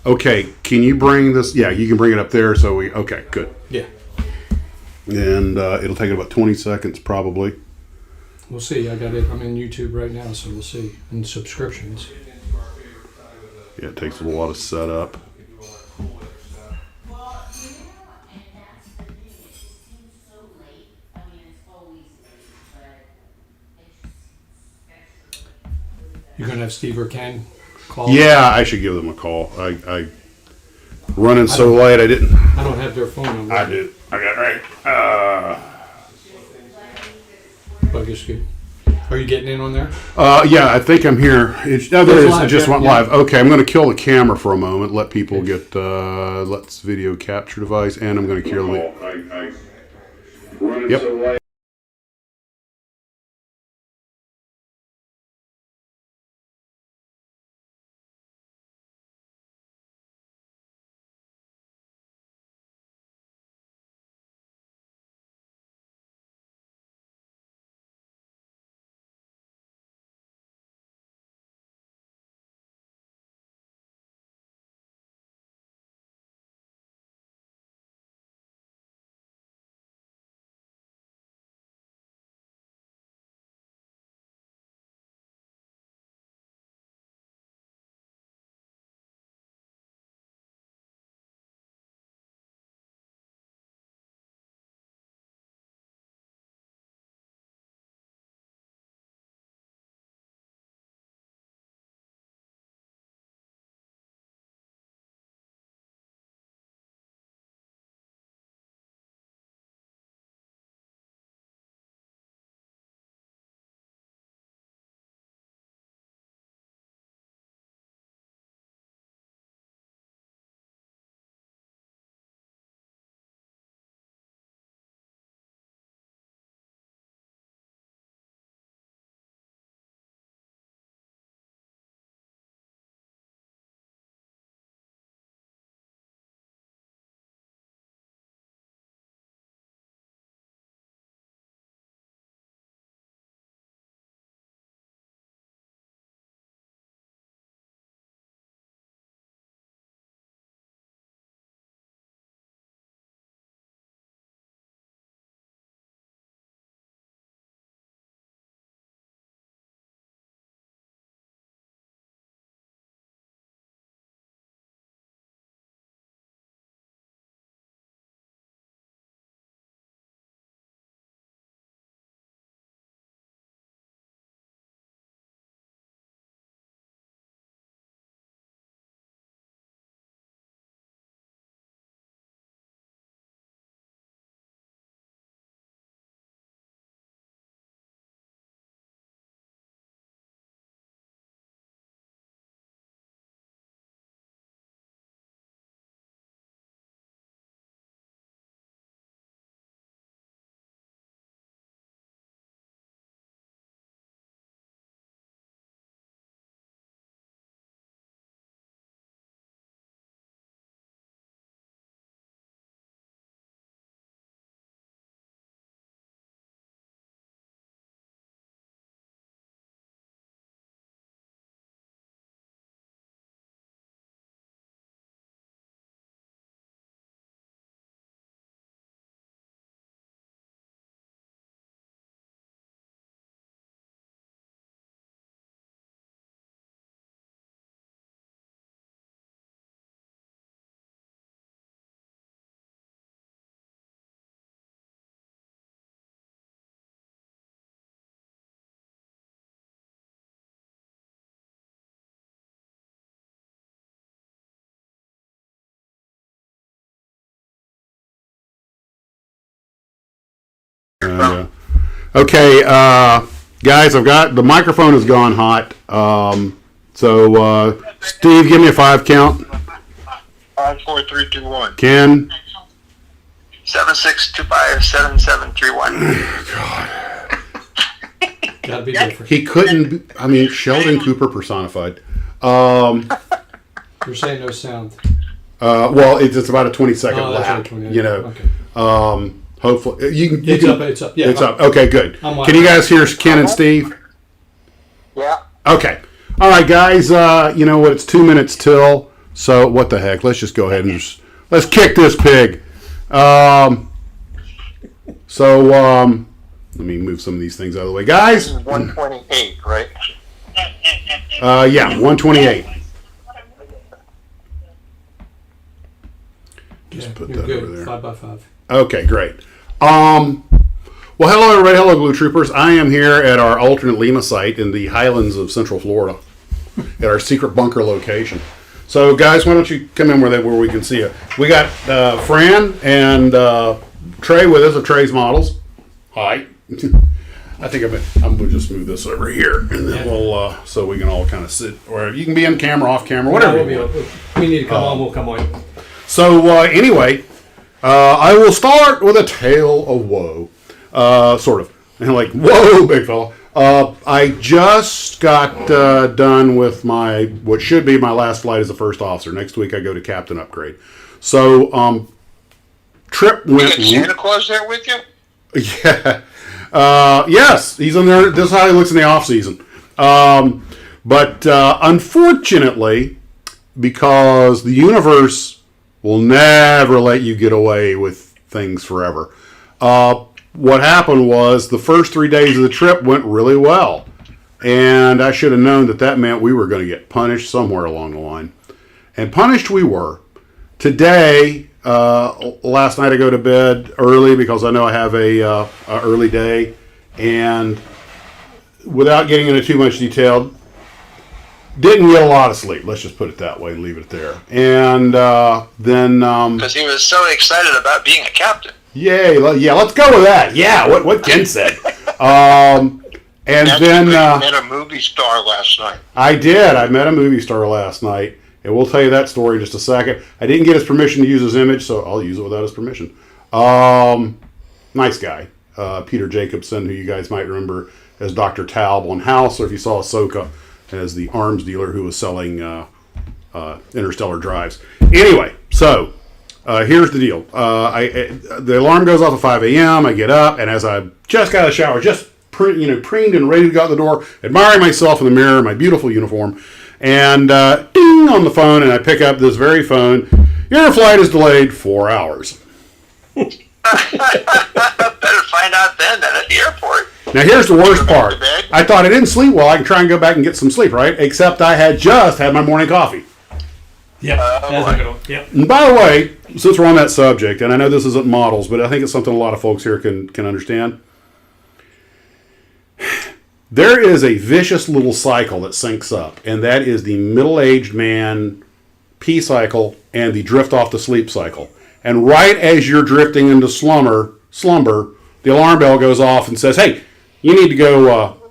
Okay, can you bring this? Yeah, you can bring it up there. So okay, good. Yeah. And it'll take about 20 seconds probably. We'll see. I got it. I'm in YouTube right now, so we'll see. And subscriptions. Yeah, it takes a lot of setup. You're going to have Steve or Ken call? Yeah, I should give them a call. I running so late, I didn't. I don't have their phone number. I did. I got it right. Bug good. Are you getting in on there? Yeah, I think I'm here. There it is. It just went yeah. live. Okay, I'm going to kill the camera for a moment. Let people get let's video capture device, and I'm going to kill the. Yep. Okay, guys, I've got the microphone has gone hot. So Steve, give me a 5 count. 5, 4, 3, 2, 1. Ken. 76257731. God. Gotta be different. He couldn't. I mean, Sheldon Cooper personified. You're saying no sound. Well, it's about a 20-second Oh, that's lap. right, 20. You know. Okay. Hopefully, you It's can. up. It's up. Yeah. It's up. Okay, good. I'm Can you guys hear Ken and Steve? Yeah. Okay. All right, guys. You know what? It's 2 minutes till. So what the heck? Let's just go ahead and let's kick this pig. Let me move some of these things out of the way, guys. 128, right? Yeah, 128. Just put that over there. 5x5. Okay, great. Well, hello everybody. Hello, Blue Troopers. I am here at our alternate Lima site in the Highlands of Central Florida, at our secret bunker location. So, guys, why don't you come in where we can see you? We got Fran and Trey with us of Trey's Models. Hi. I think I'm going to just move this over here, and then we'll so we can all kind of sit, or you can be in camera, off camera, whatever. We need to come on. We'll come on. So anyway, I will start with a tale of woe, sort of, and like whoa, big fella. I just got done with what should be my last flight as a first officer. Next week I go to captain upgrade. So trip went. You got Santa Claus there with you? Yeah. Yes, he's in there. This is how he looks in the off season. But unfortunately, because the universe will never let you get away with things forever. What happened was the first 3 days of the trip went really well. And I should have known that meant we were going to get punished somewhere along the line. And punished we were. Today, last night I go to bed early because I know I have a early day. And without getting into too much detail, didn't get a lot of sleep. Let's just put it that way and leave it there. And then... Because he was so excited about being a captain. Yeah, let's go with that. Yeah, what Ken said. And then... You met a movie star last night. I did. I met a movie star last night. And we'll tell you that story in just a second. I didn't get his permission to use his image, so I'll use it without his permission. Nice guy. Peter Jacobson, who you guys might remember as Dr. Taub on House, or if you saw Ahsoka as the arms dealer who was selling interstellar drives. Anyway, so here's the deal. The alarm goes off at 5 a.m. I get up, and as I just got out of the shower, just preened and ready to go out the door, admiring myself in the mirror, my beautiful uniform, and ding on the phone, and I pick up this very phone. Your flight is delayed 4 hours. Better find out then than at the airport. Now here's the worst part. I thought I didn't sleep well. I can try and go back and get some sleep, right? Except I had just had my morning coffee. Yeah, that's a good one. Yep. And by the way, since we're on that subject, and I know this isn't models, but I think it's something a lot of folks here can understand. There is a vicious little cycle that syncs up, and that is the middle-aged man pee cycle and the drift off to sleep cycle. And right as you're drifting into slumber, the alarm bell goes off and says, hey, you need to go,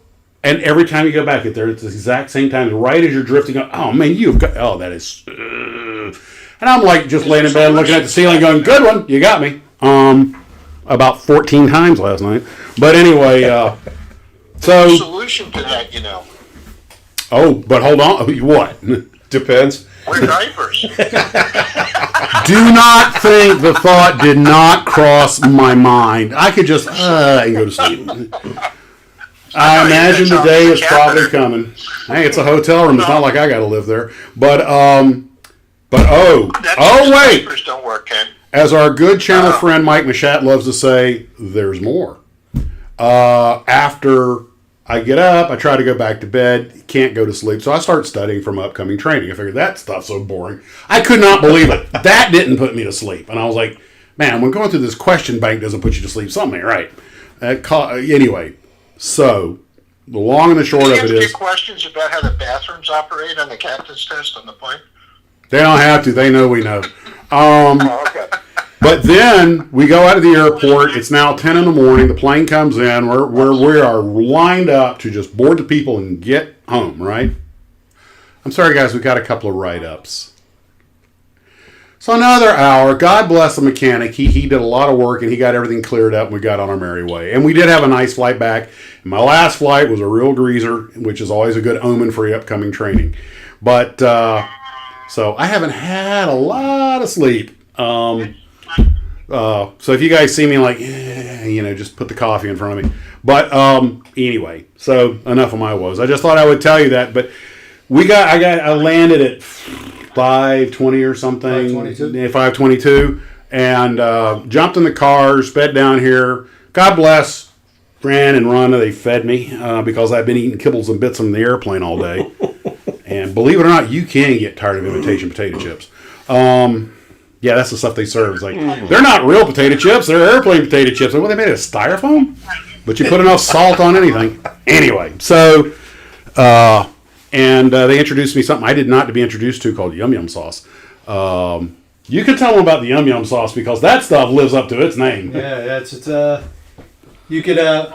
and every time you go back at there, it's the exact same time, right as you're drifting up, oh man, that is, and I'm like just laying in bed looking at the ceiling going, good one, you got me. About 14 times last night. But anyway, so. Solution to that, Oh, but hold on, what? Depends. Wear diapers. Do not think the thought did not cross my mind. I could just and go to sleep. I imagine the day is probably coming. Hey, it's a hotel room. It's not like I got to live there. But wait. Diapers don't work, Ken. As our good channel friend Mike Mashat loves to say, there's more. After I get up, I try to go back to bed, can't go to sleep, so I start studying from upcoming training. I figured that stuff's so boring. I could not believe it. That didn't put me to sleep. And I was like, man, when going through this question bank doesn't put you to sleep, something ain't right. Anyway, so the long and the short of it is... questions about how the bathrooms operate on the captain's test on the plane? They don't have to. They know we know. Okay. But then we go out of the airport. It's now 10 in the morning. The plane comes in. We are lined up to just board the people and get home, right? I'm sorry, guys. We got a couple of write-ups. So another hour. God bless the mechanic. He did a lot of work, and he got everything cleared up, and we got on our merry way. And we did have a nice flight back. And my last flight was a real greaser, which is always a good omen for your upcoming training. But, so I haven't had a lot of sleep. So if you guys see me like, just put the coffee in front of me. But anyway, so enough of my woes. I just thought I would tell you that. But I landed at 520 or something. 522? Yeah, 522. And jumped in the car, sped down here. God bless Fran and Rhonda. They fed me because I've been eating kibbles and bits on the airplane all day. And believe it or not, you can get tired of imitation potato chips. Yeah, that's the stuff they serve. It's like, they're not real potato chips. They're airplane potato chips. Like, well, they made it of styrofoam? But you put enough salt on anything. Anyway, so, they introduced me something I did not to be introduced to called Yum Yum sauce. You can tell them about the Yum Yum sauce because that stuff lives up to its name. Yeah, it's you could, I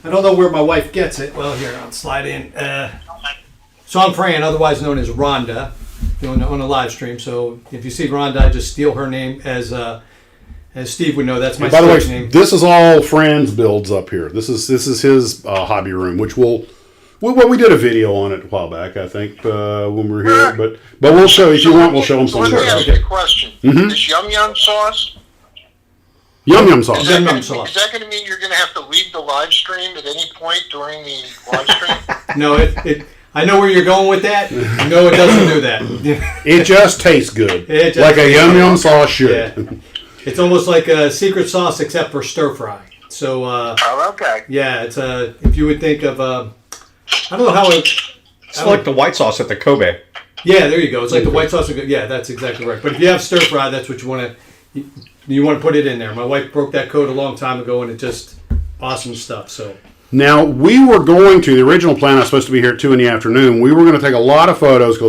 don't know where my wife gets it. Well, here, I'll slide in. So I'm Fran, otherwise known as Rhonda, on a live stream. So if you see Rhonda, I just steal her name as Steve would know. That's my By the way, stage name. this is all Fran's builds up here. This is his hobby room, which we did a video on it a while back, I think, when we were here. But we'll show if you want. We'll show them some Let of me the ask stuff. you a question. This Yum Yum sauce, Yum Yum sauce. Yum Yum sauce. is that going to mean you're going to have to leave the live stream at any point during the live stream? No, I know where you're going with that. No, it doesn't do that. It just tastes good, It just like a tastes Yum good. Yum sauce should. Yeah. It's almost like a secret sauce except for stir fry. So, Oh, okay. yeah, it's if you would think of, I don't know how it. It's like the white sauce at the Kobe. Yeah, there you go. It's like the white sauce. Yeah, that's exactly right. But if you have stir fry, that's what you want to. You want to put it in there. My wife broke that code a long time ago, and it just awesome stuff. So. Now, we were going to, the original plan, I was supposed to be here at 2 in the afternoon. We were going to take a lot of photos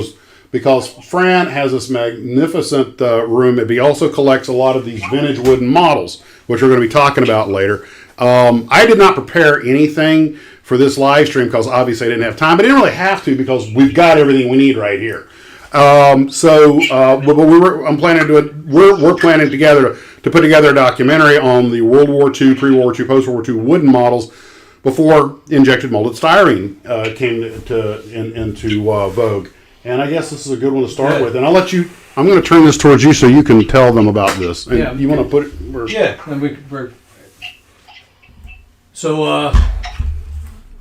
because Fran has this magnificent room. He also collects a lot of these vintage wooden models, which we're going to be talking about later. I did not prepare anything for this live stream because obviously I didn't have time, but I didn't really have to because we've got everything we need right here. I'm planning to do it. We're planning together to put together a documentary on the World War II, pre-World War II, post-World War II wooden models before injected molded styrene came into vogue. And I guess this is a good one to start with. And I'm going to turn this towards you so you can tell them about this. And Yeah. you want to put it where? Yeah, and we're. So.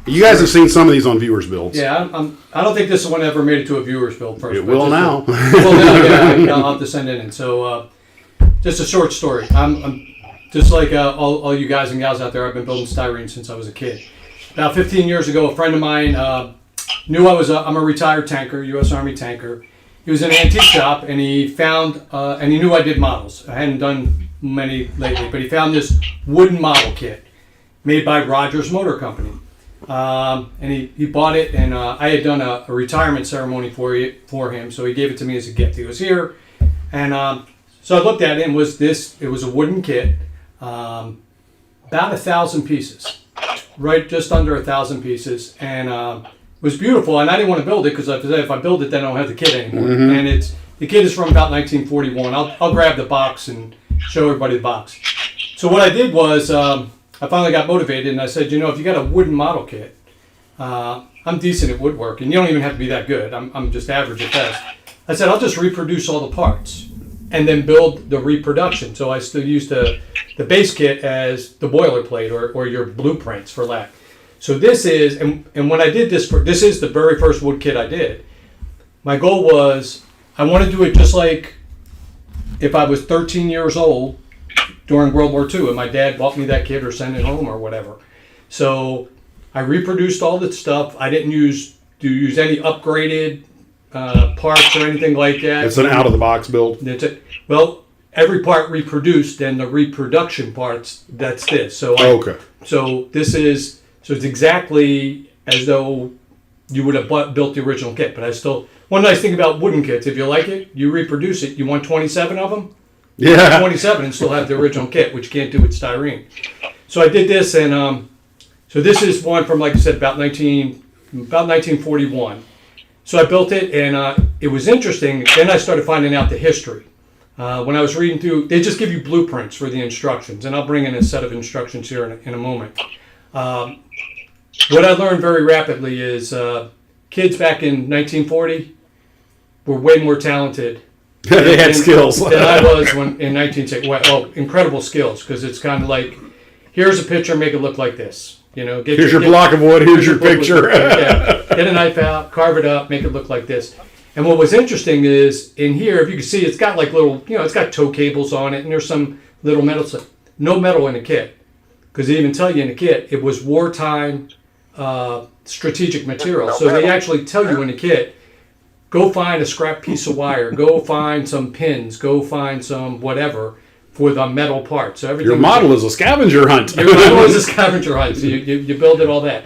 You guys have seen some of these on viewers' builds. Yeah, I don't think this one ever made it to a viewer's build first. It but will just now. Well, now, yeah, I'll have to send it in. So, just a short story. I'm just like all you guys and gals out there. I've been building styrene since I was a kid. About 15 years ago, a friend of mine knew I'm a retired tanker, U.S. Army tanker. He was in an antique shop, and he found and he knew I did models. I hadn't done many lately, but he found this wooden model kit made by Rogers Motor Company. And he bought it, and I had done a retirement ceremony for him, so he gave it to me as a gift. He was here, and so I looked at it, and it was a wooden kit, about 1,000 pieces, right, just under 1,000 pieces, and it was beautiful. And I didn't want to build it because if I build it, then I don't have the kit anymore. And the kit is from about 1941. I'll grab the box and show everybody the box. So what I did was. I finally got motivated, and I said, if you got a wooden model kit, I'm decent at woodworking. You don't even have to be that good. I'm just average at best. I said, I'll just reproduce all the parts and then build the reproduction. So I still use the base kit as the boilerplate or your blueprints for lack. So this is, and when I did this, this is the very first wood kit I did. My goal was, I want to do it just like if I was 13 years old, during World War II, and my dad bought me that kit or sent it home or whatever. So I reproduced all that stuff. I didn't use any upgraded parts or anything like that. It's an out-of-the-box build. That's it. Well, every part reproduced, and the reproduction parts, that's this. So Okay. So it's exactly as though you would have built the original kit. But I still, one nice thing about wooden kits, if you like it, you reproduce it. You want 27 of them? Yeah. 27 and still have the original kit, which you can't do with styrene. So I did this, and so this is one from, like I said, about 1941. So I built it, and it was interesting. Then I started finding out the history. When I was reading through, they just give you blueprints for the instructions, and I'll bring in a set of instructions here in a moment. What I learned very rapidly is kids back in 1940 were way more talented. They had skills. Than I was in 1960. Well, incredible skills, because it's kind of like, here's a picture, make it look like this. Here's your block of wood, here's your picture. Yeah. Get a knife out, carve it up, make it look like this. And what was interesting is in here, if you can see, it's got like little, it's got tow cables on it, and there's some little metal stuff. No metal in the kit, because they even tell you in the kit it was wartime strategic material. So they actually tell you in the kit, go find a scrap piece of wire, go find some pins, go find some whatever for the metal parts. So everything. Your model is a scavenger hunt. Your model is a scavenger hunt. So you build it all that.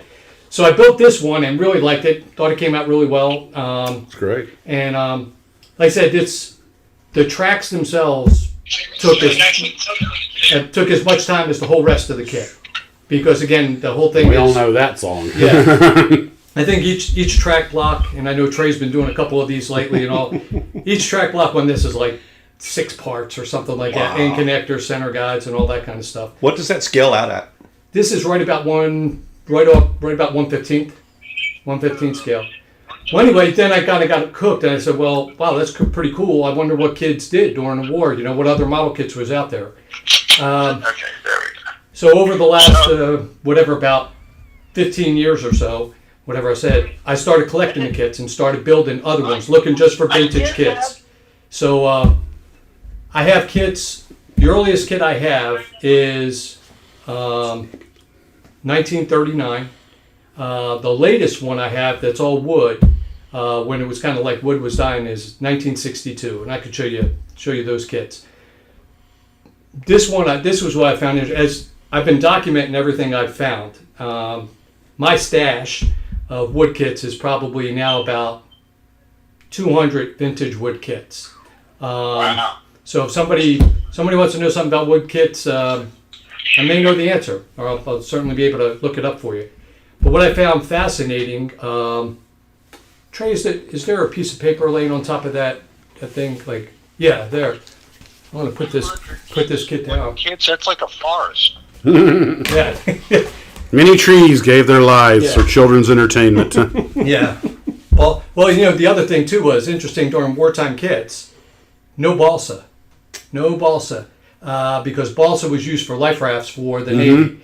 So I built this one and really liked it. Thought it came out really well. It's great. And like I said, the tracks themselves took as much time as the whole rest of the kit, because again, the whole thing. We all know that song. Yeah. I think each track block, and I know Trey's been doing a couple of these lately and all. Each track block on this is like 6 parts or something like that, and connectors, center guides, and all that kind of stuff. What does that scale out at? This is right about 1/15 scale. Well, anyway, then I kind of got it cooked, and I said, well, wow, that's pretty cool. I wonder what kids did during the war, what other model kits was out there. Okay, there we go. So over the last, about 15 years or so, whatever I said, I started collecting the kits and started building other ones, looking just for vintage kits. So I have kits. The earliest kit I have is 1939. The latest one I have that's all wood, when it was kind of like wood was dying, is 1962, and I could show you those kits. This was what I found as I've been documenting everything I've found. My stash of wood kits is probably now about 200 vintage wood kits. Wow. So if somebody wants to know something about wood kits, I may know the answer, or I'll certainly be able to look it up for you. But what I found fascinating, Trey, is there a piece of paper laying on top of that thing? Like, yeah, there. I want to put this kit down. Kids, that's like a forest. Yeah. Many trees gave their lives Yeah. for children's entertainment. Yeah. Well, the other thing too was interesting during wartime kits. No balsa, because balsa was used for life rafts for the Navy.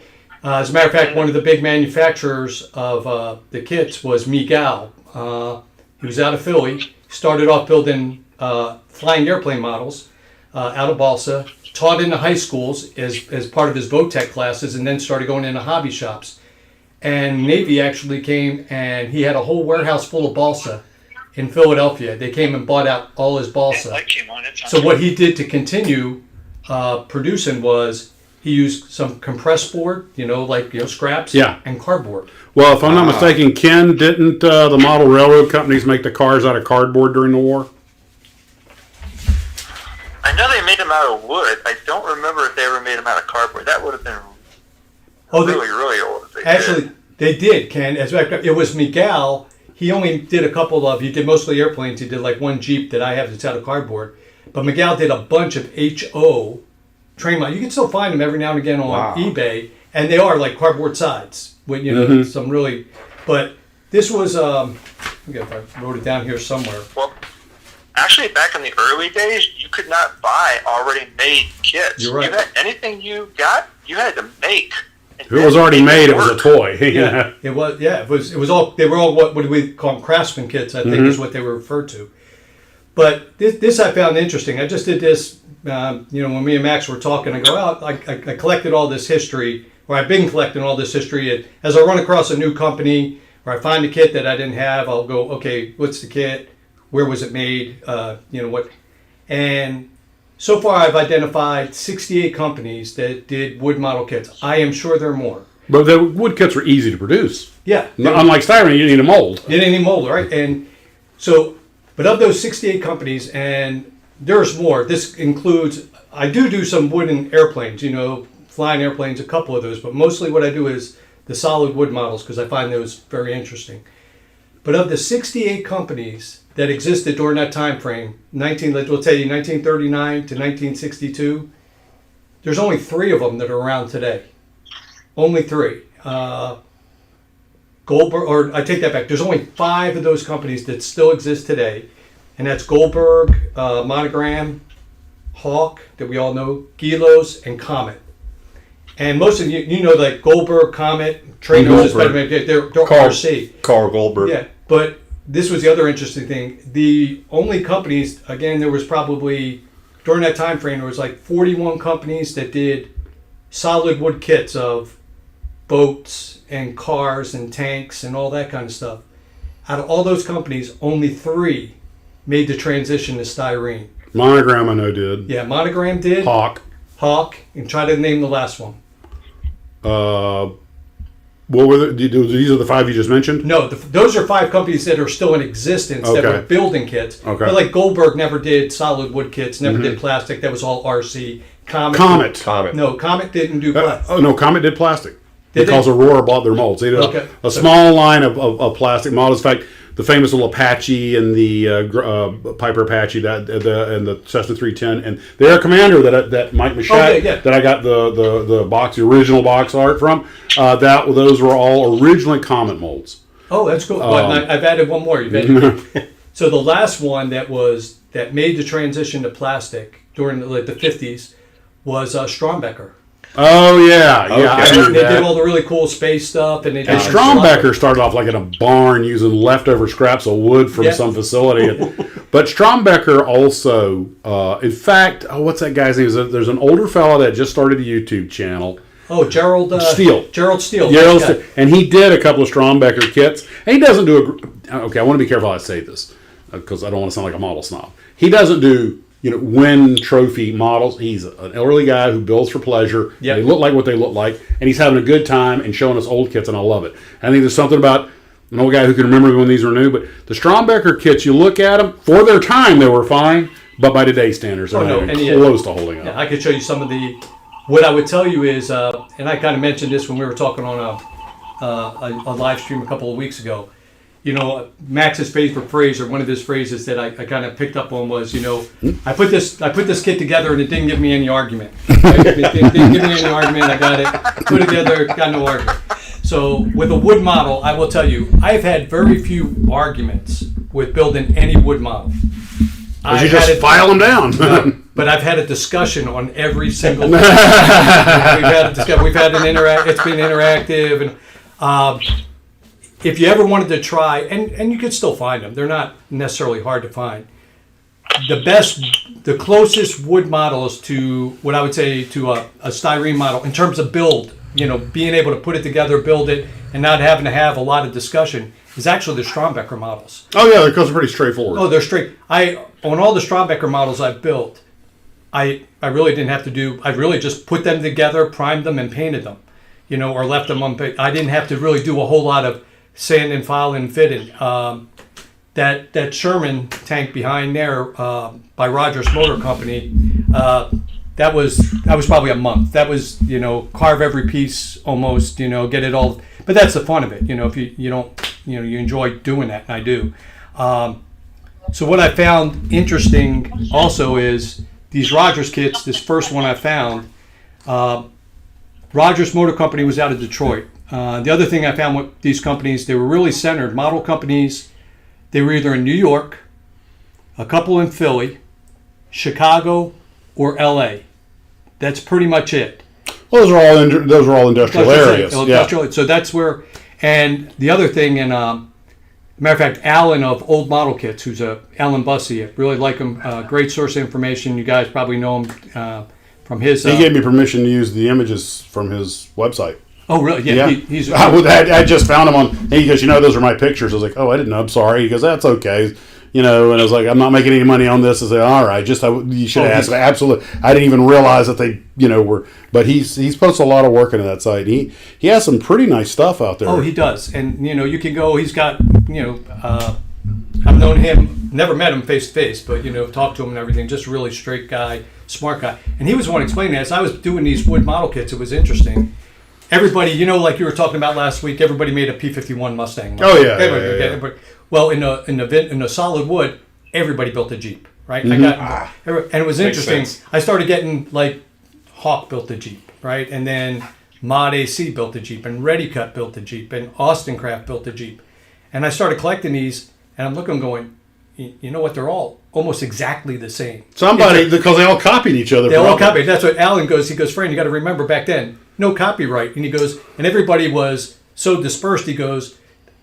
As a matter of fact, one of the big manufacturers of the kits was Miguel. He was out of Philly. Started off building flying airplane models out of balsa. Taught in the high schools as part of his VOTEC classes, and then started going into hobby shops. And Navy actually came, and he had a whole warehouse full of balsa in Philadelphia. They came and bought out all his balsa. So what he did to continue producing was he used some compressed board, scraps, and cardboard. Well, if I'm not mistaken, Ken, didn't the model railroad companies make the cars out of cardboard during the war? I know they made them out of wood. I don't remember if they ever made them out of cardboard. That would have been really old. If they Actually, they did, Ken. As a matter of fact, it was Miguel. He only did he did mostly airplanes. He did like one Jeep that I have that's out of cardboard. But Miguel did a bunch of HO train models. You can still find them every now and again on eBay. And they are like cardboard sides. With, some really... But this was... I forget if I wrote it down here somewhere. Well, actually, back in the early days, you could not buy already made kits. You're right. Anything you got, you had to make. If it was already made, it was a toy. Yeah, it was. Yeah, it was all. They were all what do we call them, craftsman kits? I think is what they were referred to. But this I found interesting. I just did this. When me and Max were talking, I go out. I collected all this history, or I've been collecting all this history. As I run across a new company, or I find a kit that I didn't have, I'll go, okay, what's the kit? Where was it made? What? And so far, I've identified 68 companies that did wood model kits. I am sure there are more. But the wood kits were easy to produce. Yeah. Unlike styrene, you need a mold. You didn't need a mold, right? And so, but of those 68 companies, and there's more. This includes, I do some wooden airplanes, flying airplanes, a couple of those. But mostly what I do is the solid wood models because I find those very interesting. But of the 68 companies that existed during that time frame, 1939 to 1962, there's only 3 of them that are around today. Only 3. Goldberg, or I take that back. There's only 5 of those companies that still exist today, and that's Goldberg, Monogram, Hawk, that we all know, Gilos, and Comet. And most of you know that Goldberg, Comet, Trainers, they're Carl, RC. Carl Goldberg. Yeah, but this was the other interesting thing. The only companies, again, there was probably, during that time frame, there was like 41 companies that did solid wood kits of boats and cars and tanks and all that kind of stuff. Out of all those companies, only 3 made the transition to styrene. Monogram, I know, did. Yeah, Monogram did. Hawk, and try to name the last one. What were these are the 5 you just mentioned? No, those are 5 companies that are still in existence that were building kits. Okay. But like Goldberg never did solid wood kits, never did plastic. That was all RC. Comet. No, Comet didn't do plastic. Oh no, Comet did plastic. Did because they? Aurora bought their molds. They did a small line of plastic models. In fact, the famous little Apache and the Piper Apache and the Cessna 310 and the Air Commander that Mike Machette that I got the original box art from. Those were all originally Comet molds. Oh, that's cool. I've added one more. You've added So the last one that made the transition to plastic during the 50s was Strombecker. Oh yeah, yeah. They did all the really cool space stuff, and Strombecker started off like in a barn using leftover scraps of wood from some facility. But Strombecker also, in fact, what's that guy's name? There's an older fellow that just started a YouTube channel. Oh, Gerald Steele. Gerald Steele. And he did a couple of Strombecker kits. And he doesn't do okay, I want to be careful how I say this because I don't want to sound like a model snob. He doesn't do win trophy models. He's an elderly guy who builds for pleasure. Yep. They look like what they look like, and he's having a good time and showing us old kits, and I love it. I think there's something about an old guy who can remember when these were new, but the Strombecker kits, you look at them, for their time they were fine, but by today's standards, they're not even close to holding up. Yeah, I could show you some of what I would tell you is, and I kind of mentioned this when we were talking on a live stream a couple of weeks ago. Max's favorite phrase, or one of his phrases that I kind of picked up on was, I put this kit together and it didn't give me any argument. Right? It didn't give me any argument. I got it, put it together, got no argument. So with a wood model, I will tell you, I've had very few arguments with building any wood model. You just file them down. But I've had a discussion on every single one. We've had it's been interactive, and if you ever wanted to try, and you could still find them, they're not necessarily hard to find. The closest wood models to what I would say to a styrene model in terms of build, being able to put it together, build it, and not having to have a lot of discussion is actually the Strombecker models. Oh yeah, because they're pretty straightforward. Oh, they're straight. On all the Strombecker models I've built, I really didn't have to do. I really just put them together, primed them, and painted them, or left them unpainted. I didn't have to really do a whole lot of sand and file and fitting. That Sherman tank behind there by Rogers Motor Company, that was probably a month. That was carve every piece almost, get it all. But that's the fun of it, if you don't you enjoy doing that, and I do. So what I found interesting also is these Rogers kits. This first one I found, Rogers Motor Company was out of Detroit. The other thing I found with these companies, they were really centered. Model companies, they were either in New York, a couple in Philly, Chicago, or LA. That's pretty much it. Well, those are all industrial areas. So that's where. And the other thing, and matter of fact, Alan of Old Model Kits, who's Alan Bussey, I really like him. Great source of information. You guys probably know him from his. He gave me permission to use the images from his website. Oh, really? Yeah. He's. I just found him on. And he goes, those are my pictures. I was like, oh, I didn't know. I'm sorry. He goes, that's okay. And I was like, I'm not making any money on this. I said, all right, you should ask. Absolutely. I didn't even realize that they, were. But he's posted a lot of work into that site. He has some pretty nice stuff out there. Oh, he does. And you can go. He's got I've known him, never met him face to face, but talked to him and everything. Just a really straight guy, smart guy. And he was the one explaining that. As I was doing these wood model kits, it was interesting. Everybody, like you were talking about last week, everybody made a P-51 Mustang. Oh yeah. Everybody. Well, in a solid wood, everybody built a Jeep, right? Mm-hmm. And it was interesting. I started getting like Hawk built a Jeep, right? And then Mod AC built a Jeep, and Ready Cut built a Jeep, and Austin Craft built a Jeep. And I started collecting these, and I'm looking, going, you know what? They're all almost exactly the same. Because they all copied each other. They all copied. That's what Alan goes. He goes, Fran, you got to remember back then, no copyright. And he goes, and everybody was so dispersed. He goes,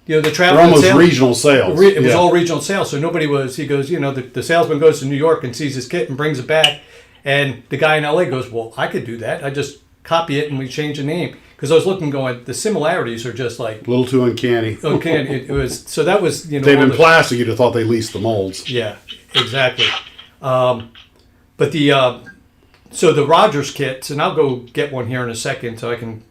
the They're traveling almost sales, regional sales. it was all regional sales, so nobody was. He goes, the salesman goes to New York and sees his kit and brings it back, and the guy in LA goes, well, I could do that. I just copy it and we change the name. Because I was looking, going, the similarities are just like A little too uncanny. okay. It was so that was If they'd been plastic, you'd have thought they leased the molds. Yeah, exactly. But so the Rogers kits, and I'll go get one here in a second, so I can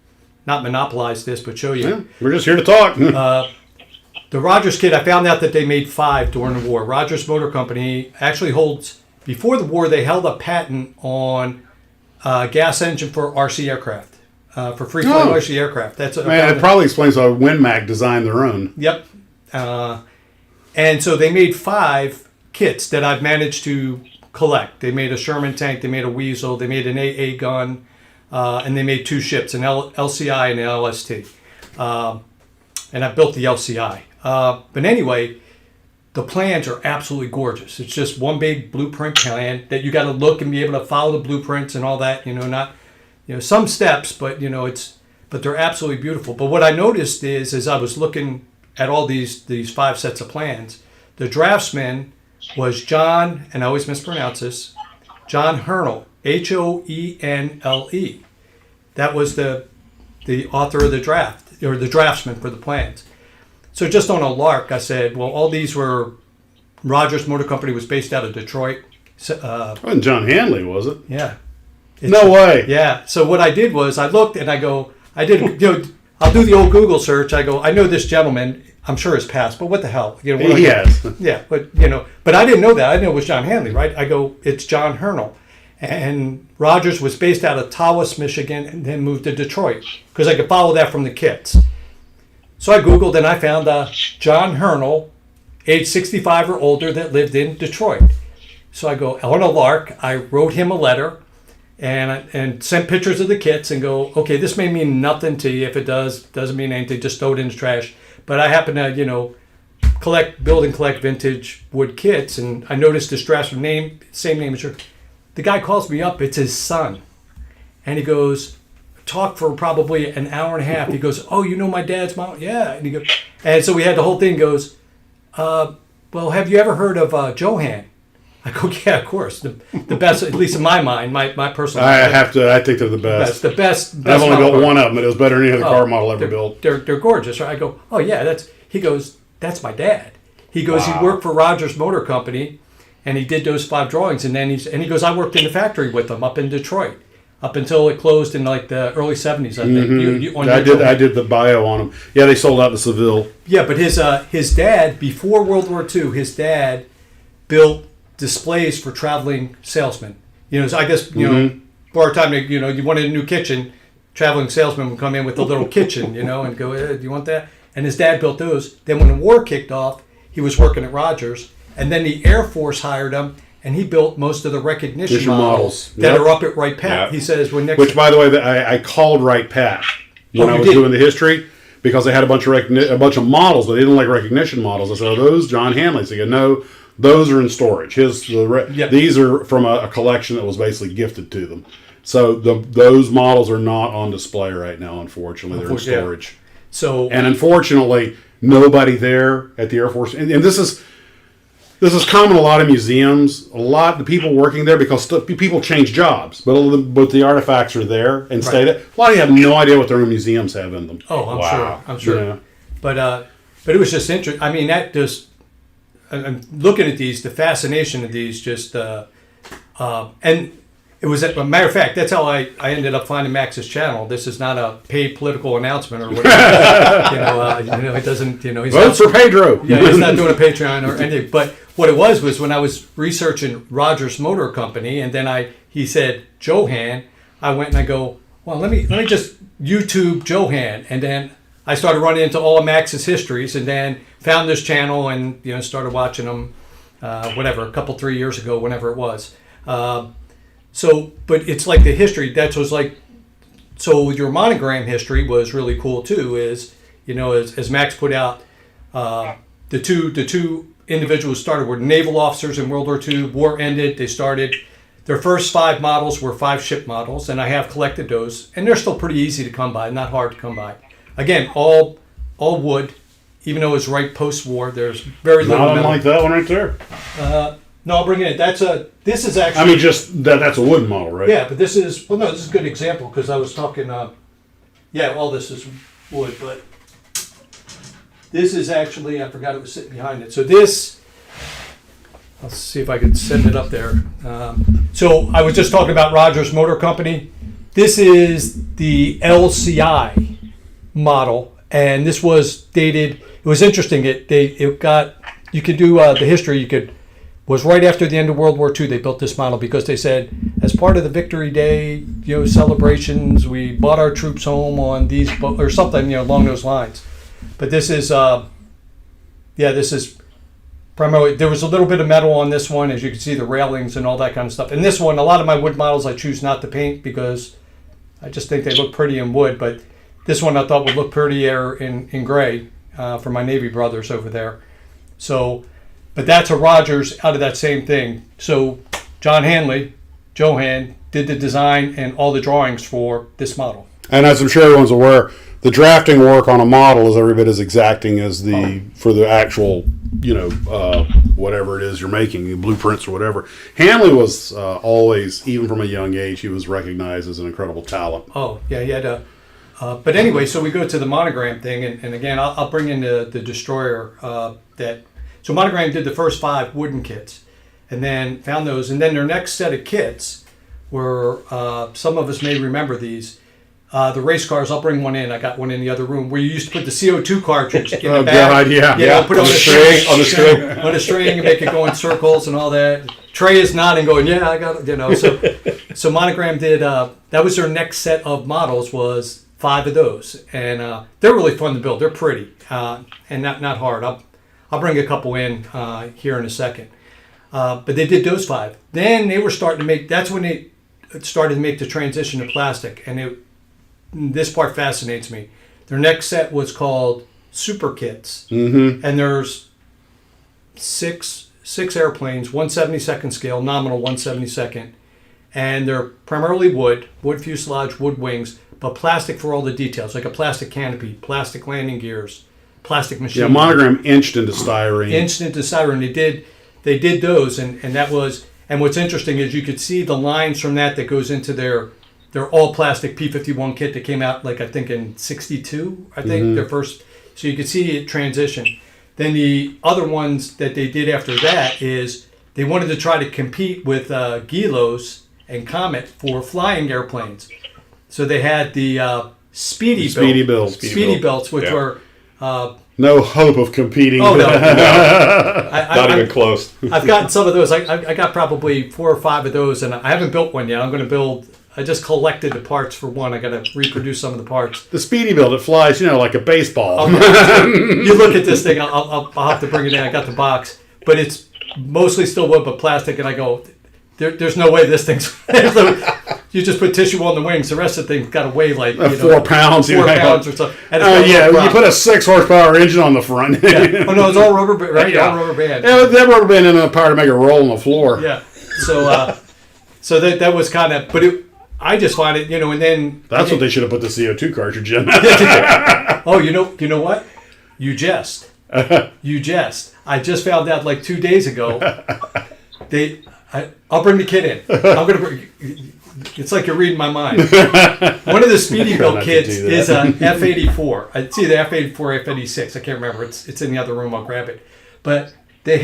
not monopolize this, but show you. Yeah, we're just here to talk. The Rogers kit, I found out that they made 5 during the war. Rogers Motor Company actually holds, before the war, they held a patent on gas engine for RC aircraft, for free-flying RC aircraft. Man, it probably explains why WinMac designed their own. Yep. And so they made 5 kits that I've managed to collect. They made a Sherman tank, they made a Weasel, they made an AA gun, and they made 2 ships, an LCI and an LST. And I built the LCI. But anyway, the plans are absolutely gorgeous. It's just one big blueprint plan that you got to look and be able to follow the blueprints and all that. Not some steps, but but they're absolutely beautiful. But what I noticed is, as I was looking at all these 5 sets of plans, the draftsman was John, and I always mispronounce this, John Hernle, Hoenle. That was the author of the draft, or the draftsman for the plans. So just on a lark, I said, well, all these were, Rogers Motor Company was based out of Detroit. Wasn't John Hanley, was it? Yeah. No way. Yeah. So what I did was I looked and I go, I'll do the old Google search. I go, I know this gentleman, I'm sure has passed, but what the hell? He has. Yeah, but but I didn't know that. I didn't know it was John Hanley, right? I go, it's John Hernle. And Rogers was based out of Tawas, Michigan, and then moved to Detroit because I could follow that from the kits. So I Googled and I found John Hernle, age 65 or older, that lived in Detroit. So I go, on a lark, I wrote him a letter and sent pictures of the kits and go, okay, this may mean nothing to you. If it doesn't mean anything, just throw it in the trash. But I happen to, build and collect vintage wood kits, and I noticed this draftsman name, same name as yours. The guy calls me up, it's his son. And he goes, talk for probably an hour and a half. He goes, oh, you know my dad's mom? Yeah. And he goes, and so we had the whole thing goes, well, have you ever heard of Johan? I go, yeah, of course. The best, at least in my mind, my personal mind. I think they're the best. The best. I've only built one of them, but it was better than any other car model ever built. They're gorgeous, right? I go, oh yeah, he goes, that's my dad. He goes, Wow. He worked for Rogers Motor Company, and he did those 5 drawings, and then he goes, I worked in the factory with them up in Detroit, up until it closed in like the early 70s, I think. Mm-hmm. I did the bio on them. Yeah, they sold out to Seville. Yeah, but his dad, before World War II, his dad built displays for traveling salesmen. So I guess, wartime, you wanted a new kitchen, traveling salesman would come in with a little kitchen, and go, do you want that? And his dad built those. Then when the war kicked off, he was working at Rogers, and then the Air Force hired him, and he built most of the recognition models that are up at Wright Pat. Yep. He says, which, by the way, I called Wright Pat when I was doing the history, because they had a bunch of models, but they didn't like recognition models. I said, are those John Hanley's? They go, no, those are in storage. These are from a collection that was basically gifted to them. So those models are not on display right now, unfortunately. They're in storage. Yeah. So, and unfortunately, nobody there at the Air Force, and this is common in a lot of museums. A lot of the people working there, because people change jobs, but the artifacts are there and stay there. A lot of you have no idea what their own museums have in them. Oh, I'm sure. Yeah. But it was just interesting. I mean, that just, I'm looking at these, the fascination of these, just, and it was, a matter of fact, that's how I ended up finding Max's channel. This is not a paid political announcement or whatever. It doesn't, he's vote for Pedro. Yeah, he's not doing a Patreon or anything. But what it was when I was researching Rogers Motor Company, and then he said Johan, I went and I go, well, let me just YouTube Johan, and then I started running into all of Max's histories, and then found this channel and started watching them, a 3 years ago, whenever it was. So, but it's like the history. That was like, so your monogram history was really cool too. Is as Max put out, the two individuals started were naval officers in World War II. War ended. They started. Their first 5 models were 5 ship models, and I have collected those, and they're still pretty easy to come by, not hard to come by. Again, all wood, even though it was right post-war, there's very little Not metal. unlike that one right there. No, I'll bring it in. This is actually... I mean, just that's a wooden model, right? Yeah, but this is... Well, no, this is a good example because I was talking... yeah, all this is wood, but this is actually... I forgot it was sitting behind it. So this... Let's see if I can send it up there. So I was just talking about Rogers Motor Company. This is the LCI model, and this was dated. It was interesting. It got. You could do the history. Was right after the end of World War II. They built this model because they said, as part of the Victory Day, celebrations, we brought our troops home on these or something, along those lines. But this is, this is. Primarily, there was a little bit of metal on this one, as you can see, the railings and all that kind of stuff. And this one, a lot of my wood models I choose not to paint because I just think they look pretty in wood. But this one I thought would look prettier in gray for my Navy brothers over there. So, but that's a Rogers out of that same thing. So John Hanley, Johan, did the design and all the drawings for this model. And as I'm sure everyone's aware, the drafting work on a model is every bit as exacting as for the actual, whatever it is you're making, the blueprints or whatever. Hanley was always, even from a young age, he was recognized as an incredible talent. Oh, yeah, he had a... but anyway, so we go to the Monogram thing, and again, I'll bring in the Destroyer. So Monogram did the first 5 wooden kits, and then found those, and then their next set of kits were, some of us may remember these, the race cars. I'll bring one in. I got one in the other room where you used to put the CO2 cartridge in the bag. God, Put it on the string, on the string, and make it go in circles and all that. Trey is nodding, going, "Yeah, I got it." So Monogram did. That was their next set of models. Was 5 of those, and they're really fun to build. They're pretty and not hard. I'll bring a couple in here in a second. But they did those 5. Then they were starting to make. That's when they started to make the transition to plastic, and this part fascinates me. Their next set was called Super Kits, and there's six airplanes, 1/72nd scale, nominal 1/72nd, and they're primarily wood fuselage, wood wings, but plastic for all the details, like a plastic canopy, plastic landing gears, plastic machine. Yeah, Monogram inched into styrene. They did those, and that was. And what's interesting is you could see the lines from that goes into their all plastic P-51 kit that came out, like I think in '62. I think their first. So you could see it transition. Then the other ones that they did after that is they wanted to try to compete with Gilos and Comet for flying airplanes. So they had the Speedy belts, which were no hope of competing. Oh no, not even close. I've gotten some of those. I got probably 4 or 5 of those, and I haven't built one yet. I'm going to build. I just collected the parts for one. I got to reproduce some of the parts. The Speedy build, it flies, like a baseball. You look at this thing. I'll have to bring it in. I got the box, but it's mostly still wood, but plastic. And I go, there's no way this thing's. You just put tissue on the wings. The rest of the thing's got to weigh like 4 pounds. 4 pounds or something. You put a 6 horsepower engine on the front. Yeah. Oh no, it's all rubber band, right? All rubber band. Yeah, that rubber band in the power to make it roll on the floor. Yeah. So that was kind of, but I just find it, and then that's what they should have put the CO2 cartridge in. Oh, you know what? You jest. I just found out like 2 days ago. I'll bring the kit in. I'm gonna bring. It's like you're reading my mind. One of the Speedy built kits is an F-84. It's either F-84 or F-86. I can't remember. It's in the other room. I'll grab it. But they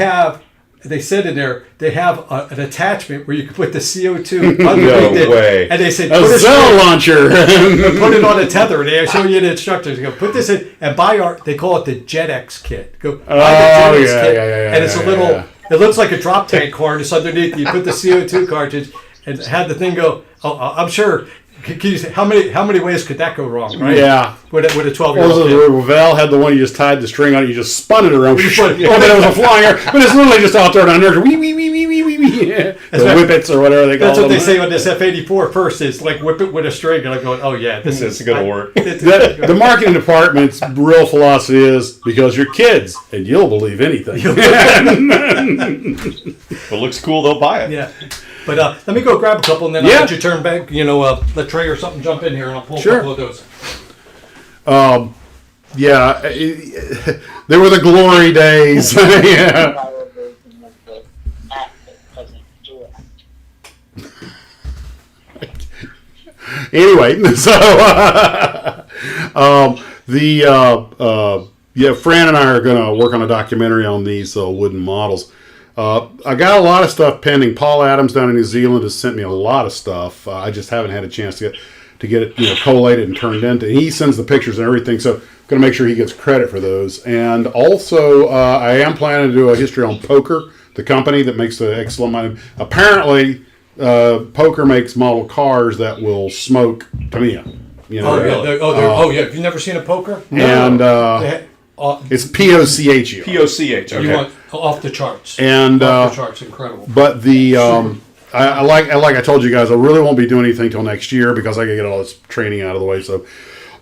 said in there, they have an attachment where you can put the CO2 underneath it. Way. And they said, a cell launcher. Put it on a tether. And they show you the instructions. You go, put this in and buy they call it the JetX kit. Go buy the JetX kit. And it's a little, it looks like a drop tank car. It's underneath. You put the CO2 cartridge and had the thing go, I'm sure. Can you say, how many ways could that go wrong, right? Yeah. With a 12-year-old kid. Ravel had the one you just tied the string on it, you just spun it around. But it was a flying air. But it's literally just out there on inertia. The whippets or whatever they call them. That's what they say on this F-84 first is like whip it with a string. And I'm going, oh yeah, this is going to work. The marketing department's real philosophy is because you're kids and you'll believe anything. If it looks cool, they'll buy it. Yeah. But let me go grab a couple, and then I'll let you turn back. Let Trey or something jump in here, and I'll pull a couple of those. Yeah, they were the glory days. Yeah. Anyway, so Fran and I are going to work on a documentary on these wooden models. I got a lot of stuff pending. Paul Adams down in New Zealand has sent me a lot of stuff. I just haven't had a chance to get it collated and turned into. He sends the pictures and everything, so going to make sure he gets credit for those. And also, I am planning to do a history on Poker, the company that makes the excellent money. Apparently, Poker makes model cars that will smoke Tamiya. Yeah. Have you never seen a Poker? And it's POCHU. POCH. Okay. You want off the charts. And off the charts, incredible. But the like I told you guys, I really won't be doing anything till next year because I got to get all this training out of the way. So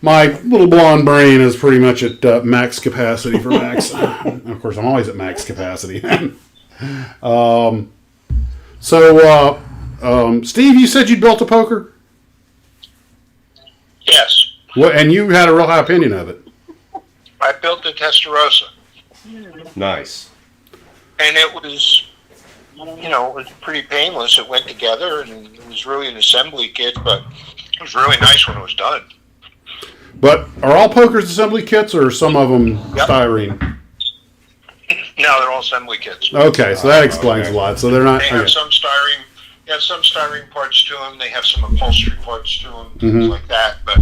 my little blonde brain is pretty much at max capacity for Max. Of course, I'm always at max capacity. Steve, you said you built a Poker? Yes. And you had a real high opinion of it. I built the Testarossa. Nice. And it was, it was pretty painless. It went together, and it was really an assembly kit, but it was really nice when it was done. But are all Pokers assembly kits, or are some of them styrene? No, they're all assembly kits. Okay, so that explains a lot. So they're not. They have some styrene. They have some styrene parts to them. They have some upholstery parts to them, things like that. But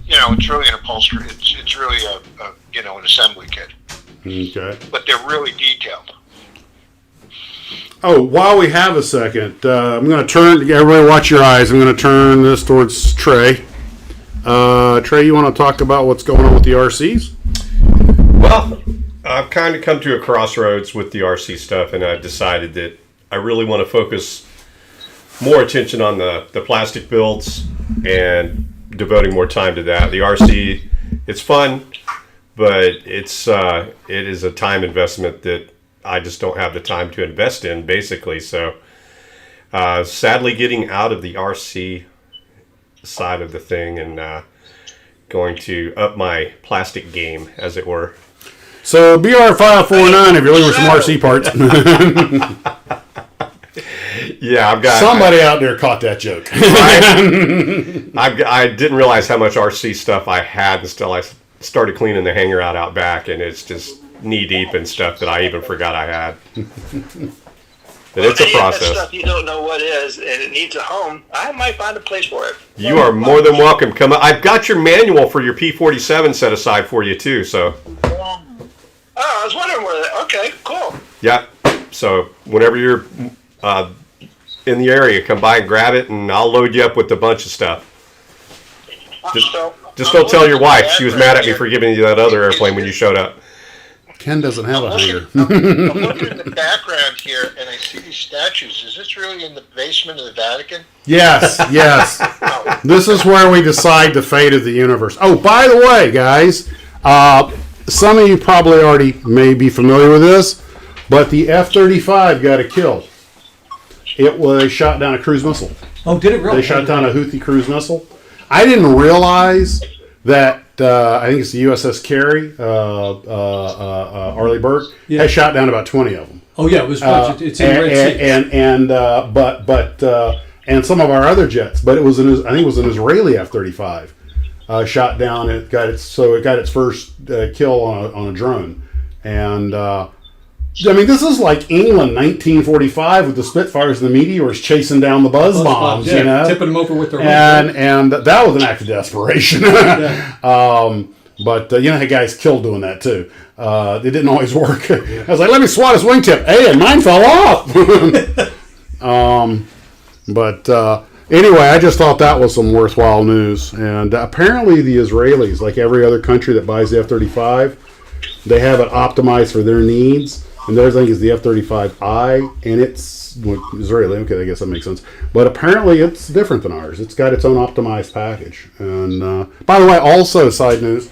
it's really an upholstery. It's really an assembly kit. Okay. But they're really detailed. Oh, while we have a second, I'm going to turn. Everybody, watch your eyes. I'm going to turn this towards Trey. Trey, you want to talk about what's going on with the RCs? Well, I've kind of come to a crossroads with the RC stuff, and I've decided that I really want to focus more attention on the plastic builds and devoting more time to that. The RC, it's fun, but it is a time investment that I just don't have the time to invest in, basically. So, sadly, getting out of the RC side of the thing and going to up my plastic game, as it were. So BR549 if you're looking for some RC parts. Yeah, I've got somebody out there caught that joke. I didn't realize how much RC stuff I had until I started cleaning the hangar out back, and it's just knee deep in stuff that I even forgot I had. But it's a process. Stuff you don't know what is, and it needs a home. I might find a place for it. You are more than welcome. Come up. I've got your manual for your P47 set aside for you too. So. Oh, I was wondering where that. Okay, cool. Yeah. So whenever you're in the area, come by and grab it, and I'll load you up with a bunch of stuff. Just don't tell your wife. She was mad at me for giving you that other airplane when you showed up. Ken doesn't have a hangar. I'm looking in the background here, and I see these statues. Is this really in the basement of the Vatican? Yes. This is where we decide the fate of the universe. Oh, by the way, guys, some of you probably already may be familiar with this, but the F-35 got a kill. It was shot down a cruise missile. Oh, did it really? They shot down a Houthi cruise missile. I didn't realize that. I think it's the USS Carey, Arleigh Burke, has shot down about 20 of them. Oh yeah, it was. It's in Red Sea. And some of our other jets, but I think it was an Israeli F-35 shot down. It got its first kill on a drone, and this is like England, 1945, with the Spitfires and the Meteors chasing down the buzz bombs, tipping them over with their and that was an act of desperation. But how guys killed doing that too. It didn't always work. I was like, let me swat his wingtip. Hey, and mine fell off. Anyway, I just thought that was some worthwhile news. And apparently the Israelis, like every other country that buys the F-35, they have it optimized for their needs. And theirs, I think, is the F-35I, and it's Israeli. Okay, I guess that makes sense. But apparently it's different than ours. It's got its own optimized package. And by the way, also, side news,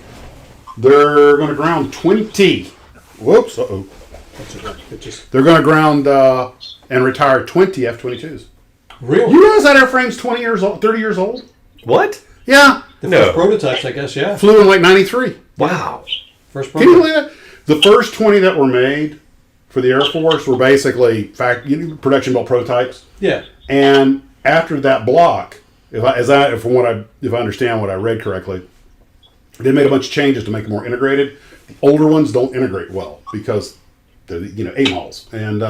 they're going to ground 20. Whoops, uh-oh. They're going to ground and retire 20 F-22s. Really? You realize that airframe's 30 years old? What? Yeah. The first prototypes, I guess, yeah. Flew in like 93. Wow. First Can you program. believe that? The first 20 that were made for the Air Force were basically production built prototypes. Yeah. And after that block, if I understand what I read correctly, they made a bunch of changes to make them more integrated. The older ones don't integrate well because they're A models, and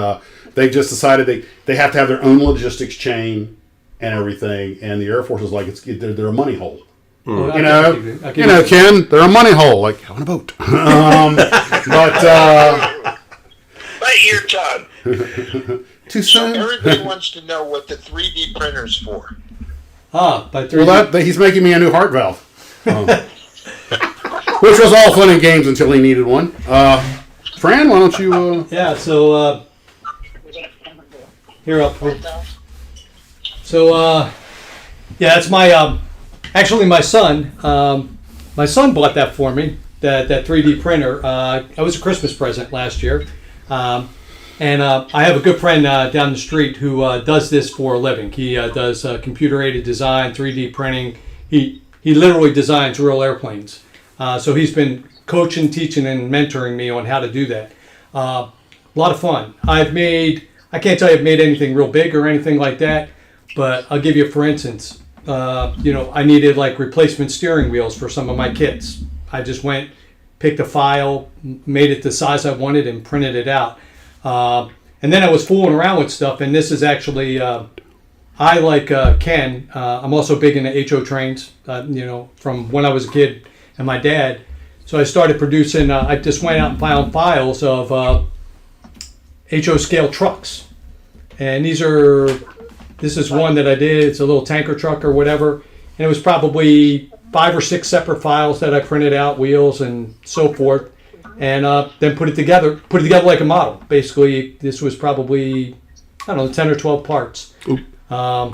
they just decided they have to have their own logistics chain and everything. And the Air Force is like they're a money hole. Well, Ken, they're a money hole. Like on a boat. Bite your tongue. Too soon. Everybody wants to know what the 3D printer's for. By 3D. Well, he's making me a new heart valve, which was all fun and games until he needed one. Fran, why don't you? Yeah. So here up. So yeah, that's my actually my son. My son bought that for me. That 3D printer. That was a Christmas present last year. And I have a good friend down the street who does this for a living. He does computer-aided design, 3D printing. He literally designs real airplanes. So he's been coaching, teaching, and mentoring me on how to do that. A lot of fun. I can't tell you I've made anything real big or anything like that, but I'll give you, for instance, I needed like replacement steering wheels for some of my kits. I just went, picked a file, made it the size I wanted, and printed it out. And then I was fooling around with stuff, and this is actually, I like Ken, I'm also big into HO trains, from when I was a kid and my dad. So I started producing, I just went out and found files of HO scale trucks. And this is one that I did, it's a little tanker truck or whatever. And it was probably 5 or 6 separate files that I printed out, wheels and so forth. And then put it together like a model. Basically, this was probably, 10 or 12 parts. Wrong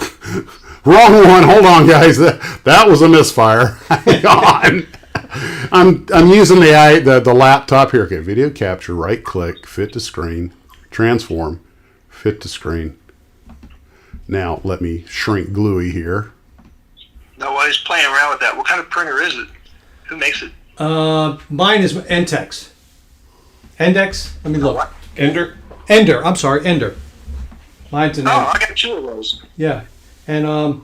one. Hold on, guys. That was a misfire. Hang on. I'm using the laptop here. Okay, video capture. Right click, fit to screen, transform, fit to screen. Now let me shrink Gluey here. No, while he's playing around with that, what kind of printer is it? Who makes it? Mine is Entex. Index? Let me look. Ender? Ender. I'm sorry, Ender. Mine's an Ender. Oh, I got 2 of those. Yeah, and like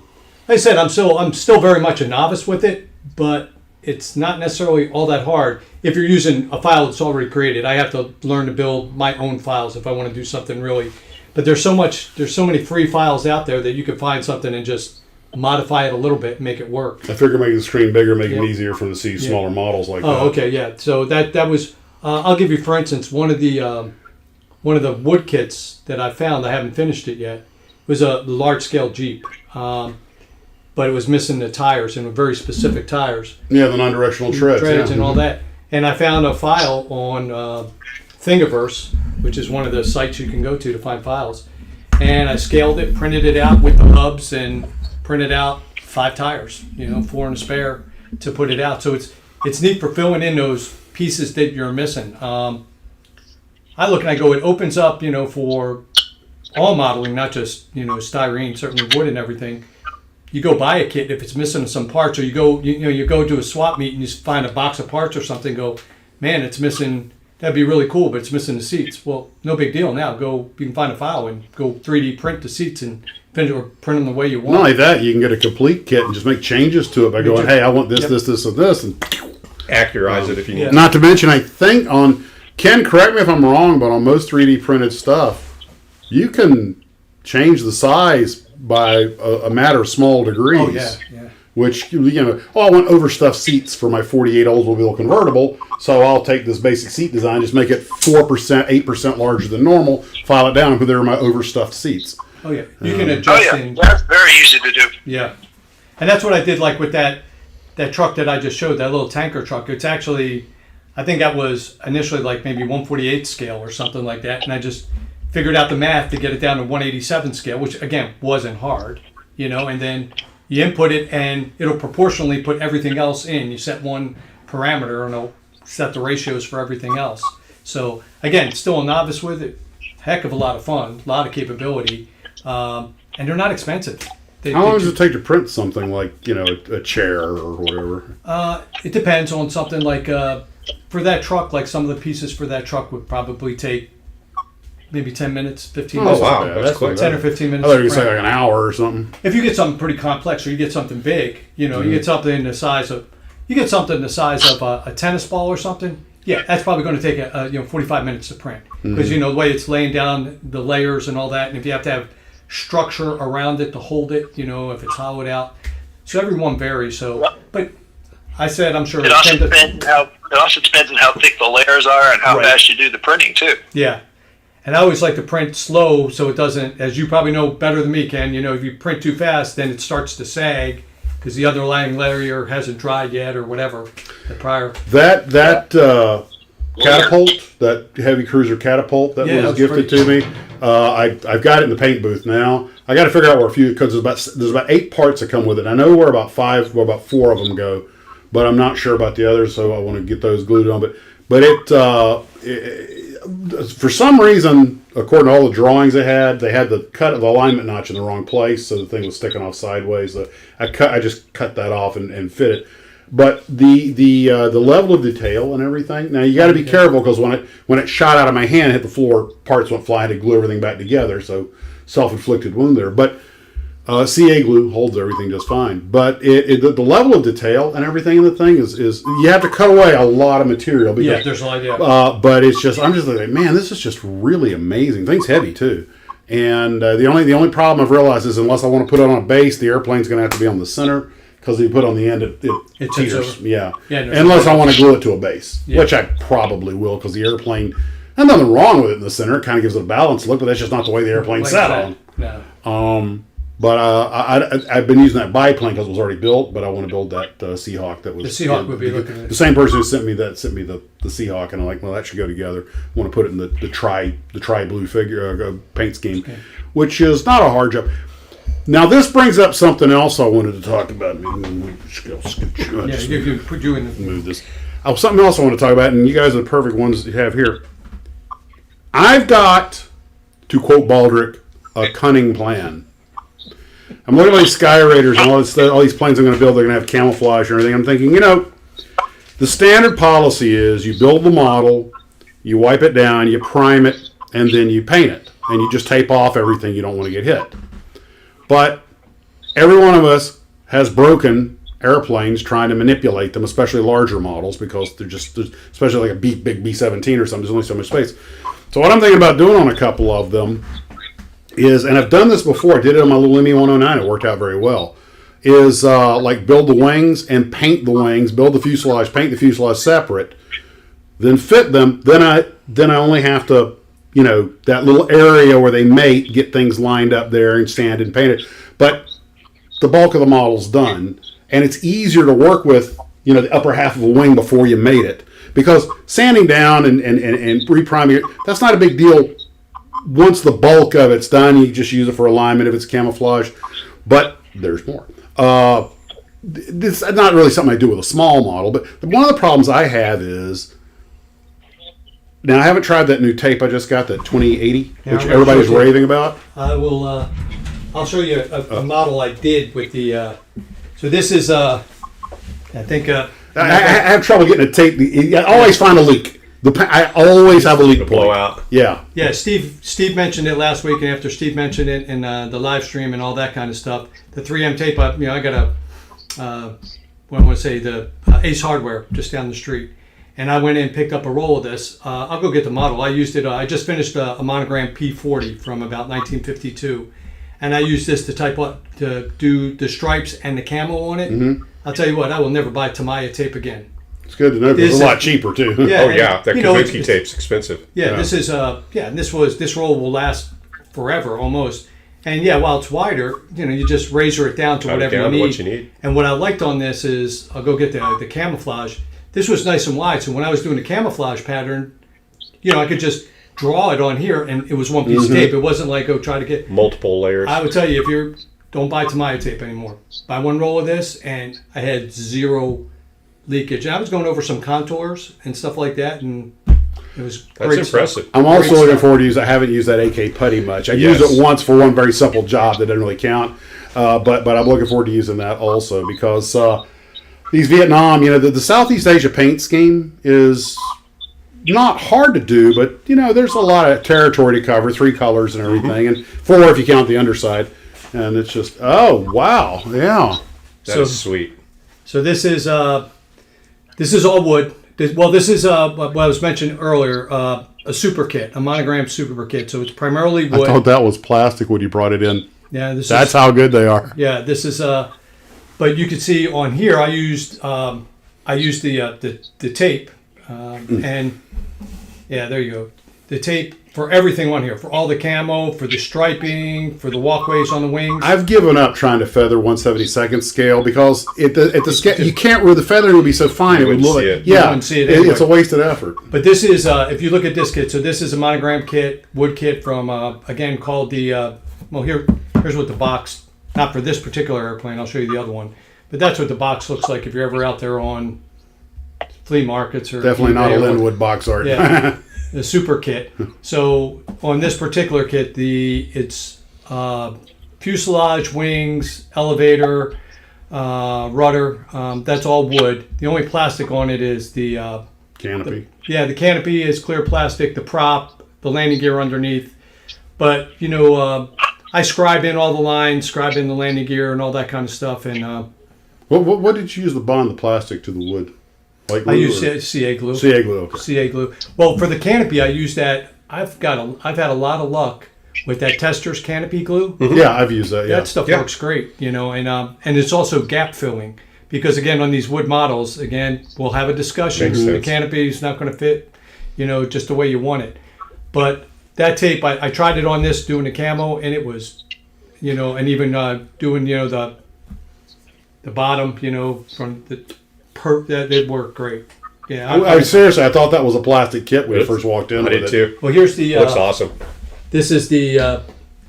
I said, I'm still very much a novice with it, but it's not necessarily all that hard if you're using a file that's already created. I have to learn to build my own files if I want to do something really. But there's so many free files out there that you can find something and just modify it a little bit and make it work. I figure making the screen bigger, make it easier for them to see smaller models like that. Oh, okay, yeah. So that was. I'll give you, for instance, one of the wood kits that I found. I haven't finished it yet. It was a large scale Jeep, but it was missing the tires and very specific tires. Yeah, the non-directional treads. And all that. And I found a file on Thingiverse, which is one of the sites you can go to find files. And I scaled it, printed it out with the hubs, and printed out 5 tires, 4 and a spare to put it out. So it's neat for filling in those pieces that you're missing. I look and I go, it opens up, for all modeling, not just, styrene, certainly wood and everything. You go buy a kit if it's missing some parts, or you go to a swap meet and you find a box of parts or something, go, man, it's missing, that'd be really cool, but it's missing the seats. Well, no big deal now. You can find a file and go 3D print the seats and print them the way you want. Not only that, you can get a complete kit and just make changes to it by going, hey, I want this, this, this, and this. And Accurize it if you need. Not to mention, I think Ken, correct me if I'm wrong, but on most 3D printed stuff, you can change the size by a matter of small degrees. Oh, yeah. Which, I want overstuffed seats for my 48 Oldsmobile convertible, so I'll take this basic seat design, just make it 4%, 8% larger than normal, file it down, and put there my overstuffed seats. Oh, yeah. You can adjust That's very easy to do. Yeah. And that's what I did, like with that truck that I just showed, that little tanker truck. It's actually, I think that was initially like maybe 1/48 scale or something like that, and I just figured out the math to get it down to 1/87 scale, which again wasn't hard, and then you input it and it'll proportionally put everything else in. You set one parameter and it'll set the ratios for everything else. So again, still a novice with it, heck of a lot of fun, a lot of capability, and they're not expensive. How long does it take to print something like, a chair or whatever? It depends on something like, for that truck, like some of the pieces for that truck would probably take maybe 10 minutes, 15 minutes. Oh, wow. Yeah, That's quick. 10 or 15 minutes. I thought you to could say print. like an hour or something. If you get something pretty complex or you get something big, you get something the size of, a tennis ball or something, yeah, that's probably going to take 45 minutes to print. Because, the way it's laying down the layers and all that, and if you have to have structure around it to hold it, if it's hollowed out. So everyone varies. So, but I said I'm sure It also depends on how thick the layers are and how fast you do the printing too. Yeah. And I always like to print slow so it doesn't, as you probably know better than me, Ken, if you print too fast, then it starts to sag because the underlying layer hasn't dried yet or whatever. The prior. That catapult, that heavy cruiser catapult that was gifted to me, I've got it in the paint booth now. I got to figure out where a few, because there's about 8 parts that come with it. I know where about 4 of them go, but I'm not sure about the others, so I want to get those glued on. But it for some reason, according to all the drawings they had the cut of the alignment notch in the wrong place, so the thing was sticking off sideways. So I just cut that off and fit it. But the level of detail and everything. Now you got to be careful because when it shot out of my hand, hit the floor, parts went flying. To glue everything back together, so self-inflicted wound there. But CA glue holds everything just fine. But the level of detail and everything in the thing is you have to cut away a lot of material. Because, There's a lot. Yeah. But it's just I'm just like, man, this is just really amazing. Thing's heavy too. And the only problem I've realized is unless I want to put it on a base, the airplane's going to have to be on the center. Because if you put it on the end, it teeters. over. Yeah. Yeah, no, Unless I want to glue it to a base, Yeah. which I probably will, because the airplane, there's nothing wrong with it in the center. It kind of gives it a balanced look, but that's just not the way the airplane Like sat that. on. No. But I've been using that biplane because it was already built, but I want to build that Seahawk that was. The Seahawk would be looking at the same person who sent me the Seahawk, and I'm like, well, that should go together. I want to put it in the tri blue figure paint scheme, which is not a hard job. Now this brings up something else I wanted to talk about. You put you in the. Move this. Something else I want to talk about, and you guys are the perfect ones to have here. I've got, to quote Baldrick, a cunning plan. I'm looking at these Sky Raiders and all these planes I'm going to build. They're going to have camouflage and everything. I'm thinking, the standard policy is you build the model, you wipe it down, you prime it, and then you paint it, and you just tape off everything you don't want to get hit. But every one of us has broken airplanes trying to manipulate them, especially larger models, because they're just, especially like a big B-17 or something, there's only so much space. So what I'm thinking about doing on a couple of them is, and I've done this before, I did it on my little ME-109, it worked out very well, is like build the wings and paint the wings, build the fuselage, paint the fuselage separate, then fit them, then I only have to, that little area where they mate, get things lined up there and sand and paint it. But the bulk of the model's done, and it's easier to work with, the upper half of a wing before you mate it. Because sanding down and repriming it, that's not a big deal. Once the bulk of it's done, you just use it for alignment if it's camouflage. But there's more. This is not really something I do with a small model, but one of the problems I have is, now I haven't tried that new tape I just got, that 2080, Yeah, which everybody's raving about. I will. I'll show you a model I did with the. So this is. I think. I have trouble getting a tape. I always find a leak. I always have a leak point. Blowout. Yeah. Yeah, Steve mentioned it last week, and after Steve mentioned it in the live stream and all that kind of stuff, the 3M tape. I got what I want to say, the Ace Hardware just down the street, and I went in and picked up a roll of this. I'll go get the model. I used it. I just finished a monogram P40 from about 1952, and I used this to do the stripes and the camo on it. Mm-hmm. I'll tell you what, I will never buy Tamiya tape again. It's good to know because it's a lot cheaper too. Yeah, Oh yeah, that Kabuki it's- tape's expensive. Yeah, this is and this roll will last forever almost. And yeah, while it's wider, you just razor it down to Cut it whatever down to you what need. you need. And what I liked on this is, I'll go get the camouflage. This was nice and wide, so when I was doing the camouflage pattern, I could just draw it on here, and it was one piece of tape. It wasn't like, try to get. Multiple layers. I would tell you, don't buy Tamiya tape anymore. Buy one roll of this, and I had zero leakage. I was going over some contours and stuff like that, and it was That's great impressive. stuff. I'm also Great looking stuff. forward to use. I haven't used that AK putty much. I Yes. used it once for one very simple job that didn't really count. but I'm looking forward to using that also because these Vietnam, the Southeast Asia paint scheme is not hard to do, but there's a lot of territory to cover, 3 colors and everything, and 4 if you count the underside, and it's just wow, yeah, That's sweet. So this is all wood. This is what I was mentioned earlier, a super kit, a monogram super kit. So it's primarily wood. I thought that was plastic when you brought it in. Yeah, that's how good they are. Yeah, this is but you can see on here I used the tape, and yeah, there you go. The tape for everything on here, for all the camo, for the striping, for the walkways on the wings. I've given up trying to feather 1/72 scale because at the scale you can't. The feathering would be so fine. It would look. See it. You Yeah, wouldn't see it anyway. it's a wasted effort. But this is if you look at this kit. So this is a monogram kit, wood kit from again called the. Here's what the box. Not for this particular airplane. I'll show you the other one. But that's what the box looks like if you're ever out there on flea markets or Definitely not a eBay or Linwood box art. Yeah, the super kit. So on this particular kit, it's fuselage, wings, elevator, rudder. That's all wood. The only plastic on it is the Canopy. the canopy is clear plastic. The prop, the landing gear underneath. But I scribe in all the lines, scribe in the landing gear, and all that kind of stuff. And What did you use to bond the plastic to the wood? Like I use CA glue. CA glue. Okay. CA glue. Well, for the canopy, I use that. I've had a lot of luck with that Tester's canopy glue. Yeah, I've used that. Yeah. That stuff works great, and it's also gap filling because again on these wood models, again we'll have a discussion. Makes The sense. canopy is not going to fit, just the way you want it. But that tape, I tried it on this doing the camo, and it was, and even doing the bottom, from that did work great. Yeah, I seriously, I thought that was a plastic kit when I first walked in. I did too. Well, here's the. Looks awesome. This is the.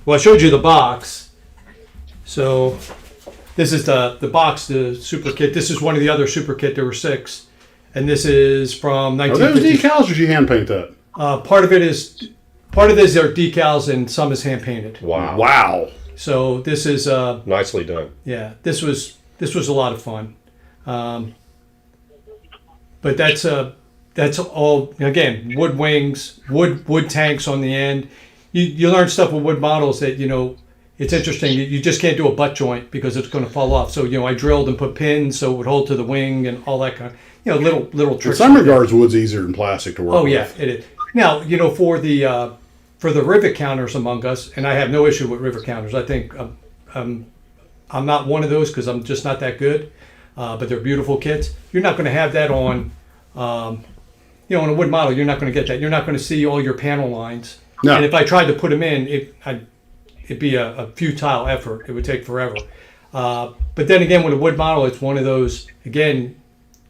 Well, I showed you the box. So, this is the box, the super kit. This is one of the other super kit. There were 6, and this is from Are those 1950. decals or did you hand paint that? Part of this are decals, and some is hand painted. Wow. Wow. So this is Nicely done. yeah. This was a lot of fun. But that's all again wood wings, wood tanks on the end. You learn stuff with wood models that it's interesting. You just can't do a butt joint because it's going to fall off. So I drilled and put pins so it would hold to the wing and all that kind of little In tricks. some regards, wood's easier than plastic to work Oh with. yeah, it is. Now for the rivet counters among us, and I have no issue with rivet counters. I think I'm not one of those because I'm just not that good. But they're beautiful kits. You're not going to have that on, on a wood model. You're not going to get that. You're not going to see all your panel lines. No. And if I tried to put them in, it'd be a futile effort. It would take forever. But then again, with a wood model, it's one of those, again,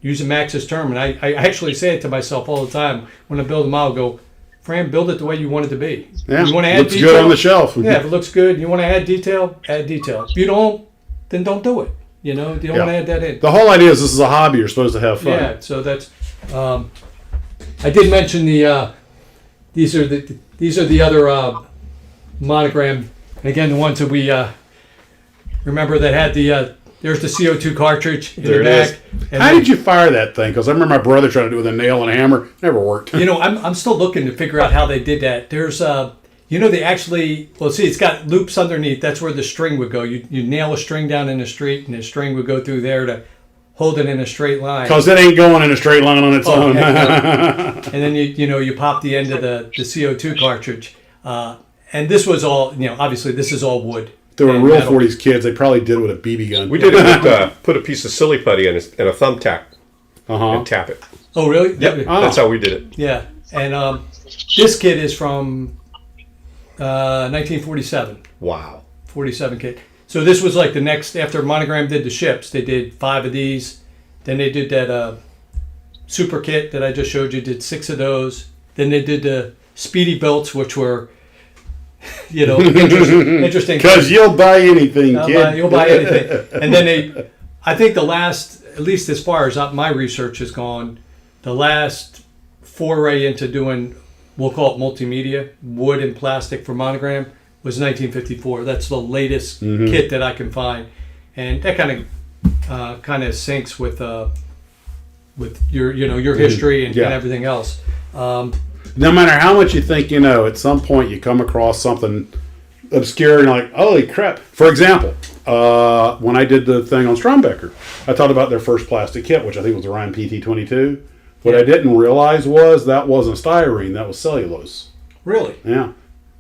using Max's term, and I actually say it to myself all the time when I build a model, go, Fran, build it the way you want it to be. Yeah, You want to add looks detail? good on the shelf. Yeah, if it looks good, you want to add detail, add detail. If you don't, then don't do it. You don't want to add that in. The whole idea is this is a hobby. You're supposed to have fun. Yeah, so that's. I did mention these are the other monogram, and again the ones that we remember that had the there's the CO2 cartridge in There the it back. And How then, did you fire that thing? Because I remember my brother trying to do it with a nail and a hammer. Never worked. I'm still looking to figure out how they did that. There's they actually, it's got loops underneath. That's where the string would go. You nail a string down in the street, and the string would go through there to hold it in a straight line. Because it ain't going in a straight line on its Oh, own. heck no. And then you pop the end of the CO2 cartridge. And this was all, obviously this is all wood. They were and real metal. 40s kids. They probably did it with a BB gun. We did it with put a piece of silly putty and a thumbtack Uh-huh. and tap it. Oh, really? Yep, Oh. that's how we did it. Yeah. And this kit is from 1947. Wow. 47 kit. So this was like the next, after Monogram did the ships, they did 5 of these. Then they did that super kit that I just showed you, did 6 of those. Then they did the Speedy Belts, which were, interesting. Because you'll buy anything, kid. You'll buy anything. And then I think the last, at least as far as my research has gone, the last foray into doing, we'll call it multimedia, wood and plastic for Monogram, was 1954. That's the latest kit that I can find, and that kind of syncs with your history and everything else. No matter how much you think you know, at some point you come across something obscure and you're like, holy crap. For example, when I did the thing on Strombecker, I talked about their first plastic kit, which I think was the Ryan PT-22. What I didn't realize was that wasn't styrene, that was cellulose. Really? Yeah.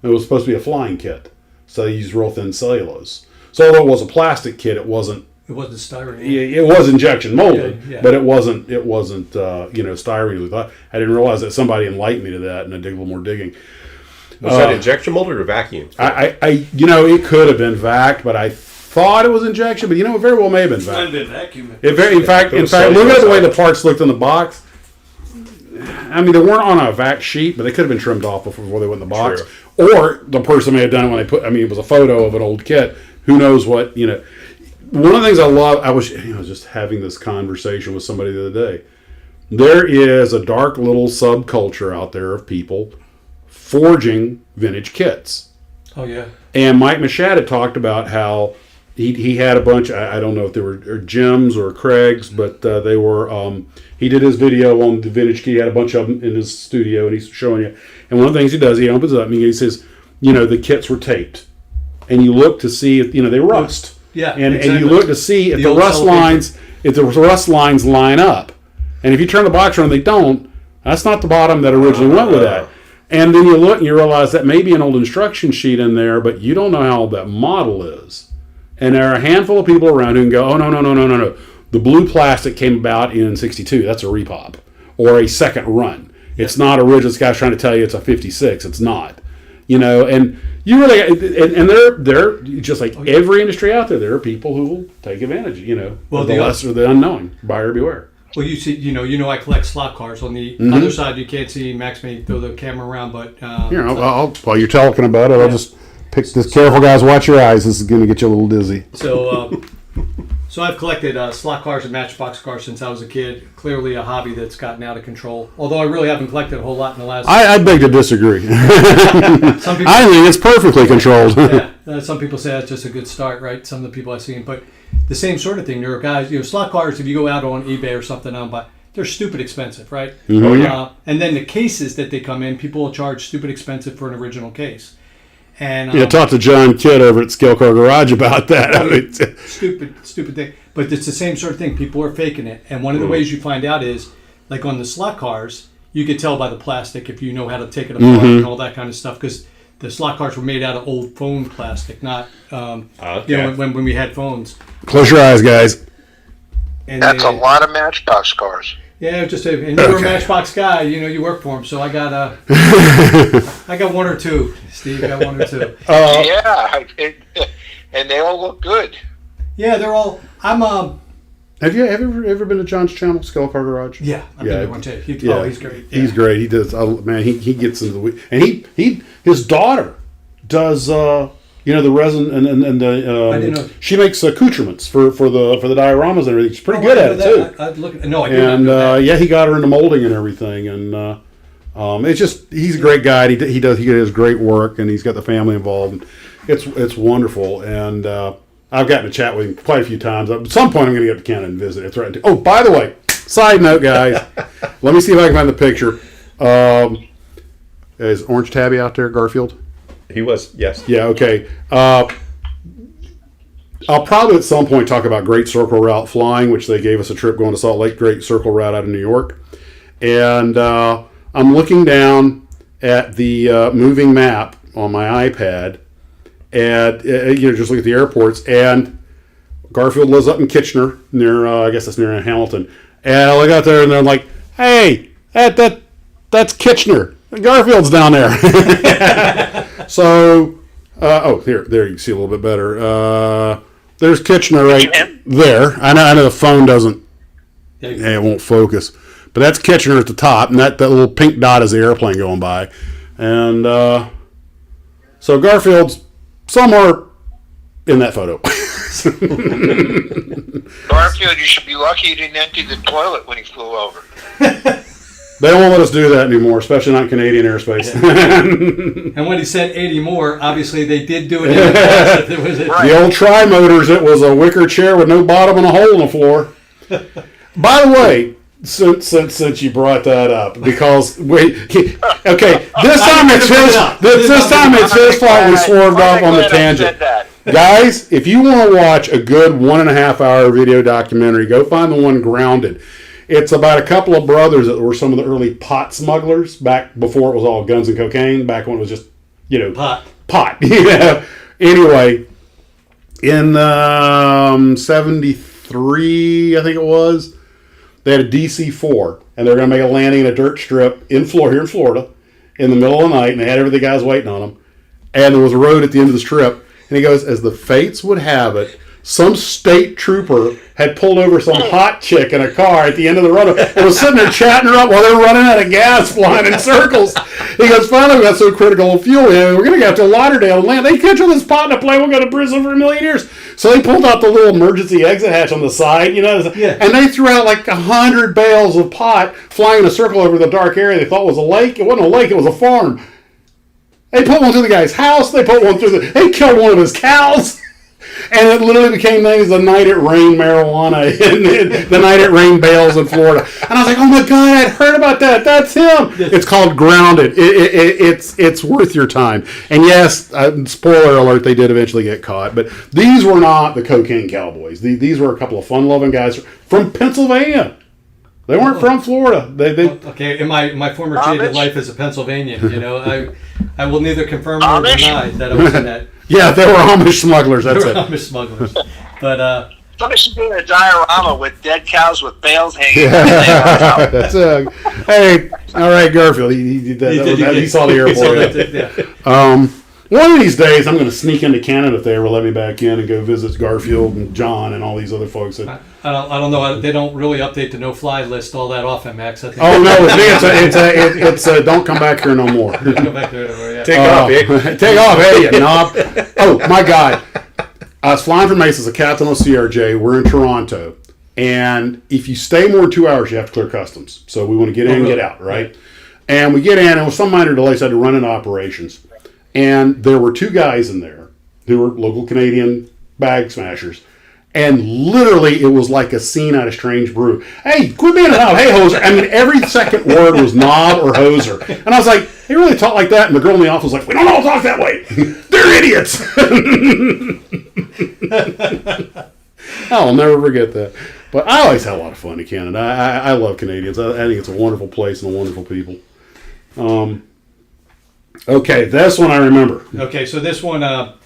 It was supposed to be a flying kit. So they used real thin cellulose. So although it was a plastic kit, it wasn't styrene. It was injection molded, Yeah. but it wasn't styrene. I didn't realize that. Somebody enlightened me to that, and I did a little more digging. Was that injection molded or vacuum? It could have been vac, but I thought it was injection. But it very well may have been vac. In fact, look at the way the parts looked in the box. I mean, they weren't on a vac sheet, but they could have been trimmed off before they went in the box. True. Or the person may have done it when they put. I mean, it was a photo of an old kit. Who knows what? One of the things I love. I was just having this conversation with somebody the other day. There is a dark little subculture out there of people forging vintage kits. Oh yeah. And Mike Machad had talked about how he had a bunch. I don't know if they were Jims or Craig's, but they were. He did his video on the vintage kit. He had a bunch of them in his studio, and he's showing you. And one of the things he does, he opens it up and he says, the kits were taped, and you look to see if they rust. Yeah. And exactly. you look to see if the rust lines line up. And if you turn the box around, they don't. That's not the bottom that originally went with that. And then you look and you realize that may be an old instruction sheet in there, but you don't know how old that model is. And there are a handful of people around who can go, oh, no. The blue plastic came about in 62. That's a repop. Or a second run. It's not original. This guy's trying to tell you it's a 56. It's not. And you really, and they're just like every industry out there, there are people who will take advantage, Well, the lesser, the unknowing. Buyer beware. Well, you see, I collect slot cars. On the other side, you can't see. Max may throw the camera around, but while you're talking about it, I'll just pick this. Careful, guys. Watch your eyes. This is going to get you a little dizzy. So I've collected slot cars and matchbox cars since I was a kid. Clearly, a hobby that's gotten out of control. Although I really haven't collected a whole lot in the last. I beg to disagree. Some people, I think it's perfectly controlled. some people say that's just a good start, right? Some of the people I've seen, but the same sort of thing. There are guys, slot cars. If you go out on eBay or something, they're stupid expensive, right? Oh yeah. And then the cases that they come in, people will charge stupid expensive for an original case. And talk to John Kidd over at Scale Car Garage about that. Stupid thing. But it's the same sort of thing. People are faking it. And one of the ways you find out is, like on the slot cars, you could tell by the plastic if you know how to take it apart and all that kind of stuff. Because the slot cars were made out of old phone plastic, not when we had phones. Close your eyes, guys. And That's a lot of Matchbox cars. Yeah, and you're a Matchbox guy. You work for them. So I got I got one or two. Steve got one or two. And they all look good. Yeah, they're all. Have you ever been to John's channel, Scale Car Garage? Yeah, I've been there one too. He's great. Yeah. He's great. He does. Man, he gets into the and his daughter does. The resin and the. I didn't know. She makes accoutrements for the dioramas and everything. She's pretty good at it too. I didn't know that. He got her into molding and everything, and it's just he's a great guy. He does great work, and he's got the family involved. And it's wonderful, and I've gotten to chat with him quite a few times. At some point, I'm going to get to Canada and visit. It's right. Oh, by the way, side note, guys, let me see if I can find the picture. Is Orange Tabby out there, Garfield? He was, yes. Yeah, okay. I'll probably at some point talk about Great Circle Route flying, which they gave us a trip going to Salt Lake, Great Circle Route out of New York. And I'm looking down at the moving map on my iPad, and just look at the airports. And Garfield lives up in Kitchener, near I guess that's near Hamilton. And I look out there, and they're like, "Hey, that's Kitchener. Garfield's down there." So, there you can see a little bit better. There's Kitchener right there. I know the phone doesn't. It won't focus, but that's Kitchener at the top, and that little pink dot is the airplane going by, and so Garfield's somewhere in that photo. Garfield, you should be lucky he didn't empty the toilet when he flew over. They won't let us do that anymore, especially not Canadian airspace. And when he said 80 more, obviously they did do it in the past. If there was The old tri-motors, it was a wicker chair with no bottom and a hole in the floor. By the way, since you brought that up, because this time it's his fault we swerved off on the tangent. Guys, if you want to watch a good 1.5 hour video documentary, go find the one Grounded. It's about a couple of brothers that were some of the early pot smugglers back before it was all guns and cocaine, back when it was just, pot. Yeah. Anyway, in 73, I think it was, they had a DC-4, and they were going to make a landing in a dirt strip here in Florida, in the middle of the night, and they had everything guys waiting on them. And there was a road at the end of the strip, and he goes, as the fates would have it, some state trooper had pulled over some hot chick in a car at the end of the runway and was sitting there chatting her up while they were running out of gas, flying in circles. He goes, finally, we got so critical of fuel. We're going to get to Lauderdale and land. They catch all this pot in a plane. We'll go to prison for 1,000,000 years. So they pulled out the little emergency exit hatch on the side, and they threw out like 100 bales of pot flying in a circle over the dark area they thought was a lake. It wasn't a lake. It was a farm. They put one through the guy's house. They put one through they killed one of his cows. And it literally became known as the night it rained marijuana, and the night it rained bales in Florida. And I was like, oh my God, I'd heard about that. That's him. Yes. It's called Grounded. It's worth your time. And yes, spoiler alert, they did eventually get caught. But these were not the cocaine cowboys. These were a couple of fun-loving guys from Pennsylvania. They weren't from Florida. Okay, in my former jaded life as a Pennsylvanian, I will neither confirm nor deny that I was in that. Yeah, they were Amish smugglers. That's it. Amish smugglers. But somebody should be in a diorama with dead cows with bales hanging. Yeah. That's hey, all right, Garfield. He saw the airport. One of these days, I'm going to sneak into Canada if they ever let me back in and go visit Garfield and John and all these other folks. I don't know. They don't really update the no-fly list all that often, Max. I think. Oh no, it's don't come back here no more. Come back here no more. Yeah. Take off, eh? Take off, hey, you knob. Oh my God, I was flying from Mesa as a captain on CRJ. We're in Toronto, and if you stay more than 2 hours, you have to clear customs. So we want to get in and get out, right? Yeah. And we get in, and with some minor delays, I had to run into operations. And there were two guys in there who were local Canadian bag smashers. And literally, it was like a scene out of Strange Brew. Hey, quit being a knob. Hey, hoser. I mean, every second word was knob or hoser. And I was like, they really talk like that? And the girl in the office was like, we don't all talk that way. They're idiots. I'll never forget that. But I always had a lot of fun in Canada. I love Canadians. I think it's a wonderful place and wonderful people. Okay, this one I remember. Okay, so this one, we'll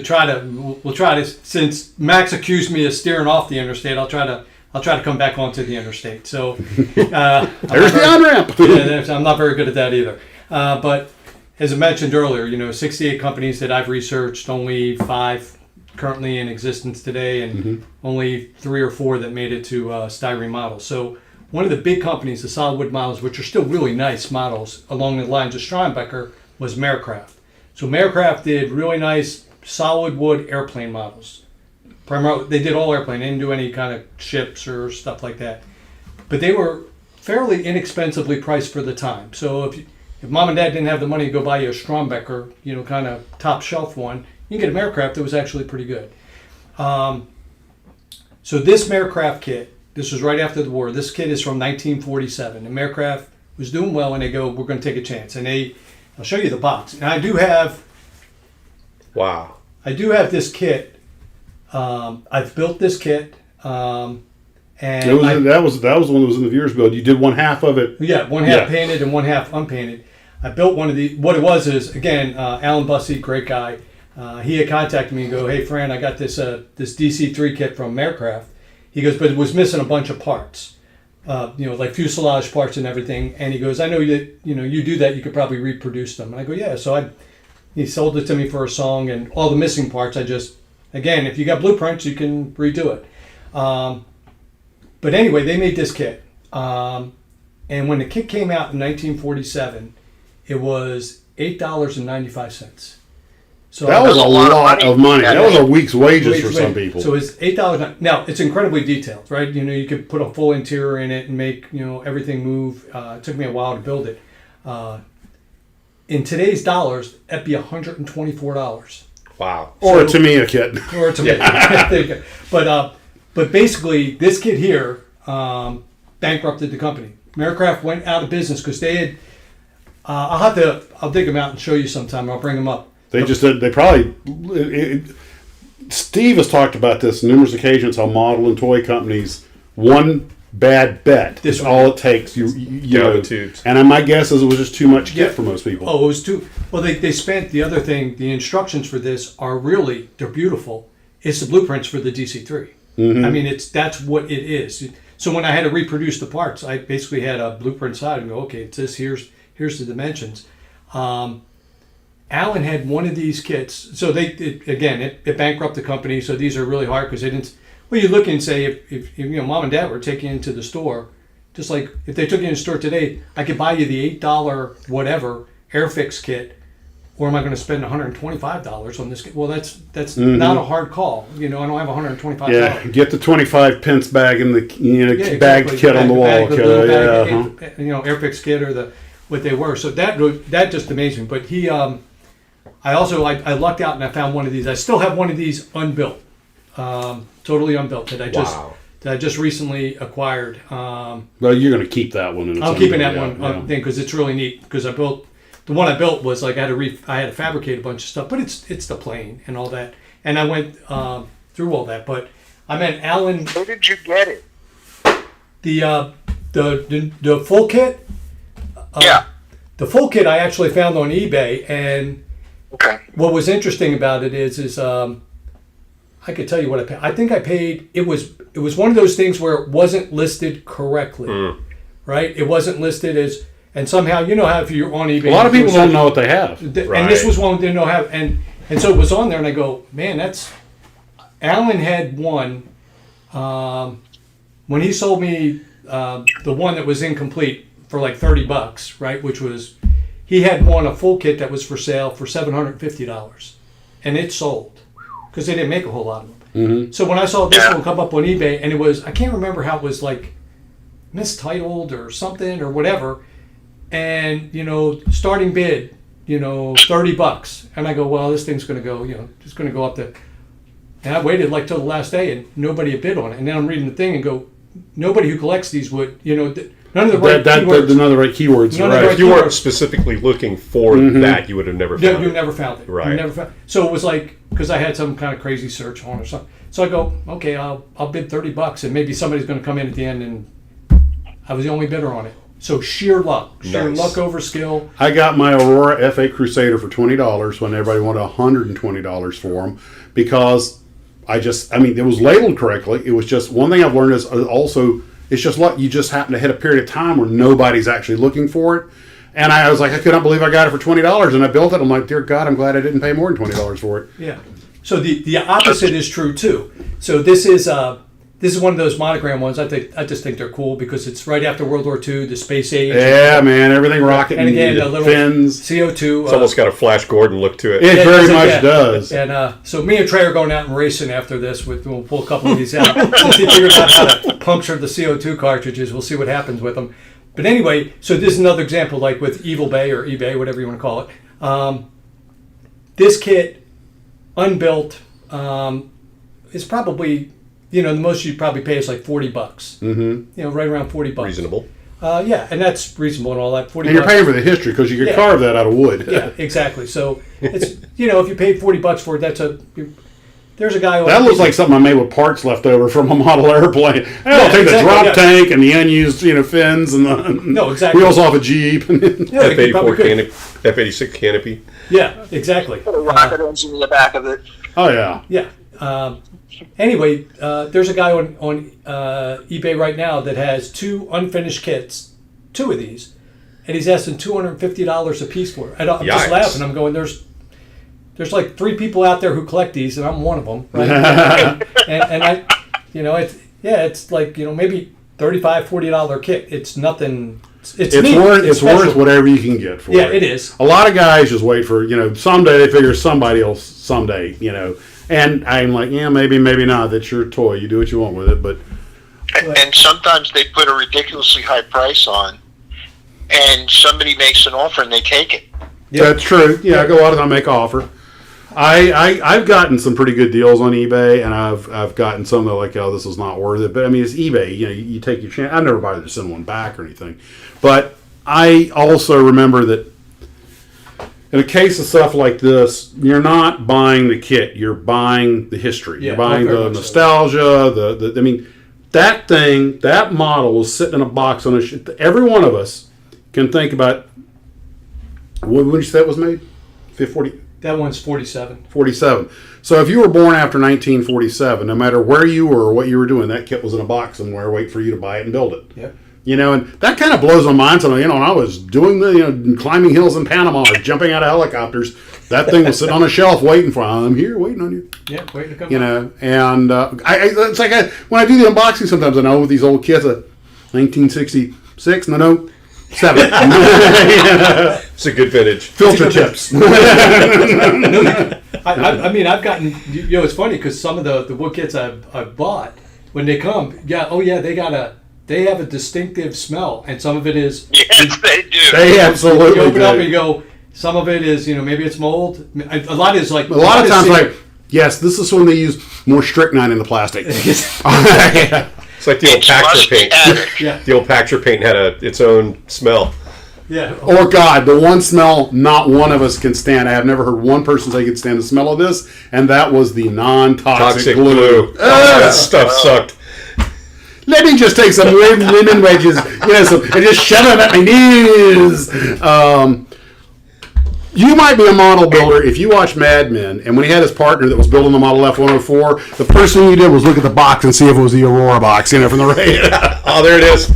try to, since Max accused me of steering off the interstate, I'll try to come back onto the interstate. So there's the on-ramp. Yeah, I'm not very good at that either. But as I mentioned earlier, 68 companies that I've researched, only 5 currently in existence today, and only 3 or 4 that made it to styrene models. So one of the big companies, the solid wood models, which are still really nice models along the lines of Steinbecker, was Marecraft. So Marecraft did really nice solid wood airplane models. Primarily, they did all airplane. They didn't do any kind of ships or stuff like that. But they were fairly inexpensively priced for the time. So if mom and dad didn't have the money to go buy you a Strombecker, kind of top shelf one, you can get a Marecraft that was actually pretty good. So this Marecraft kit, this was right after the war. This kit is from 1947. And Marecraft was doing well, and they go, we're going to take a chance. And I'll show you the box. And I do have this kit. I've built this kit. And that was the one that was in the viewer's build. You did one half of it. Yeah, one half painted and one half unpainted. I built one of the. What it was is, again, Alan Bussey, great guy. He had contacted me and go, hey, Fran, I got this DC-3 kit from Marecraft. He goes, but it was missing a bunch of parts. Like fuselage parts and everything. And he goes, I know that you do that. You could probably reproduce them. And I go, yeah. So he sold it to me for a song, and all the missing parts, again, if you got blueprints, you can redo it. But anyway, they made this kit. And when the kit came out in 1947, it was $8.95. So That was a lot of money. Yeah. That was a week's wages for some people. So it's $8. Now it's incredibly detailed, right? You could put a full interior in it and make everything move. It took me a while to build it. In today's dollars, that'd be $124. Wow. Or a Tamiya kit. Or a Tamiya. There you go. But basically, this kid here bankrupted the company. Americraft went out of business because they had. I'll dig them out and show you sometime. I'll bring them up. They just did. They probably. Steve has talked about this numerous occasions. How model and toy companies, one bad bet This is one. all it takes. You know, the tubes. and my guess is it was just too much kit for most people. Oh, it was too. Well, they spent the other thing. The instructions for this are really they're beautiful. It's the blueprints for the DC-3. I mean, that's what it is. So when I had to reproduce the parts, I basically had a blueprint side and go, okay, it's this. Here's the dimensions. Alan had one of these kits. So it bankrupted the company. So these are really hard because they didn't. Well, you look and say if mom and dad were taking you into the store, just like if they took you in the store today, I could buy you the $8 whatever Airfix kit, or am I going to spend $125 on this kit? Well, that's not a hard call. I don't have $125. Yeah, get the 25 pence bag in the bagged exactly. kit on the wall. The little bag, Airfix kit or what they were. So that just amazed me. But he, I lucked out and I found one of these. I still have one of these unbuilt, totally unbuilt that I just recently acquired. Well, you're going to keep that one. I'm keeping that one thing because it's really neat. Because the one I built was like I had to fabricate a bunch of stuff, but it's the plane and all that. And I went through all that. But I meant Alan. Where did you get it? The full kit. Yeah. The full kit I actually found on eBay, and Okay. what was interesting about it is I could tell you what I paid. I think I paid. It was one of those things where it wasn't listed correctly, right? It wasn't listed as, and somehow how if you're on eBay, A lot of people don't know what they have. and this was one we didn't know how, and so it was on there, and I go, man, that's Alan had one when he sold me the one that was incomplete for like $30, right? Which was he had a full kit that was for sale for $750, and it sold because they didn't make a whole lot of them. So when I saw this one come up on eBay, and it was I can't remember how it was like mistitled or something or whatever, and starting bid $30, and I go, well, this thing's going to go just going to go up to, and I waited like till the last day and nobody had bid on it, and then I'm reading the thing and go, nobody who collects these would none of the right keywords. None of the right keywords. None of the Right. right If you weren't specifically looking for that, you would have never found You it. never found it. Right. You never found. So it was like because I had some kind of crazy search on or something. So I go, okay, I'll bid $30, and maybe somebody's going to come in at the end, and I was the only bidder on it. So sheer luck, Nice. over skill. I got my Aurora F8 Crusader for $20 when everybody wanted $120 for them because it was labeled correctly. It was just one thing I've learned is also it's just luck. You just happen to hit a period of time where nobody's actually looking for it. And I was like, I couldn't believe I got it for $20 and I built it. I'm like, dear God, I'm glad I didn't pay more than $20 for it. Yeah. So the opposite is true too. So this is one of those monogram ones. I just think they're cool because it's right after World War II, the space age. Yeah, man, everything rocket And again, the little fins. CO2. It's almost got a Flash Gordon look to it. It very does, much yeah. does. And so me and Trey are going out and racing after this. We'll pull a couple of these out. Since he figured out how to puncture the CO2 cartridges, we'll see what happens with them. But anyway, so this is another example, like with Evil Bay or eBay, whatever you want to call it. This kit, unbuilt, is probably, the most you'd probably pay is like $40. Mm-hmm. Right around $40. Reasonable. Yeah, and that's reasonable and all that. $40. And you're paying for the history because you could carve that out of wood. Yeah, exactly. So it's if you paid $40 for it, there's a guy. That looks like something I made with parts left over from a model airplane. I'll take the drop tank and the unused, fins and the wheels off a Jeep. F-84 F-86 canopy. Yeah, exactly. Put a rocket engine in the back of it. Oh yeah. Yeah. Anyway, there's a guy on eBay right now that has 2 unfinished kits, 2 of these, and he's asking $250 a piece for it. I'm just laughing. I'm going, there's like 3 people out there who collect these, and I'm one of them, right? and I, it's like maybe $35, $40 kit. It's nothing. It's it's neat. worth special. whatever you can get for it. Yeah, it is. A lot of guys just wait for someday they figure somebody else someday and I'm like maybe not. That's your toy. You do what you want with it, but And sometimes they put a ridiculously high price on, and somebody makes an offer and they take it. Yep. That's true. Yeah, I go out and I make offer. I've gotten some pretty good deals on eBay, and I've gotten some that are like, oh, this is not worth it. But I mean, it's eBay. You take your chance. I never bothered to send one back or anything. But I also remember that in a case of stuff like this, you're not buying the kit. You're buying the history. Yeah, you're buying very the much so. nostalgia. I mean, that model was sitting in a box on a. Every one of us can think about. When did you say that was made? 40. That one's 47. 47. So if you were born after 1947, no matter where you were or what you were doing, that kit was in a box somewhere waiting for you to buy it and build it. Yep. And that kind of blows my mind. So, when I was doing the, climbing hills in Panama or jumping out of helicopters, that thing was sitting on a shelf waiting for, I'm here waiting on you. Yeah, waiting to come. And it's like when I do the unboxing sometimes, I know with these old kits, 1966, no, 7. It's a good vintage. Filter tips. I mean, I've gotten, it's funny because some of the wood kits I've bought, when they come, they have a distinctive smell, and some of it is. Yes, they do. They absolutely You open do. up and you go, some of it is, maybe it's mold. A lot is like. A lot of times, yes, this is when they use more strychnine in the plastic. It's like the old It's Pactor rusty paint. attic. Yeah. The old Pactor paint had its own smell. Yeah. Or God, the one smell not one of us can stand. I have never heard one person say they could stand the smell of this, and that was the non-toxic Toxic glue. That stuff sucked. Let me just take some linen wedges, and just shove them at my knees. You might be a model builder if you watch Mad Men, and when he had his partner that was building the Model F-104, the first thing you did was look at the box and see if it was the Aurora box, from the raid. Oh, there it is.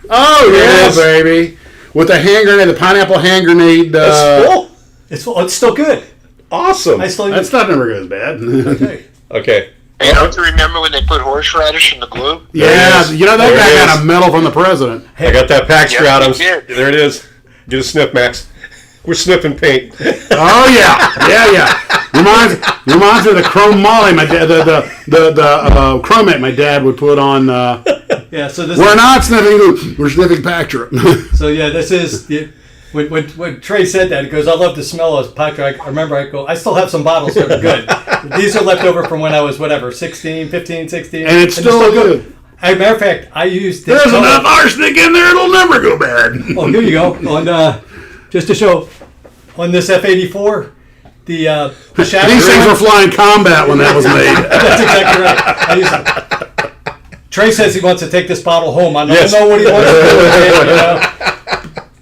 Oh, yeah, it is. baby. With the hand grenade, the pineapple hand grenade. It's full. It's full. It's still good. Awesome. I still That stuff never goes bad. okay. Okay. Hey, don't you remember when they put horseradish in the glue? Yeah, There it is. that There guy it got is. a medal from the president. I got that Paxter Yes, out. you did. There it is. Get a sniff, Max. We're sniffing paint. Oh yeah. Reminds me of the chrome molly my dad, the chromate my dad would put on. Yeah. So this. We're not sniffing glue, we're sniffing Pactor. So yeah, this is when Trey said that, he goes, "I love the smell of Pactor." I remember, I still have some bottles that are good. These are left over from when I was 15, 16, And it's they're still good. As a matter of fact, I used this. There's color. enough arsenic in there; it'll never go bad. Oh, here you go. On just to show, on this F-84, the shadow. These things were flying combat when that was made. That's exactly right. I used it. Trey says he wants to take this bottle home. I don't Yes. know what he wants to do with it,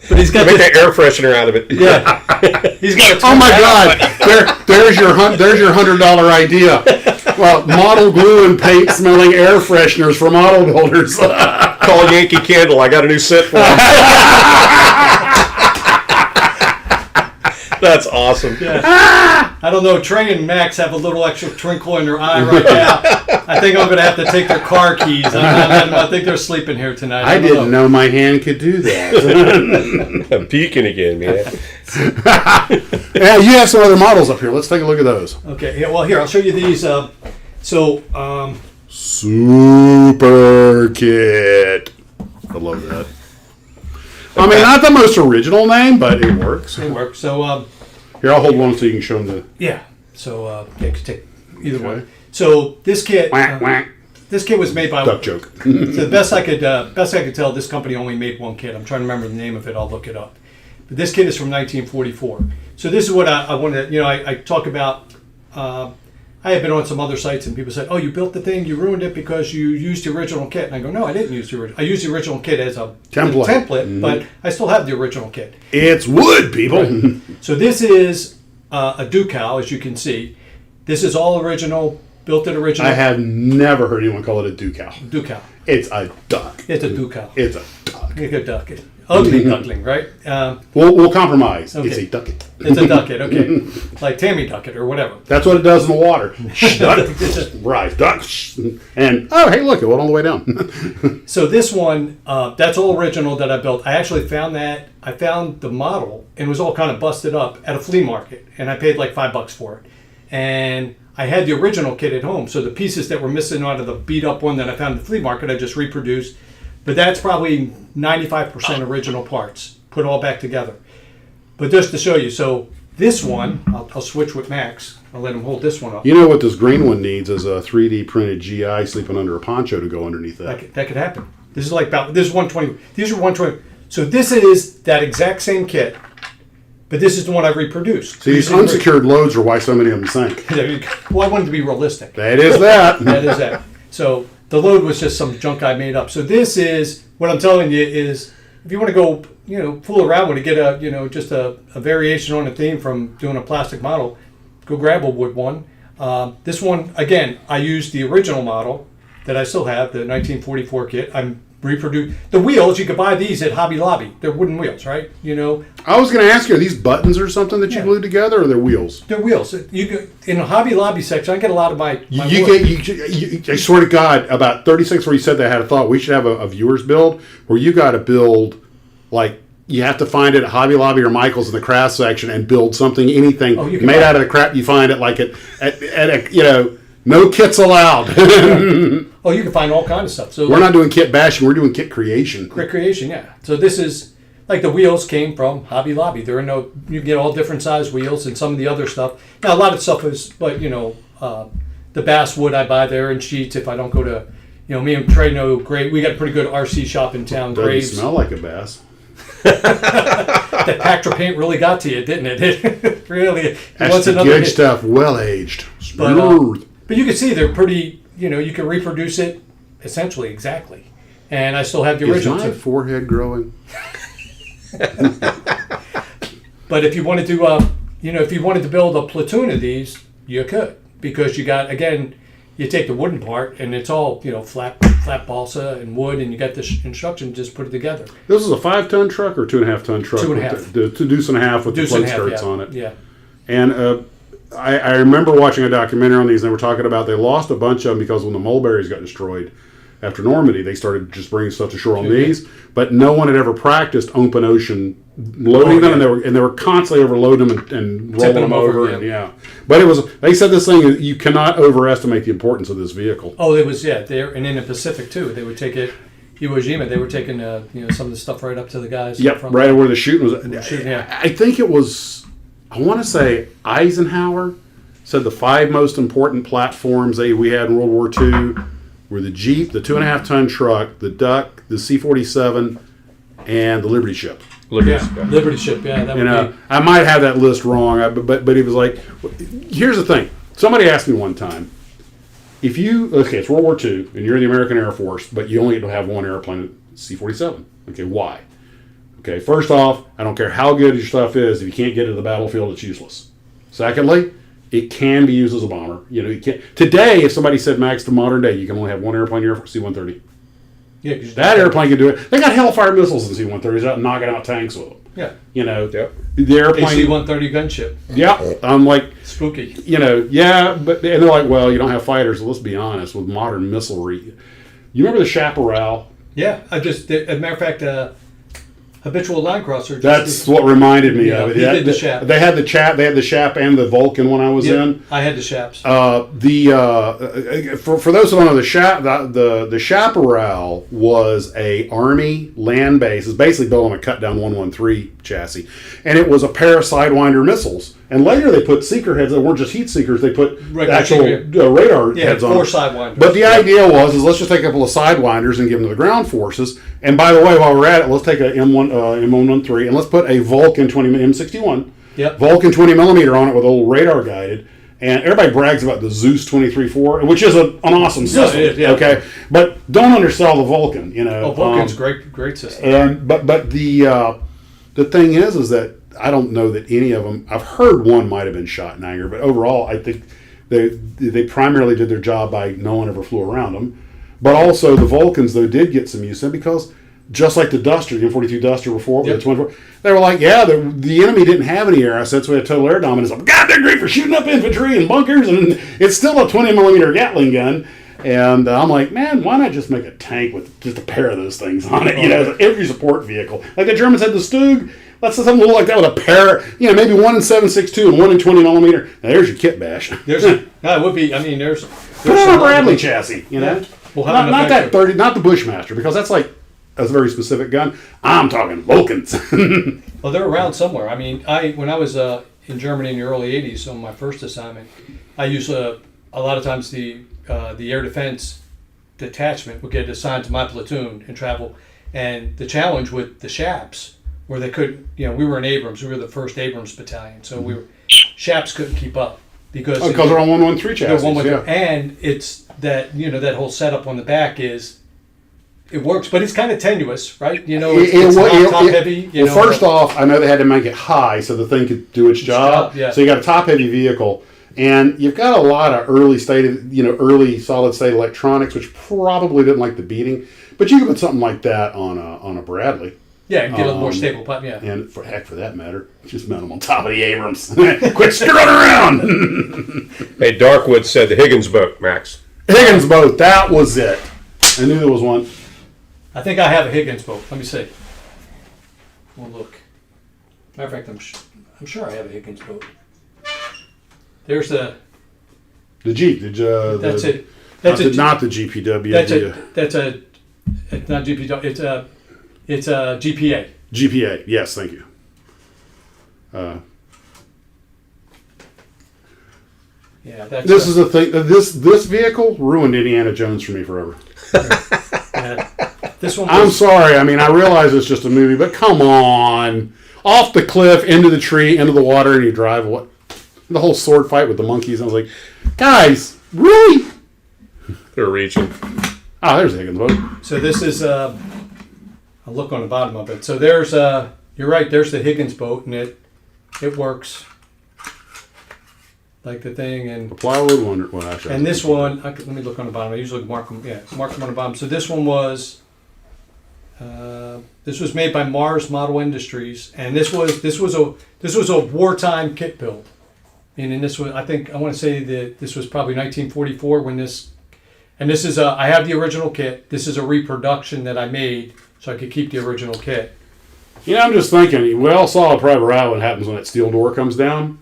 But he's got Make this. that air freshener out of it. Yeah. He's got a. Oh my God! There's your $100 idea. Well, model glue and paint smelling air fresheners for model builders. Call Yankee Candle. I got a new set for him. That's awesome. Yeah. I don't know. Trey and Max have a little extra twinkle in their eye right now. I think I'm going to have to take their car keys. I think they're sleeping here tonight. I didn't know my hand could do that. I'm peeking again, man. Yeah, you have some other models up here. Let's take a look at those. Okay. Yeah, well, here, I'll show you these. Super Kit. I love that. I mean, not the most original name, but it works. They work. So, Here, I'll hold one so you can show them the. yeah. So, yeah, you can take either Okay. one. So, this kit. Whack, whack. This kit was made by. Duck joke. So the best I could tell, this company only made one kit. I'm trying to remember the name of it. I'll look it up. But this kit is from 1944. So this is what I wanted. I talk about. I have been on some other sites and people said, "Oh, you built the thing, you ruined it because you used the original kit." And I go, "No, I didn't use the original. I used the original kit as a Template. but I still have the original kit." It's wood, people. So this is a decal, as you can see. This is all original built it original. I have never heard anyone call it a ducal. Ducal. It's a duck. It's a ducal. It's a duck. It's a duck. Ugly duckling, right? We'll compromise. Okay. It's a ducket. It's a ducket, okay. Like Tammy ducket or whatever. That's what it does in the water. Duck, rise, duck, and oh, hey, look, it went all the way down. So this one, that's all original that I built. I actually found I found the model, and it was all kind of busted up at a flea market, and I paid like $5 for it. And I had the original kit at home, so the pieces that were missing out of the beat up one that I found at the flea market, I just reproduced. But that's probably 95% original parts, put all back together. But just to show you, so this one, I'll switch with Max. I'll let him hold this one up. You know what this green one needs is a 3D printed GI sleeping under a poncho to go underneath that. That could happen. This is like this is 120. These are 120. So this is that exact same kit, but this is the one I reproduced. See, these unsecured loads are why so many of them sank. Well, I wanted to be realistic. That is that. That is that. So the load was just some junk I made up. So this is what I'm telling you is, if you want to go, fool around with it, get a, just a variation on a theme from doing a plastic model, go grab a wood one. This one, again, I used the original model that I still have, the 1944 kit. I'm reproduced the wheels. You could buy these at Hobby Lobby. They're wooden wheels, right? I was going to ask you, are these buttons or something that you glued together, or they're wheels? They're wheels. You could, in a Hobby Lobby section, I get a lot of my wood. I swear to God, about 30 seconds where you said that, I had a thought. We should have a viewer's build where you got to build, like, you have to find it at Hobby Lobby or Michael's in the craft section and build something, anything made out of the crap you find it, like at no kits allowed. Oh, you can find all kinds of stuff. So we're not doing kit bashing, we're doing kit creation. Recreation, yeah. So this is, like, the wheels came from Hobby Lobby. There are you can get all different size wheels and some of the other stuff. Now, a lot of stuff is, but, the bass wood I buy there in sheets if I don't go to, me and Trey know Graves. We got a pretty good RC shop in town, Graves. Doesn't smell like a bass. That Pactra paint really got to you, didn't it? It really. That's the good stuff, well aged, smooth. But you can see they're pretty. You can reproduce it essentially exactly, and I still have the original. Is my forehead growing? But if you wanted to, if you wanted to build a platoon of these, you could, because you got, again, you take the wooden part and it's all flat balsa and wood, and you got the instruction, just put it together. This is a 5-ton truck or 2.5-ton truck? 2.5. The deuce and a half with the float skirts on it. Yeah. And I remember watching a documentary on these, and they were talking about they lost a bunch of them because when the mulberries got destroyed after Normandy, they started just bringing stuff to shore on these. But no one had ever practiced open ocean loading them, and they were constantly overloading them and rolling them over. But they said this thing, you cannot overestimate the importance of this vehicle. Oh, it was, there, and in the Pacific too. They would take it. Iwo Jima, they were taking some of the stuff right up to the guys. Yep, right where the shooting was. Yeah. I think it was, I want to say Eisenhower said the 5 most important platforms we had in World War II were the Jeep, the 2.5-ton truck, the Duck, the C-47, and the Liberty ship. Liberty ship, yeah. That would be. I might have that list wrong, but he was like, here's the thing. Somebody asked me one time, it's World War II, and you're in the American Air Force, but you only get to have one airplane, C-47. Okay, why? Okay, first off, I don't care how good your stuff is, if you can't get to the battlefield, it's useless. Secondly, it can be used as a bomber. You can't. Today, if somebody said Max to modern day, you can only have one airplane in your C-130. Yeah, that airplane can do it. They got Hellfire missiles in C-130s out knocking out tanks with them. Yeah. The airplane. C-130 gunship. Yeah. I'm like. Spooky. And they're like, well, you don't have fighters. So let's be honest, with modern missilery. You remember the Chaparral? Yeah. As a matter of fact, Habitual Line Crosser. That's what reminded me of it. He did the Shap. They had the Shap and the Vulcan when I was in. I had the Shaps. For those who don't know, the Chaparral was a Army land base. It's basically built on a cut down 113 chassis, and it was a pair of Sidewinder missiles. And later they put seeker heads that weren't just heat seekers. They put actual radar heads on. 4 Sidewinders. But the idea was let's just take a couple of Sidewinders and give them to the ground forces. And by the way, while we're at it, let's take a M113 and let's put a Vulcan M61. Yep. Vulcan 20 millimeter on it with a little radar guided. And everybody brags about the Zeus 23-4, which is an awesome system. It is, yeah. Okay, but don't undersell the Vulcan. Vulcan's great system. And but the thing is that I don't know that any of them. I've heard one might have been shot in anger, but overall, I think They primarily did their job by no one ever flew around them. But also the Vulcans, though, did get some use in because just like the Duster, the M42 Duster before, the 24, they were like, yeah, the enemy didn't have any air assets. We had total air dominance. God, they're great for shooting up infantry and bunkers, and it's still a 20 millimeter Gatling gun. And I'm like, man, why not just make a tank with just a pair of those things on it? You know, every support vehicle. Like the Germans had the Stug. Let's do something like that with a pair, you know, maybe one in 7.62 and one in 20 millimeter. Now, there's your kit bash. It would be. I mean, there's Put on a Bradley chassis, you know. We'll not that 30, not the Bushmaster, because that's like a very specific gun. I'm talking Vulcans. Well, they're around somewhere. I mean, when I was in Germany in the early '80s on my first assignment, I used a lot of times the air defense detachment would get assigned to my platoon and travel. And the challenge with the Shaps, where they could, you know, we were in Abrams. We were the first Abrams battalion, so Shaps couldn't keep up because they're on 113 chassis. Yeah. And it's that, you know, that whole setup on the back it works, but it's kind of tenuous, right? You know, it's not top heavy. First off, I know they had to make it high so the thing could do its job. Yeah. So you got a top heavy vehicle, and you've got a lot of early solid state electronics, which probably didn't like the beating. But you can put something like that on a Bradley. Yeah, and get a little more stable pipe. Yeah. And for that matter, just mount them on top of the Abrams. Quit strutting around. Hey, Darkwood said the Higgins boat, Max. Higgins boat, that was it. I knew there was one. I think I have a Higgins boat. Let me see. We'll look. Matter of fact, I'm sure I have a Higgins boat. There's the Jeep. That's it. Not the GPW. It's not GPW. It's a GPA. GPA. Yes, thank you. Yeah, this is the thing. This vehicle ruined Indiana Jones for me forever. This one. I'm sorry. I mean, I realize it's just a movie, but come on, off the cliff, into the tree, into the water, and you drive what? The whole sword fight with the monkeys. I was like, guys, really? They're reaching. Oh, there's the Higgins boat. So this is. I'll look on the bottom of it. So there's. You're right. There's the Higgins boat, and it works. Like the thing and the plywood one. Well, actually, and this one. Let me look on the bottom. I usually mark them. Yeah, mark them on the bottom. So this one was. This was made by Maxsmodels Industries, and this was a wartime kit build. And this was, I want to say that this was probably 1944 when this, and this is I have the original kit. This is a reproduction that I made so I could keep the original kit. You know, I'm just thinking, we all saw a Private Ryan what happens when that steel door comes down.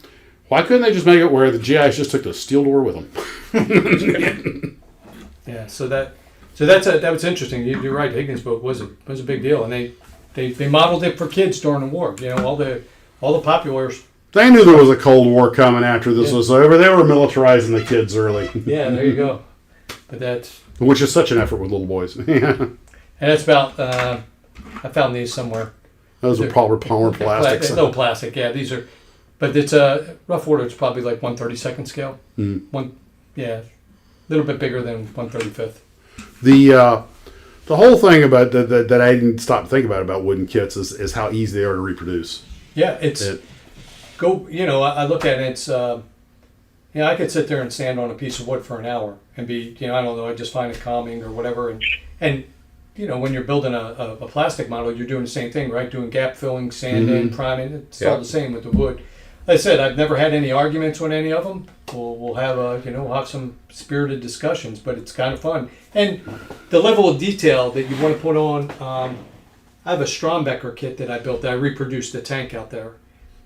Why couldn't they just make it where the GIs just took the steel door with them? Yeah, so that was interesting. You're right. Higgins boat was a big deal, and they modeled it for kids during the war. You know, all the populars. They knew there was a Cold War coming after this was over. They were militarizing the kids early. Yeah, there you go. But which is such an effort with little boys. Yeah. And that's about. I found these somewhere. Those are probably polymer plastics. No plastic. Yeah, these are. But it's a rough order. It's probably like 1/32 scale. A little bit bigger than 1/35. The whole thing about that I didn't stop to think about wooden kits is how easy they are to reproduce. Yeah, I look at it. It's I could sit there and stand on a piece of wood for an hour and be, I don't know, I just find it calming or whatever. And when you're building a plastic model, you're doing the same thing, right? Doing gap filling, sanding, priming. It's all the same with the wood. Like I said, I've never had any arguments on any of them. We'll have some spirited discussions, but it's kind of fun. And the level of detail that you want to put on, I have a Strombecker kit that I built. I reproduced the tank out there,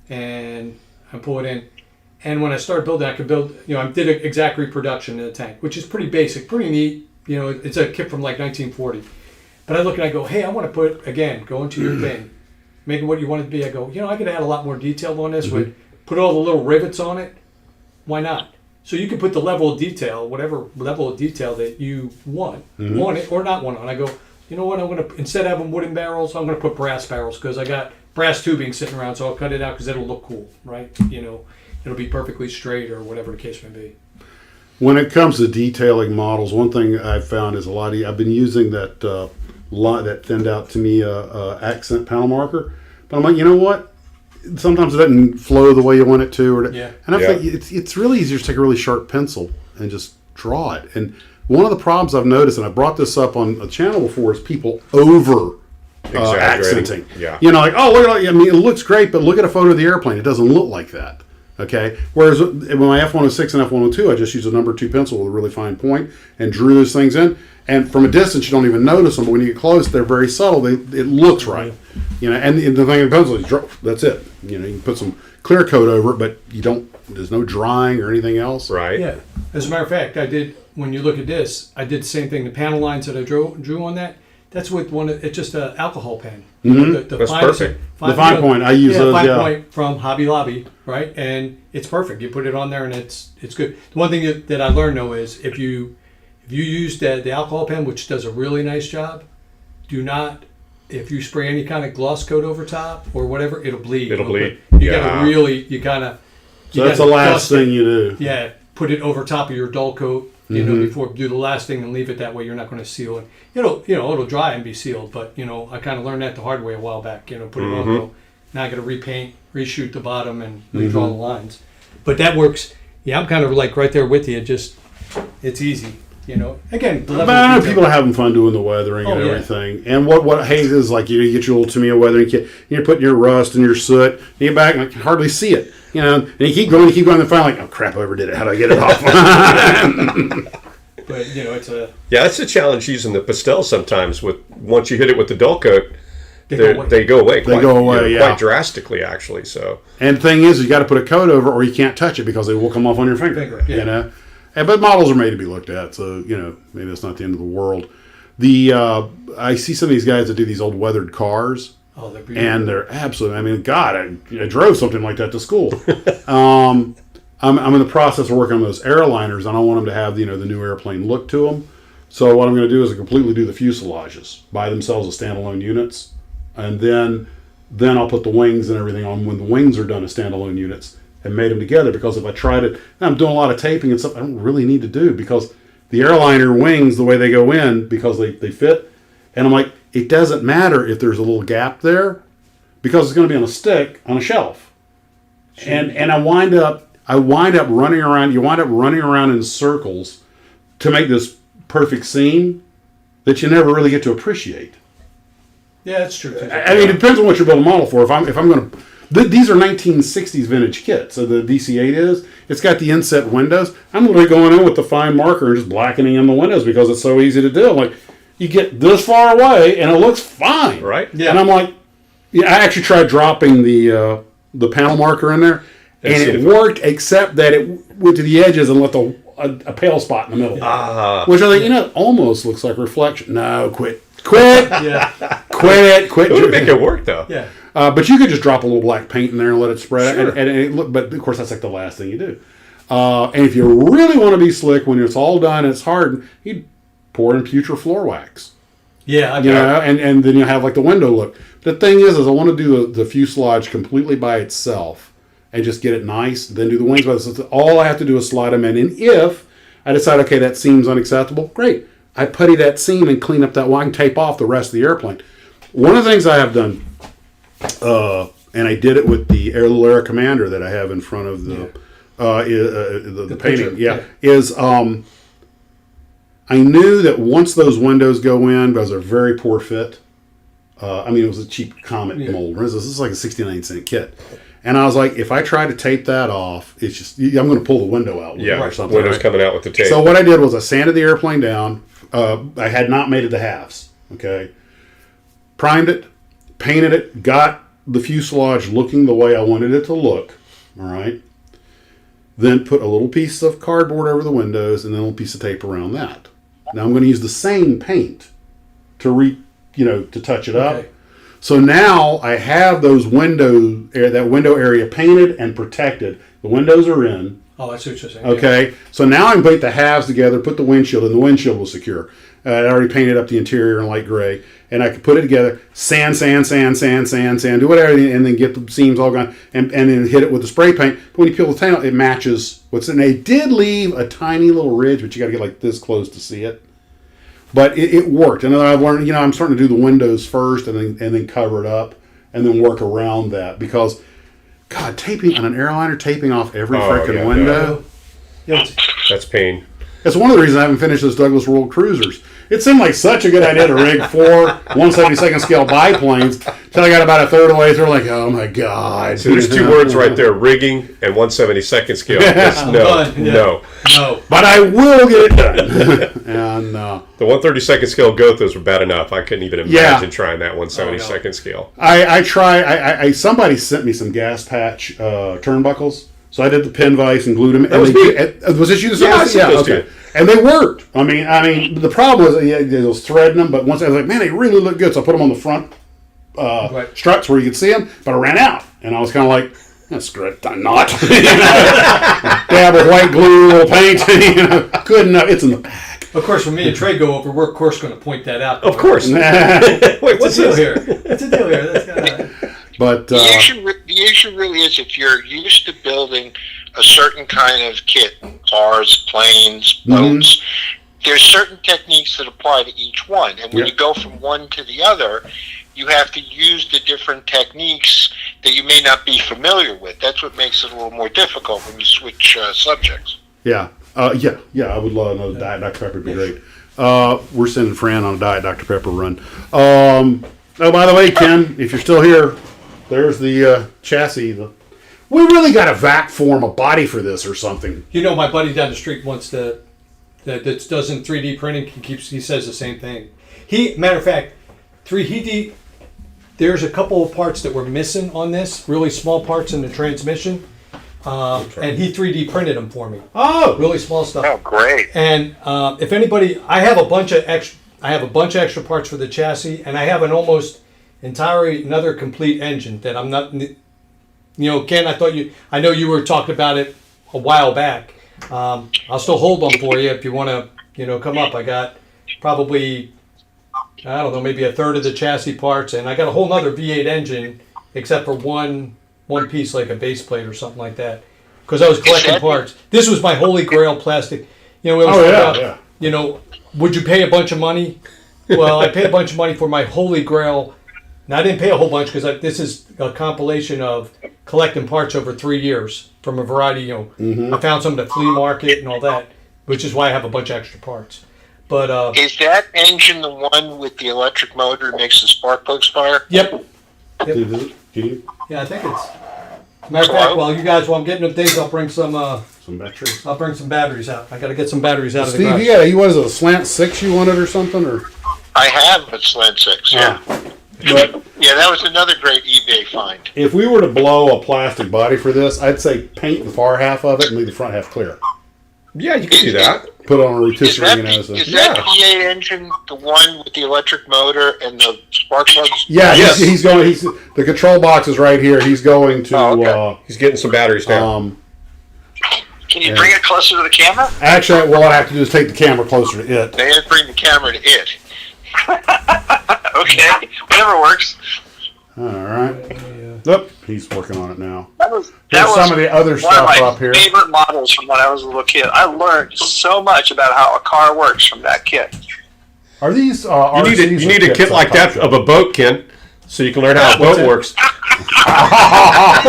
and I pull it in. And when I started building, I could build. I did an exact reproduction of the tank, which is pretty basic, pretty neat. It's a kit from like 1940. But I look and I go, hey, I want to go into your thing, make it what you want it to be. I go, I could add a lot more detail on this. Would put all the little rivets on it. Why not? So you can put the level of detail, whatever level of detail that you want on it or not want on. I go, you know what? I'm going to, instead of having wooden barrels, I'm going to put brass barrels because I got brass tubing sitting around, so I'll cut it out because it'll look cool, right? It'll be perfectly straight or whatever the case may be. When it comes to detailing models, one thing I've found is I've been using that that thinned out Tamiya accent panel marker, but I'm like, you know what? sometimes it doesn't flow the way you want it to. Or Yeah. And I Yeah. think it's really easier to take a really sharp pencil and just draw it. And one of the problems I've noticed, and I brought this up on a channel before, is people over accenting. Yeah. You know, like, oh, look at, I mean, it looks great, but look at a photo of the airplane. It doesn't look like that. Okay. Whereas with my F-106 and F-102, I just used a number 2 pencil with a really fine point and drew those things in. And from a distance, you don't even notice them. But when you get close, they're very subtle. It looks right. You know, and the thing with pencil is, that's it. You know, you can put some clear coat over it, but there's no drying or anything else. Right. Yeah. As a matter of fact, when you look at this, I did the same thing. The panel lines that I drew on that, that's with it's just an alcohol pen. Mm-hmm. That's perfect. The fine point, I use those, fine point from Hobby Lobby, right? And it's perfect. You put it on there and it's good. The one thing that I learned though is if you use the alcohol pen, which does a really nice job, do not, if you spray any kind of gloss coat over top or whatever, it'll bleed. It'll bleed. You gotta really, So that's the last thing you do. Yeah, put it over top of your dull coat, before do the last thing and leave it that way. You're not going to seal it. It'll dry and be sealed, but I kind of learned that the hard way a while back. Put it on. Now I got to repaint, reshoot the bottom, and redraw the lines. But that works. Yeah, I'm kind of like right there with you. It's easy. Again, But I know people are having fun doing the weathering and everything. And what haze is like, you get your little Tamiya weathering kit, you're putting your rust and your soot, and you get back and I can hardly see it. And you keep going, and finally, like, oh crap, I overdid it. How do I get it off? But it's a that's the challenge using the pastel sometimes. Once you hit it with the dull coat, they go away. they go away. Quite drastically, actually. So, and the thing is, you got to put a coat over, or you can't touch it because they will come off on your finger. Yeah. But models are made to be looked at, so maybe it's not the end of the world. I see some of these guys that do these old weathered cars. Oh, they're beautiful. And they're absolutely. I mean, God, I drove something like that to school. I'm in the process of working on those airliners. I don't want them to have the new airplane look to them. So what I'm going to do is completely do the fuselages by themselves as standalone units, and then I'll put the wings and everything on when the wings are done as standalone units and made them together. Because if I tried it, I'm doing a lot of taping and stuff I don't really need to do because the airliner wings, the way they go in, because they fit, and I'm like, it doesn't matter if there's a little gap there because it's going to be on a stick on a shelf. And I wind up running around. You wind up running around in circles to make this perfect scene that you never really get to appreciate. Yeah, that's true. I mean, it depends on what you're building a model for. If I'm going to, these are 1960s vintage kits. So the DC-8 it's got the inset windows. I'm literally going in with the fine marker and just blackening in the windows because it's so easy to do. Like, you get this far away and it looks fine, right? Yeah. And I'm like, I actually tried dropping the panel marker in there, and it worked, except that it went to the edges and left a pale spot in the middle, which I think almost looks like reflection. No, quit, Yeah. quit. It would make it work though. Yeah. But you could just drop a little black paint in there and let it spread. Sure. But of course, that's like the last thing you do. And if you really want to be slick, when it's all done, it's hardened, you pour in pewter floor wax. Yeah, and then you have like the window look. The thing is I want to do the fuselage completely by itself and just get it nice. Then do the wings by themselves. All I have to do is slide them in. And if I decide, okay, that seam's unacceptable, great. I putty that seam and clean up that wire and tape off the rest of the airplane. One of the things I have done, and I did it with the little Air Commander that I have in front of the painting. Picture. Is I knew that once those windows go in, because they're very poor fit. I mean, it was a cheap Comet mold. This is like a 69-cent kit. And I was like, if I try to tape that off, it's just, I'm going to pull the window out or something. Window's coming out with the tape. So what I did was I sanded the airplane down. I had not mated the halves. Okay. Primed it, painted it, got the fuselage looking the way I wanted it to look. All right. Then put a little piece of cardboard over the windows and then a little piece of tape around that. Now I'm going to use the same paint to touch it up. Okay. So now I have that window area painted and protected. The windows are in. Oh, I see what you're saying. Okay. Yeah. So now I can put the halves together, put the windshield, and the windshield will secure. I already painted up the interior in light gray, and I could put it together, sand, do whatever, and then get the seams all gone, and then hit it with the spray paint. But when you peel the tail, it matches what's in. It did leave a tiny little ridge, but you got to get like this close to see it. But it worked, and then I've learned. I'm starting to do the windows first, and then cover it up, and then work around that because God, taping on an airliner, taping off every Oh, freaking yeah, window. Yeah. That's pain. That's one of the reasons I haven't finished those Douglas World Cruisers. It seemed like such a good idea to rig 4 172nd scale biplanes until I got about a third of the way through, like, oh my God. So there's 2 words right there: rigging and 1/72nd scale. It's no, done. Yeah. no. No. But I will get it done. And The 1/32nd scale Gothas were bad enough. I couldn't even imagine trying that 1/72nd scale. somebody sent me some gas patch turnbuckles. So I did the pin vise and glued them. That was me. Was this you? Yeah, I sent those to you. And they worked. I mean, the problem was I was threading them, but once I was like, man, they really look good. So I put them on the front struts where you could see them, but I ran out, and I was kind of like, screw it, I'm not. Dab with white glue, a little paint, good enough. It's in the bag. Of course, when me and Trey go over, we're of course going to point that out. Of course. But What's the deal here? What's the deal here? That's kinda... The issue really is if you're used to building a certain kind of kit, cars, planes, boats, there's certain techniques that apply to each one. And when you go from one to the other, you have to use the different techniques that you may not be familiar with. That's what makes it a little more difficult when you switch subjects. Yeah. I would love another Diet Dr. Pepper. Would be great. We're sending Fran on a Diet Dr. Pepper run. Oh, by the way, Ken, if you're still here, there's the chassis. We really got to vac form a body for this or something. You know, my buddy down the street wants that does in 3D printing. He says the same thing. Matter of fact, 3D. There's a couple of parts that were missing on this, really small parts in the transmission, and he 3D printed them for me. Oh, Really small stuff. Oh, great. And if anybody, I have a bunch of extra parts for the chassis, and I have another complete engine that I'm not. Ken, I know you were talking about it a while back. I'll still hold them for you if you want to, come up. I got probably, I don't know, maybe a third of the chassis parts, and I got a whole nother V8 engine, except for one piece, like a base plate or something like that, because I was collecting parts. This was my holy grail plastic. We always talk about, would you pay a bunch of money? Well, I paid a bunch of money for my holy grail. Now, I didn't pay a whole bunch because this is a compilation of collecting parts over 3 years from a variety. I found some at the flea market and all that, which is why I have a bunch of extra parts. But is that engine the one with the electric motor that makes the spark plugs fire? Yep. Yeah, I think it's. Matter of fact, while I'm getting the things, I'll bring some batteries. I'll bring some batteries out. I got to get some batteries out of the Steve, garage. what is it, a slant 6 you wanted or something? Or I have a slant 6, yeah. But Yeah, that was another great eBay find. if we were to blow a plastic body for this, I'd say paint the far half of it and leave the front half clear. Yeah, you can do that. Put it on a Is rotisserie that, and is that V8 engine the one with the electric motor and the spark plugs? Yeah, Yes. he's going. The control box is right here. He's going to. Oh, okay. He's getting some batteries now. Can you bring it closer to the camera? Actually, what I have to do is take the camera closer to it. They had to bring the camera to it. Okay, whatever works. All right. Nope, he's working on it now. That was Some of the other one of stuff my up here. favorite models from when I was a little kid. I learned so much about how a car works from that kit. Are these? You need a kit like that of a boat, Ken, so you can learn how a boat works. Oh!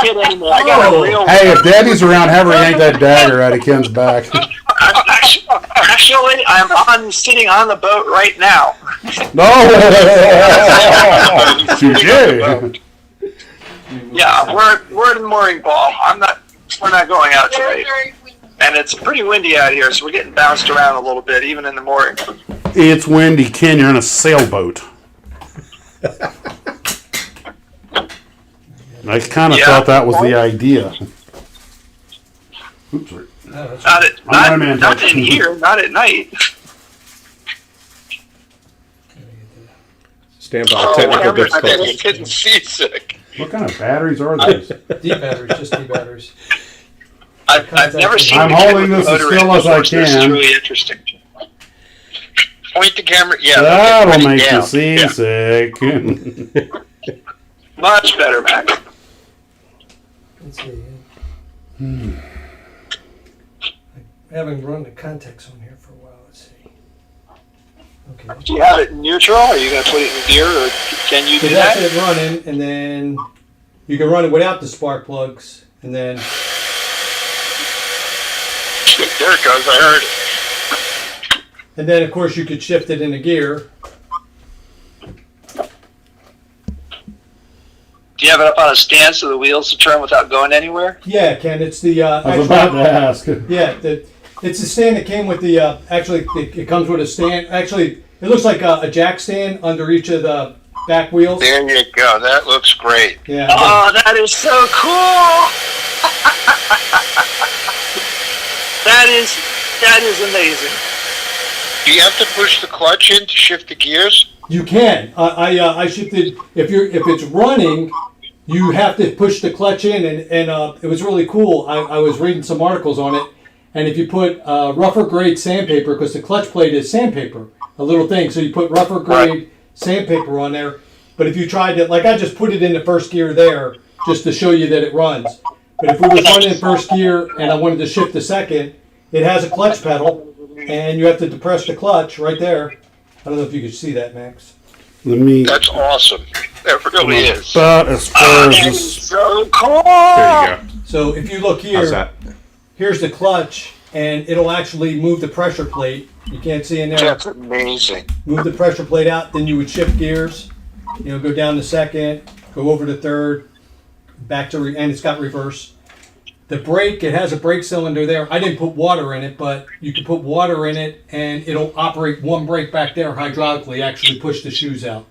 Kid anymore. I got a real. Hey, if Daddy's around, have her yank that dagger out of Ken's back. Actually, I'm sitting on the boat right now. No. Touché. Yeah, we're at the mooring ball. We're not going out today, and it's pretty windy out here, so we're getting bounced around a little bit, even in the mooring. It's windy, Ken. You're in a sailboat. I kind of thought that was the idea. Oops, sorry. Not in here, not at night. Stand by technical I bet difficulties. you're getting seasick. What kind of batteries are these? D batteries, just D batteries. I've never seen. I'm the kit holding with this as motor still in as I before, so This is can. really interesting. Point the camera. Yeah, That'll okay, make down. you seasick. Much better, Mac. Let's see. I haven't run the context on here for a while. Let's see. Okay. Do you have it in neutral? Are you going to put it in gear, or can you do So that's that? it running, and then You can run it without the spark plugs, and then There it goes. I heard it. of course you could shift it into gear. Do you have it up on a stand so the wheels will turn without going anywhere? Yeah, Ken, it's the I was about to ask. yeah, it's the stand that came with the actually it comes with a stand. Actually, it looks like a jack stand under each of the back wheels. There you go. That looks great. Yeah. Oh, that is so cool! That is amazing. Do you have to push the clutch in to shift the gears? You can. I shifted. If it's running, you have to push the clutch in, and it was really cool. I was reading some articles on it, and if you put rougher grade sandpaper, because the clutch plate is sandpaper, a little thing, so you put rougher grade sandpaper on there. But if you tried to, like I just put it in the first gear there, just to show you that it runs. But if we were running in first gear and I wanted to shift to second, it has a clutch pedal, and you have to depress the clutch right there. I don't know if you could see that, Max. Let me. That's awesome. That really is. About as far Oh, as that this. is so cool! There you go. So if you look here, How's that? here's the clutch, and it'll actually move the pressure plate. You can't see in there. That's amazing. Move the pressure plate out, then you would shift gears. Go down to second, go over to third, back to and it's got reverse. The brake, it has a brake cylinder there. I didn't put water in it, but you can put water in it, and it'll operate one brake back there hydraulically. Actually, push the shoes out.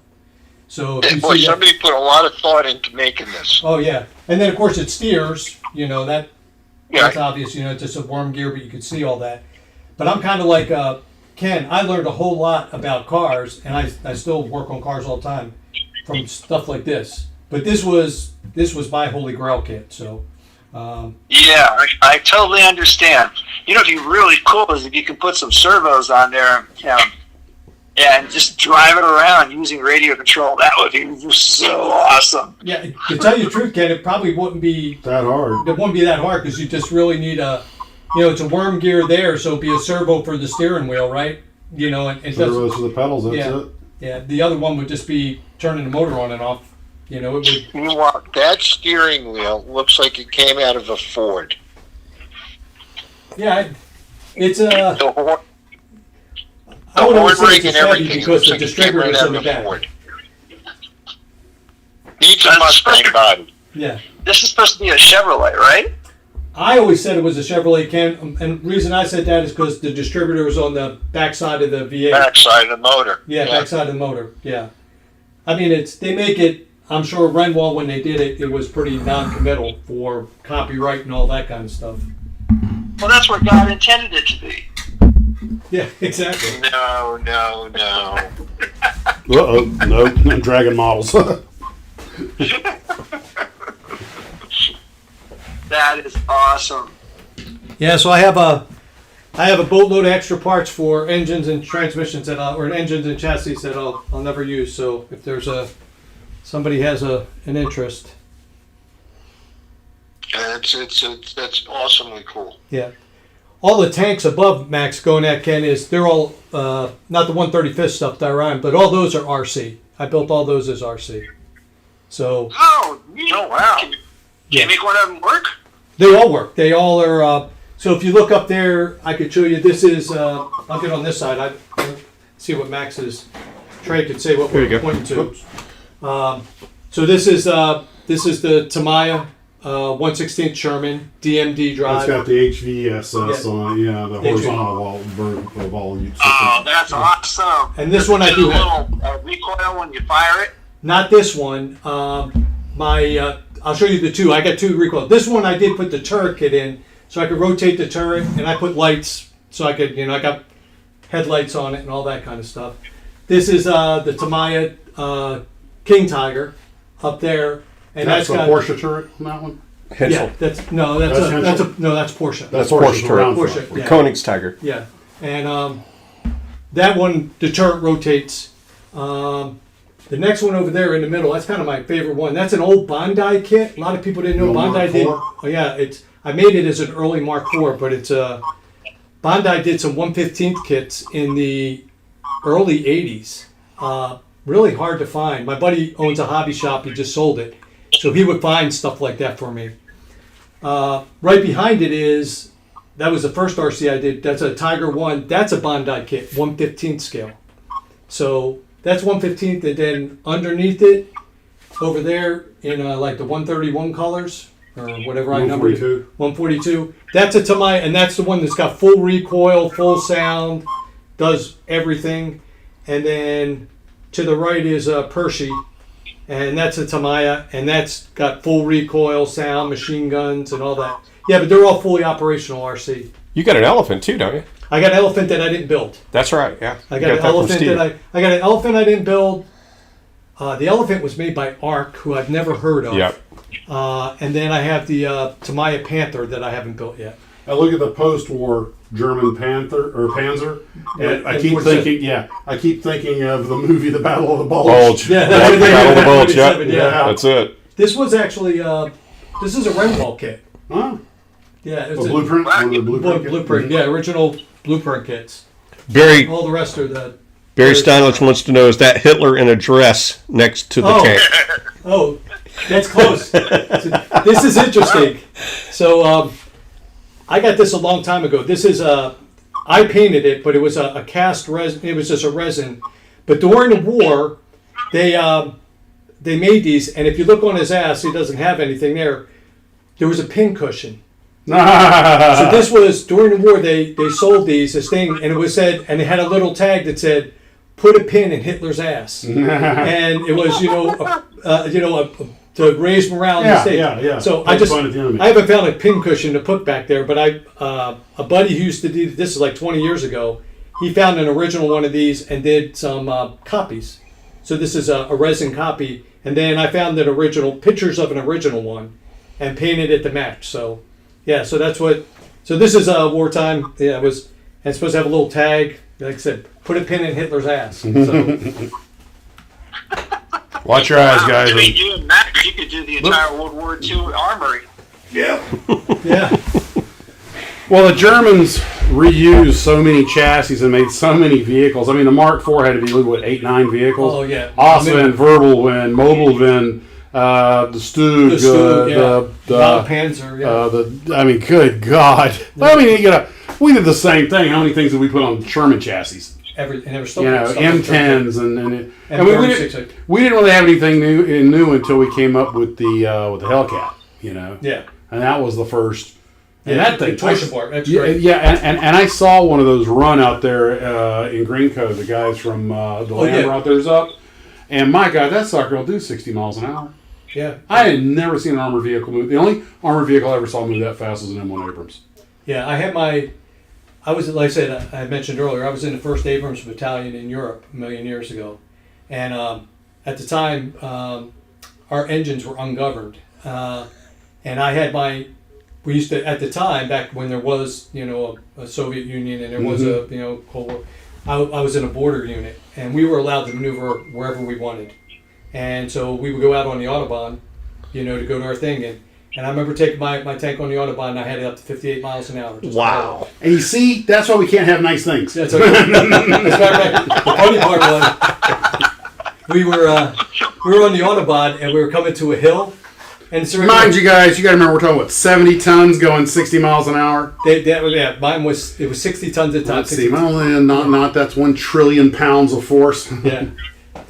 So if you Boy, see that, somebody put a lot of thought into making this. oh yeah, and then of course it steers. That's Yeah. obvious. It's just a worm gear, but you can see all that. But I'm kind of like Ken. I learned a whole lot about cars, and I still work on cars all the time from stuff like this. But this was my holy grail kit. So Yeah, I totally understand. It'd be really cool is if you could put some servos on there, and just drive it around using radio control. That would be so awesome. yeah, to tell you the truth, Ken, it probably wouldn't be That hard. it wouldn't be that hard because you just really need it's a worm gear there, so it'd be a servo for the steering wheel, right? And it does. Servos for the pedals. That's Yeah. it. Yeah, the other one would just be turning the motor on and off. It would. That steering wheel looks like it came out of a Ford. Yeah, it's The horn, I would always say ring it's a and Chevy everything because looks the like it came distributor right is out on the of a back. Ford. Needs a Mustang body. Yeah, This is supposed to be a Chevrolet, right? I always said it was a Chevrolet Can, and the reason I said that is because the distributor is on the backside of the V8. Backside of the motor. Yeah, backside of the motor. Yeah, I mean they make it. I'm sure Renwall when they did it, it was pretty non-committal for copyright and all that kind of stuff. Well, that's where God intended it to be. Yeah, exactly. No. Uh-oh. No. Dragon models. That is awesome. Yeah, so I have a boatload of extra parts for engines and transmissions or engines and chassis that I'll never use. So if there's somebody has an interest, That's awesomely cool. yeah. All the tanks above Max going at Ken they're all not the 135th stuff that I run, but all those are RC. I built all those as RC. So Oh, wow. Can you make one of them work? they all work. They all are. So if you look up there, I could show you. This is. I'll get on this side. I see what Max's Trey could say what There you we're go. pointing to. So this is the Tamiya 1/16 Sherman DMD It's drive. got the HVSS Yeah. on it. Yeah, the horizontal volume system. Oh, that's awesome. And this one I Does do it have. little recoil when you fire it. Not this one. I'll show you the two. I got two recoil. This one I did put the turret kit in, so I could rotate the turret, and I put lights, so I could, I got headlights on it and all that kind of stuff. This is the Tamiya King Tiger up there, and That's that's a got Porsche turret on that one. yeah. That's Hensel? that's Porsche. That's Porsche Porsche's turret. around for. Porsche. Yeah. Koenigstiger. Yeah, and that one, the turret rotates. The next one over there in the middle, that's kind of my favorite one. That's an old Bondi kit. A lot of people didn't know The old Bondi Mark did. IV? Oh yeah, I made it as an early Mark IV, but it's Bondi did some 1/15th kits in the early 80s. Really hard to find. My buddy owns a hobby shop. He just sold it. So he would find stuff like that for me. Right behind it is, that was the first RC I did. That's a Tiger 1. That's a Bondi kit, 1/15th scale. So that's 1/15th, and then underneath it, over there in like the 131 colors, or whatever I numbered it. 142. That's a Tamiya, and that's the one that's got full recoil, full sound, does everything. And then to the right is a Pershing, and that's a Tamiya, and that's got full recoil, sound, machine guns, and all that. Yeah, but they're all fully operational RC. You got an elephant too, don't you? I got an elephant that I didn't build. That's right. Yeah. I got an elephant I got an elephant I didn't build. The elephant was made by ARC, who I've never heard of. Yep. And then I have the Tamiya Panther that I haven't built yet. I look at the post-war German Panzer, and I keep thinking of the movie The Battle of the Bulge. Yeah, Battle of the Bulge. Yeah. Yeah. That's it. This was actually this is a Renwall kit. Huh? Yeah, it A was blueprint? One of the blueprint? blueprint. Yeah, original blueprint kits. Barry All the rest are the. Steinlich wants to know, is that Hitler in a dress next to the tank? Oh, that's close. This is interesting. So I got this a long time ago. This is I painted it, but it was a cast resin. It was just a resin. But during the war, they made these, and if you look on his ass, he doesn't have anything there. There was a pin cushion. So this was during the war. They sold this thing, and it was said, and it had a little tag that said, "Put a pin in Hitler's ass," and it was to raise morale in the state. Yeah. So I haven't found a pin cushion to put back there, but a buddy who used to do this is like 20 years ago. He found an original one of these and did some copies. So this is a resin copy, and then I found an original pictures of an original one, and painted it to match. So yeah, so that's what. So this is wartime. Yeah, it was. And it's supposed to have a little tag. Like I said, put a pin in Hitler's ass. So. Watch your eyes, guys. I mean, you and Max, you could do the entire World War II armory. Yeah. Yeah. Well, the Germans reused so many chassis and made so many vehicles. I mean, the Mark IV had to be, 8-9 vehicles? Oh, yeah. Auswin, Verbelwind, Mobilwind, the Stug, the Panzer, yeah. I mean, good God. I mean, we did the same thing. How many things did we put on Sherman chassis? M10s and we didn't really have anything new until we came up with the Hellcat, Yeah. And that was the first. And Yeah, that thing, torsion bar. That's great. Yeah, and I saw one of those run out there in Green Cove. The guys from the Land brought theirs up, and my God, that sucker will do 60 miles an hour. Yeah. I had never seen an armored vehicle move. The only armored vehicle I ever saw move that fast was an M1 Abrams. Yeah, I was, like I said, I mentioned earlier, I was in the 1st Abrams Battalion in Europe a million years ago. And at the time, our engines were ungoverned. And I had we used to, at the time, back when there was, a Soviet Union and there was a, Cold War, I was in a border unit. And we were allowed to maneuver wherever we wanted. And so we would go out on the Autobahn, to go to our thing. And I remember taking my tank on the Autobahn, and I had it up to 58 miles an hour. Wow. And you see, that's why we can't have nice things. That's okay. The funny part was, we were on the Autobahn, and we were coming to a hill. And so Mind you guys, you got to remember we're talking about 70 tons going 60 miles an hour. Mine was 60 tons a time. Let's see, not that's 1 trillion pounds of force. Yeah.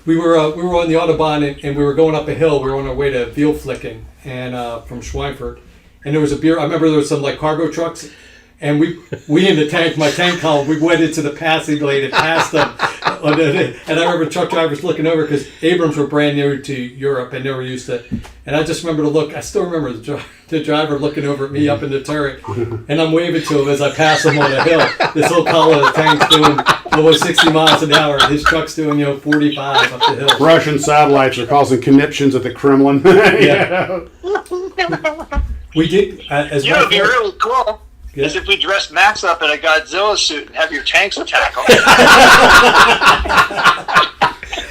We were on the Autobahn, and we were going up a hill. We were on our way to Vielflicken, and from Schweinfurt. And there was I remember there was some cargo trucks, and we in the tank, my tank column, we went into the passing lane and passed them. And I remember truck drivers looking over because Abrams were brand new to Europe and they were used to. And I just remember I still remember the driver looking over at me up in the turret, and I'm waving to him as I pass him on a hill. This whole column of tanks doing almost 60 miles an hour, and his truck's doing 45 up the hill. Russian satellites are causing conniptions at the Kremlin. Yeah. We did as it'd be really cool. Is if we dressed Max up in a Godzilla suit and have your tanks attack him.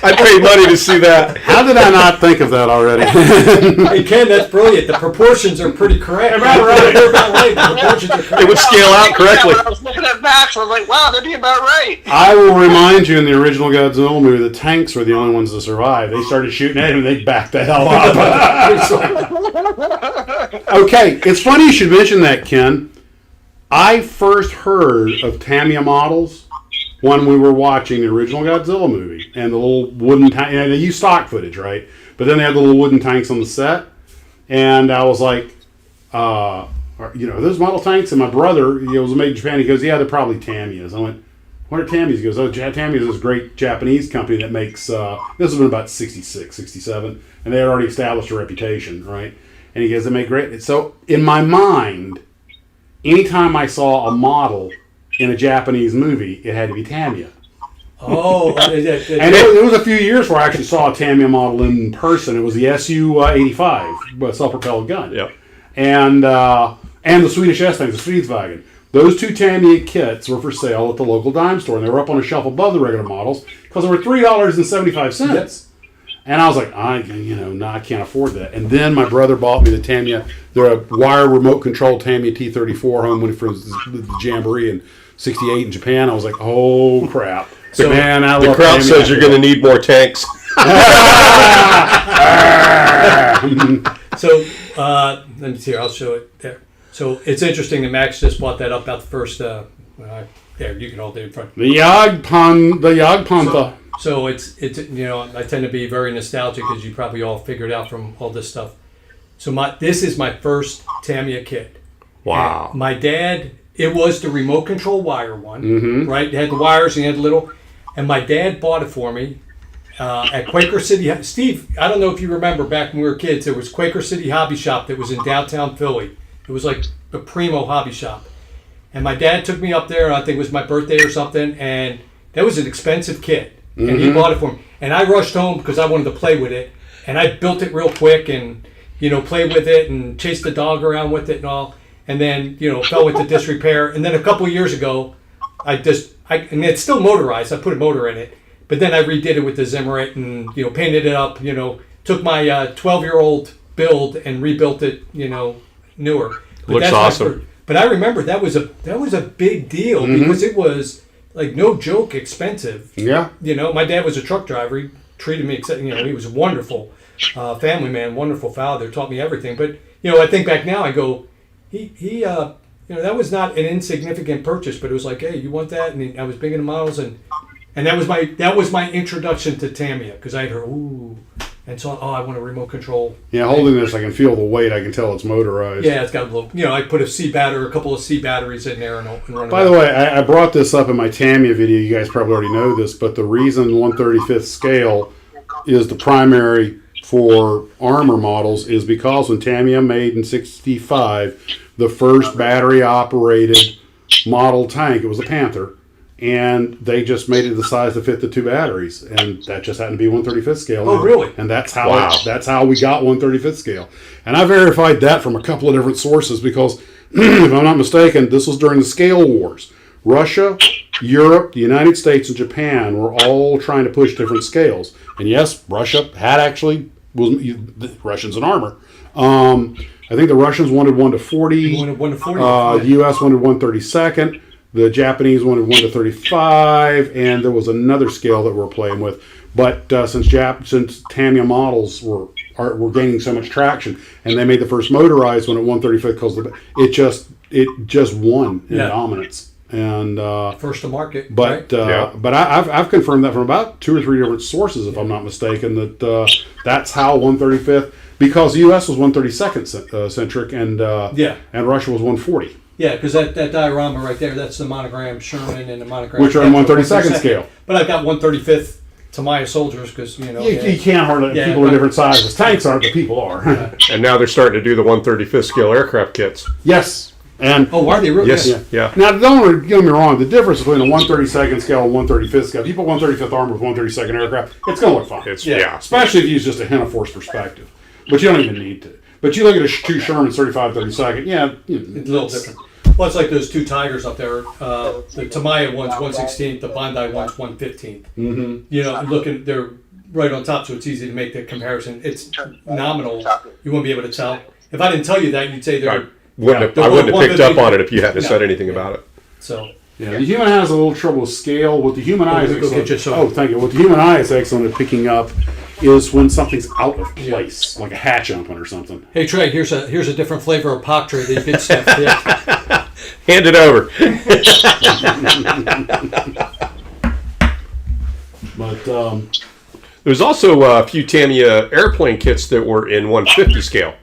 I'd pay money to see that. How did I not think of that already? Hey, Ken, that's brilliant. The proportions are pretty correct. About right. They're about right. The proportions are correct. It would scale out correctly. Yeah, when I was looking at Max, I was like, wow, that'd be about right. I will remind you, in the original Godzilla movie, the tanks were the only ones to survive. They started shooting at him, and they backed the hell up. Okay, it's funny you should mention that, Ken. I first heard of Tamiya models when we were watching the original Godzilla movie, and the little wooden tank. They used stock footage, right? But then they had the little wooden tanks on the set, and I was like, those model tanks. And my brother, was made in Japan. He goes, yeah, they're probably Tamiyas. I went, what are Tamiyas? He goes, oh, Tamiya is this great Japanese company that makes. This has been about 66, 67, and they had already established a reputation, right? And he goes, they make great. So in my mind, anytime I saw a model in a Japanese movie, it had to be Tamiya. Oh, And it was a few years where I actually saw a Tamiya model in person. It was the Su-85 self-propelled gun. Yep. And the Swedish S-Tank, the Stridsvagn. Those two Tamiya kits were for sale at the local dime store, and they were up on a shelf above the regular models because they were $3.75. Yep. And I was like, I can't afford that. And then my brother bought me the Tamiya, the wire remote control Tamiya T-34 home when from the Jamboree in '68 in Japan. I was like, oh crap! So man, I The love crowd Tamiya. says you're going to need more tanks. So let me see here. I'll show it there. So it's interesting that Max just brought that up about the first. There, you can hold it in front. The Jagdpanther. So it's I tend to be very nostalgic, as you probably all figured out from all this stuff. So this is my first Tamiya kit. Wow. And my dad, it was the remote control wire one, right? It had the wires and it had the little, and my dad bought it for me at Quaker City. Steve, I don't know if you remember back when we were kids, there was Quaker City Hobby Shop that was in downtown Philly. It was like the primo hobby shop. And my dad took me up there, I think it was my birthday or something, and that was an expensive kit. And he bought it for me. And I rushed home because I wanted to play with it. And I built it real quick and, played with it and chased the dog around with it and all. And then, fell into disrepair. And then a couple of years ago, and it's still motorized. I put a motor in it. But then I redid it with the Zimmerit and, painted it up, took my 12-year-old build and rebuilt it, newer. But Looks awesome. But I remember that was a big deal because it was, like, no joke expensive. Yeah. My dad was a truck driver. He treated me, he was a wonderful family man, wonderful father, taught me everything. But, I think back now, I go, he that was not an insignificant purchase, but it was like, hey, you want that? And I was big into models, and that was my introduction to Tamiya, because I had heard, ooh, and so, I want a remote control. Yeah, holding this, I can feel the weight. I can tell it's motorized. Yeah, it's got a little, I put a couple of C batteries in there and run it. By the way, I brought this up in my Tamiya video. You guys probably already know this, but the reason 1/35th scale is the primary for armor models is because when Tamiya made in '65 the first battery-operated model tank, it was a Panther, and they just made it the size to fit the two batteries, and that just happened to be 1/35th scale. Oh, really? And that's how that's how we got 1/35th scale. And I verified that from a couple of different sources because, if I'm not mistaken, this was during the scale wars. Russia, Europe, the United States, and Japan were all trying to push different scales. And yes, Russia was Russians in armor. I think the Russians wanted 1/40. You wanted 1/40. The U.S. wanted 1/32. The Japanese wanted 1/35, and there was another scale that we're playing with. But since Tamiya models were gaining so much traction, and they made the first motorized one at 1/35 because it just won in dominance. And first to market. But right? but I've confirmed that from about 2 or 3 different sources, if I'm not mistaken, that that's how 1/35th, because the U.S. was 1/32 centric, and Russia was 1/40. Yeah, because that diorama right there, that's the monogram Sherman and the monogram, which are on 1/32nd scale. But I've got 1/35th Tamiya soldiers because you can't hardly people are different sizes. Tanks aren't, but people are. And now they're starting to do the 1/35th scale aircraft kits. Yes. And are they really? Yes. Yeah. Now, don't get me wrong. The difference between a 1/32nd scale and 1/35th scale, people 1/35th armor with 1/32nd aircraft, it's going to look fine. Especially if you use just a hint of force perspective. But you don't even need to. But you look at two Shermans 35/32nd, it's a little different. Well, it's like those two Tigers up there. The Tamiya one's 1/16th, the Bandai one's 1/15th. Mm-hmm. Looking, they're right on top, so it's easy to make the comparison. It's nominal. You won't be able to tell. If I didn't tell you that, you'd say they're. I wouldn't have picked up on it if you hadn't said anything about it. So. Yeah, the human has a little trouble with scale. What the human eye is Go excellent. get you some. Oh, thank you. What the human eye is excellent at picking up is when something's out of place, like a hatch open or something. Hey Trey, here's a different flavor of pop tray that you could stuff. Yeah. Hand it over. But There's also a few Tamiya airplane kits that were in 150 scale.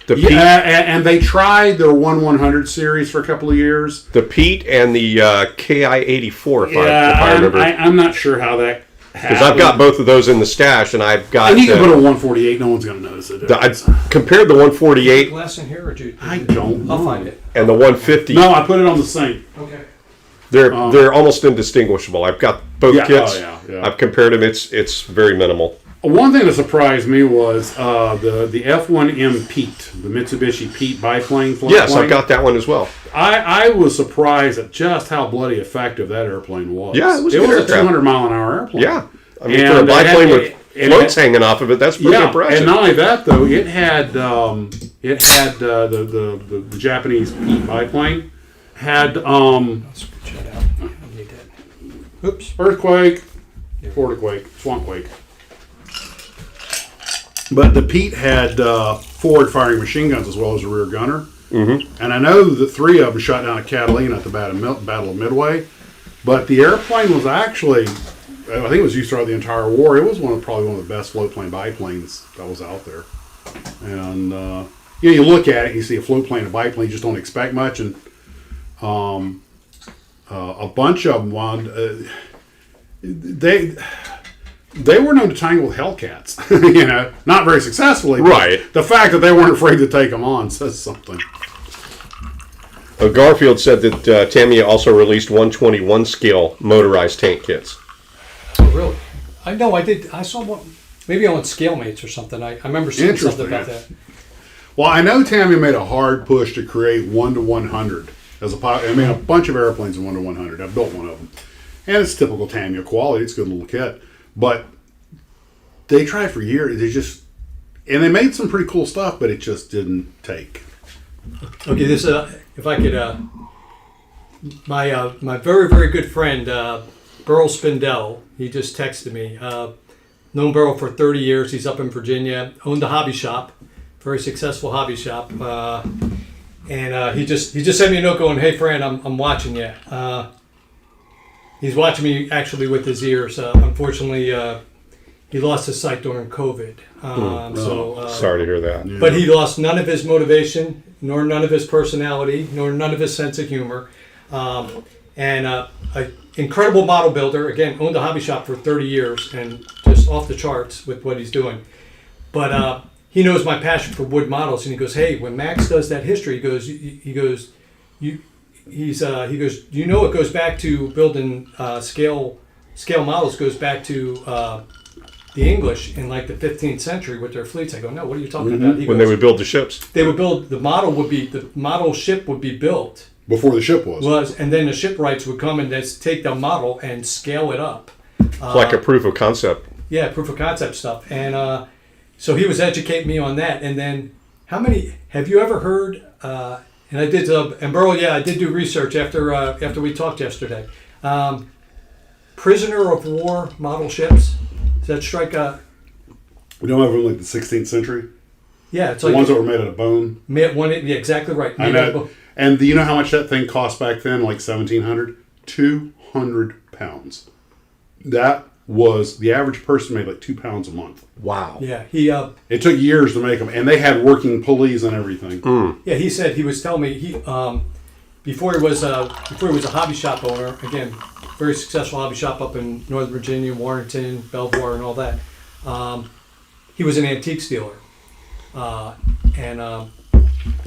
The Pete, and they tried their 1/100 series for a couple of years. the Pete and the KI-84, if I remember. I'm not sure how that happened. Because I've got both of those in the stash, and I've got. And you can put a 148. No one's going to notice it. I compared the 148 Glass in here, or do you? I don't know. I'll find it. and the 150. No, I put it on the sink. Okay. They're almost indistinguishable. I've got both Yeah, kits. oh, yeah. I've compared them. It's very minimal. One thing that surprised me was the F1M Pete, the Mitsubishi Pete biplane. Yes, I've got that one as well. I was surprised at just how bloody effective that airplane was. Yeah, it was a a good aircraft. 200-mile-an-hour airplane. Yeah, I mean And for a it had- biplane with it floats had- hanging off of it, that's pretty impressive. and not only that though, it had the Japanese Pete biplane had I'll scratch that out. I need that. Oops. earthquake, Florida-quake, swamp-quake. But the Pete had forward-firing machine guns as well as a rear gunner. Mm-hmm. And I know the three of them shot down at Catalina at the Battle of Midway. But the airplane was actually, I think it was used throughout the entire war. It was probably one of the best float plane biplanes that was out there. And you look at it, you see a float plane and a biplane, you just don't expect much. And a bunch of them wound. They were known to tangle with Hellcats, not very successfully. But Right. the fact that they weren't afraid to take them on says something. Garfield said that Tamiya also released 121 scale motorized tank kits. Oh, really? I know. I did. I saw one. Maybe on Scalemates or something. I remember seeing something about that. Well, I know Tamiya made a hard push to create 1-100 as I mean, a bunch of airplanes in 1-100. I've built one of them, and it's typical Tamiya quality. It's a good little kit, but they tried for years. And they made some pretty cool stuff, but it just didn't take. Okay, this if I could, my very very good friend Burl Spindell, he just texted me. Known Burl for 30 years. He's up in Virginia. Owned a hobby shop, very successful hobby shop, and he just sent me a note going, "Hey, Fran, I'm watching you." He's watching me actually with his ears. Unfortunately, he lost his sight during COVID. Sorry to hear that. Yeah. But he lost none of his motivation, nor none of his personality, nor none of his sense of humor. And an incredible model builder. Again, owned a hobby shop for 30 years and just off the charts with what he's doing. But he knows my passion for wood models, and he goes, "Hey, when Max does that history, he goes, it goes back to building scale models. Goes back to the English in like the 15th century with their fleets." I go, "No, what are you talking about?" He When goes, they would build the ships. they would build the model ship would be built Before the ship was. and then the shipwrights would come and just take the model and scale it up. It's like a proof of concept. Yeah, proof of concept stuff. And so he was educating me on that. And then have you ever heard, and I did, and Burl, yeah, I did do research after we talked yesterday. Prisoner of war model ships. Does that strike a... We don't have them like the 16th century. Yeah, it's The like... ones that were made out of bone. Yeah, exactly right. I know. And do you know how much that thing cost back then? Like 1,700? 200 pounds. That was, the average person made like 2 pounds a month. Wow. Yeah, he... It took years to make them, and they had working pulleys and everything. Yeah, he said, he was telling me before he was a hobby shop owner, again, very successful hobby shop up in Northern Virginia, Warrenton, Belvoir, and all that. He was an antiques dealer, and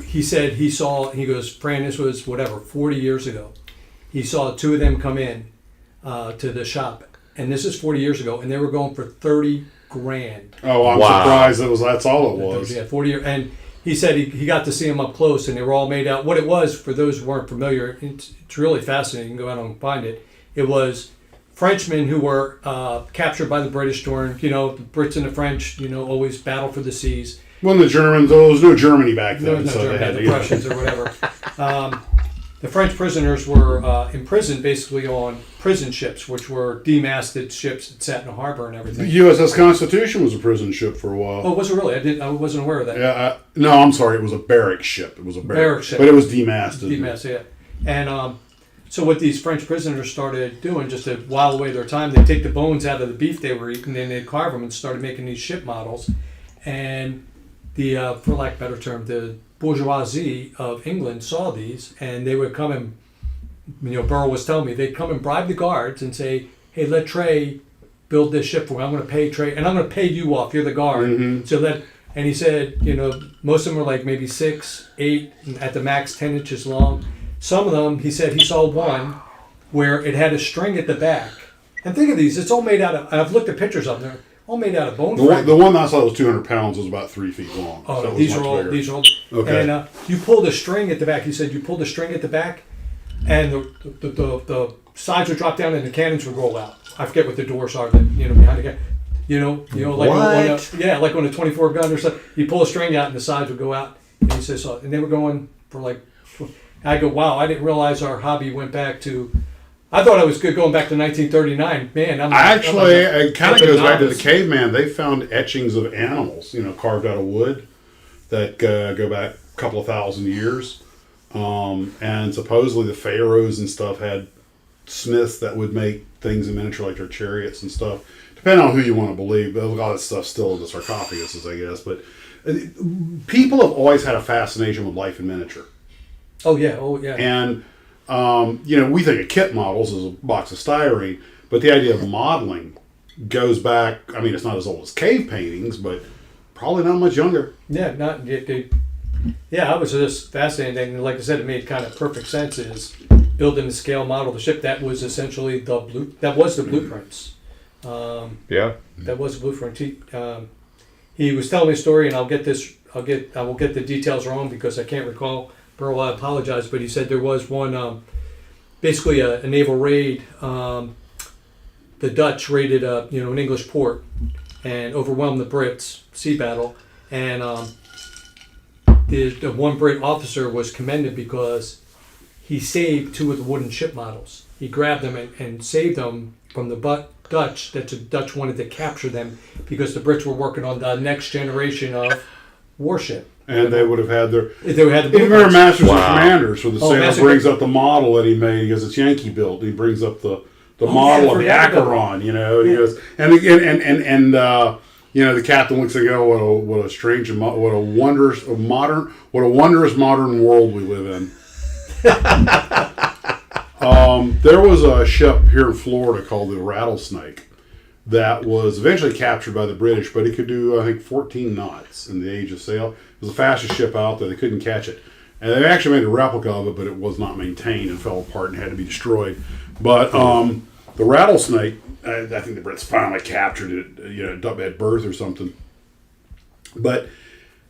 he said he goes, "Fran, this was 40 years ago. He saw two of them come in to the shop, and this is 40 years ago, and they were going for 30 grand. Oh, I'm surprised that's all it was. Yeah, 40 years. And he said he got to see them up close, and they were all made out. What it was, for those who weren't familiar, it's really fascinating. You can go out and find it. It was Frenchmen who were captured by the British during, the Brits and the French, always battle for the seas. Well, the Germans, there was no Germany back then. No so Germany, they had the to, Prussians or whatever. The French prisoners were imprisoned basically on prison ships, which were demasted ships that sat in the harbor and The everything. USS Constitution was a prison ship for a while. Oh, was it really? I wasn't aware of that. Yeah, no, I'm sorry. It was a barrack ship. It was a Barrack ship. but it was demasted. Demasted, yeah. And so what these French prisoners started doing, just to while away their time, they'd take the bones out of the beef they were eating, and they'd carve them and started making these ship models. And the, for lack of a better term, the bourgeoisie of England saw these, and they would come and, Burrow was telling me, they'd come and bribe the guards and say, hey, let Trey build this ship for me. I'm going to pay Trey, and I'm going to pay you off. You're the guard. Mm-hmm. So that, and he said, most of them were like maybe 6, 8, at the max 10 inches long. Some of them, he said he saw one where it had a string at the back. And think of these, it's all made out of, I've looked at pictures of them, they're all made out of bone frame. The one that I saw that was 200 pounds was about 3 feet long. Oh, so it was these much are all. bigger. These are all. Okay. And you pull the string at the back. He said you pull the string at the back, and the sides would drop down and the cannons would roll out. I forget what the doors are that behind the gun. Like like on a 24 gun or something. You pull a string out and the sides would go out. And he says, and they were going for like. I go, wow! I didn't realize our hobby went back to. I thought I was good going back to 1939. Man, it kind of I'm a goes back to the novice. caveman. They found etchings of animals, carved out of wood that go back a couple of thousand years. And supposedly the pharaohs and stuff had smiths that would make things in miniature like their chariots and stuff. Depending on who you want to believe, but a lot of stuff's still in the sarcophaguses, I guess. But people have always had a fascination with life in miniature. Oh yeah. And, we think of kit models as a box of styrene, but the idea of modeling goes back, it's not as old as cave paintings, but probably not much younger. Yeah, I was just fascinated, and like I said, it made kind of perfect sense. Is building the scale model of the ship that was essentially that was the blueprints. That was the blueprint. He was telling me a story, and I will get the details wrong because I can't recall. Burl, I apologize, but he said there was one, basically a naval raid. The Dutch raided an English port and overwhelmed the Brits, sea battle, and the one Brit officer was commended because he saved 2 of the wooden ship models. He grabbed them and saved them from the Dutch. That the Dutch wanted to capture them because the Brits were working on the next generation of warship. And they would have had their... They would have the If you remember Masters Wow. and Commanders, where the sailor Master- brings up the model that he made because it's Yankee built. He brings up the model I of the forgot about Acheron, and he goes, and the captain looks and goes, what a strange, what a wondrous modern world we live in. There was a ship here in Florida called the Rattlesnake that was eventually captured by the British, but it could do, I think, 14 knots in the age of sail. It was the fastest ship out there. They couldn't catch it. And they actually made a replica of it, but it was not maintained and fell apart and had to be destroyed. But the Rattlesnake, I think the Brits finally captured it, at birth or something. But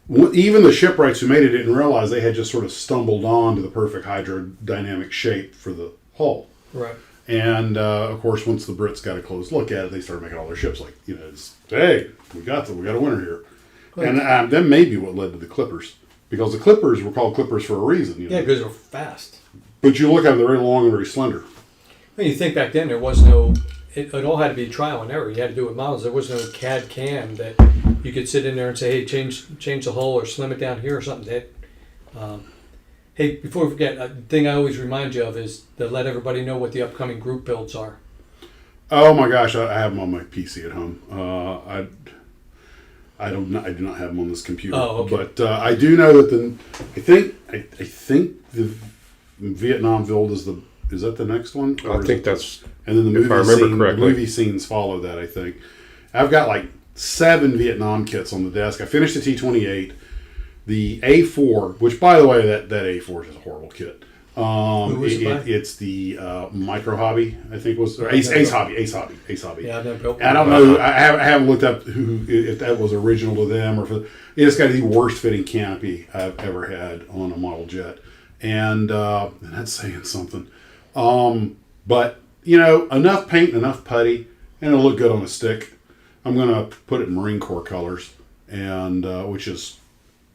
even the shipwrights who made it didn't realize they had just sort of stumbled on to the perfect hydrodynamic shape for the hull. Right. And, of course, once the Brits got a close look at it, they started making all their ships like, hey, we got a winner here. Right. And that may be what led to the Clippers. Because the Clippers were called Clippers for a reason. Yeah, because they're fast. But you look at them, they're very long and very slender. When you think back then, there was no... It all had to be trial and error. You had to do it with models. There was no CAD CAM that you could sit in there and say, hey, change the hull or slim it down here or something. Hey, before we forget, the thing I always remind you of is to let everybody know what the upcoming group builds are. Oh my gosh, I have them on my PC at home. I do not have them on this computer. Oh, okay. But I do know that I think the Vietnam build is that the next one? I think that's... And then if I remember correctly. the movie scenes follow that, I think. I've got like 7 Vietnam kits on the desk. I finished the T-28. The A4, which, by the way, that A4 is a horrible kit. Who was it by? It's the Micro Hobby, I think was, or Ace Hobby. Yeah, I've never built one. I don't know. I haven't looked up if that was original to them or it's got the worst fitting canopy I've ever had on a model jet, and that's saying something. But enough paint and enough putty, and it'll look good on a stick. I'm going to put it in Marine Corps colors, and which is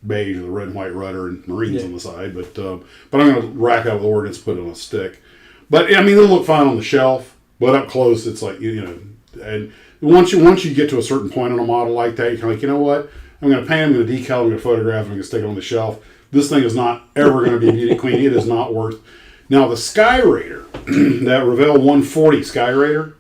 beige with a red and white rudder and Marines on the side. But I'm going to rack out with ordnance, put it on a stick. But I mean, it'll look fine on the shelf, but up close, it's like And once you get to a certain point on a model like that, you're kind of like, you know what? I'm going to paint, I'm going to decal, I'm going to photograph, I'm going to stick it on the shelf. This thing is not ever going to be a beauty queen. It is not worth. Now the Sky Raider, that Revell 140 Sky Raider,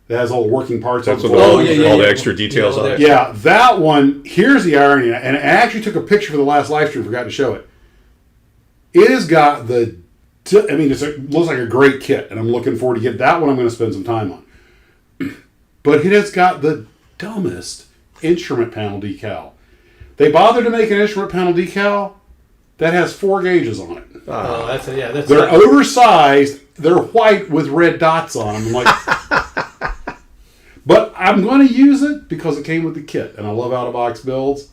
that has all the working parts. That's on what all the the extra details on it. Yeah, that one. Here's the irony, and I actually took a picture for the last live stream. Forgot to show it. It has got the. It looks like a great kit, and I'm looking forward to get that one. I'm going to spend some time on. But it has got the dumbest instrument panel decal. They bothered to make an instrument panel decal that has 4 gauges on it. Oh, They're oversized. They're white with red dots on them. I'm like, but I'm going to use it because it came with the kit, and I love out-of-box builds.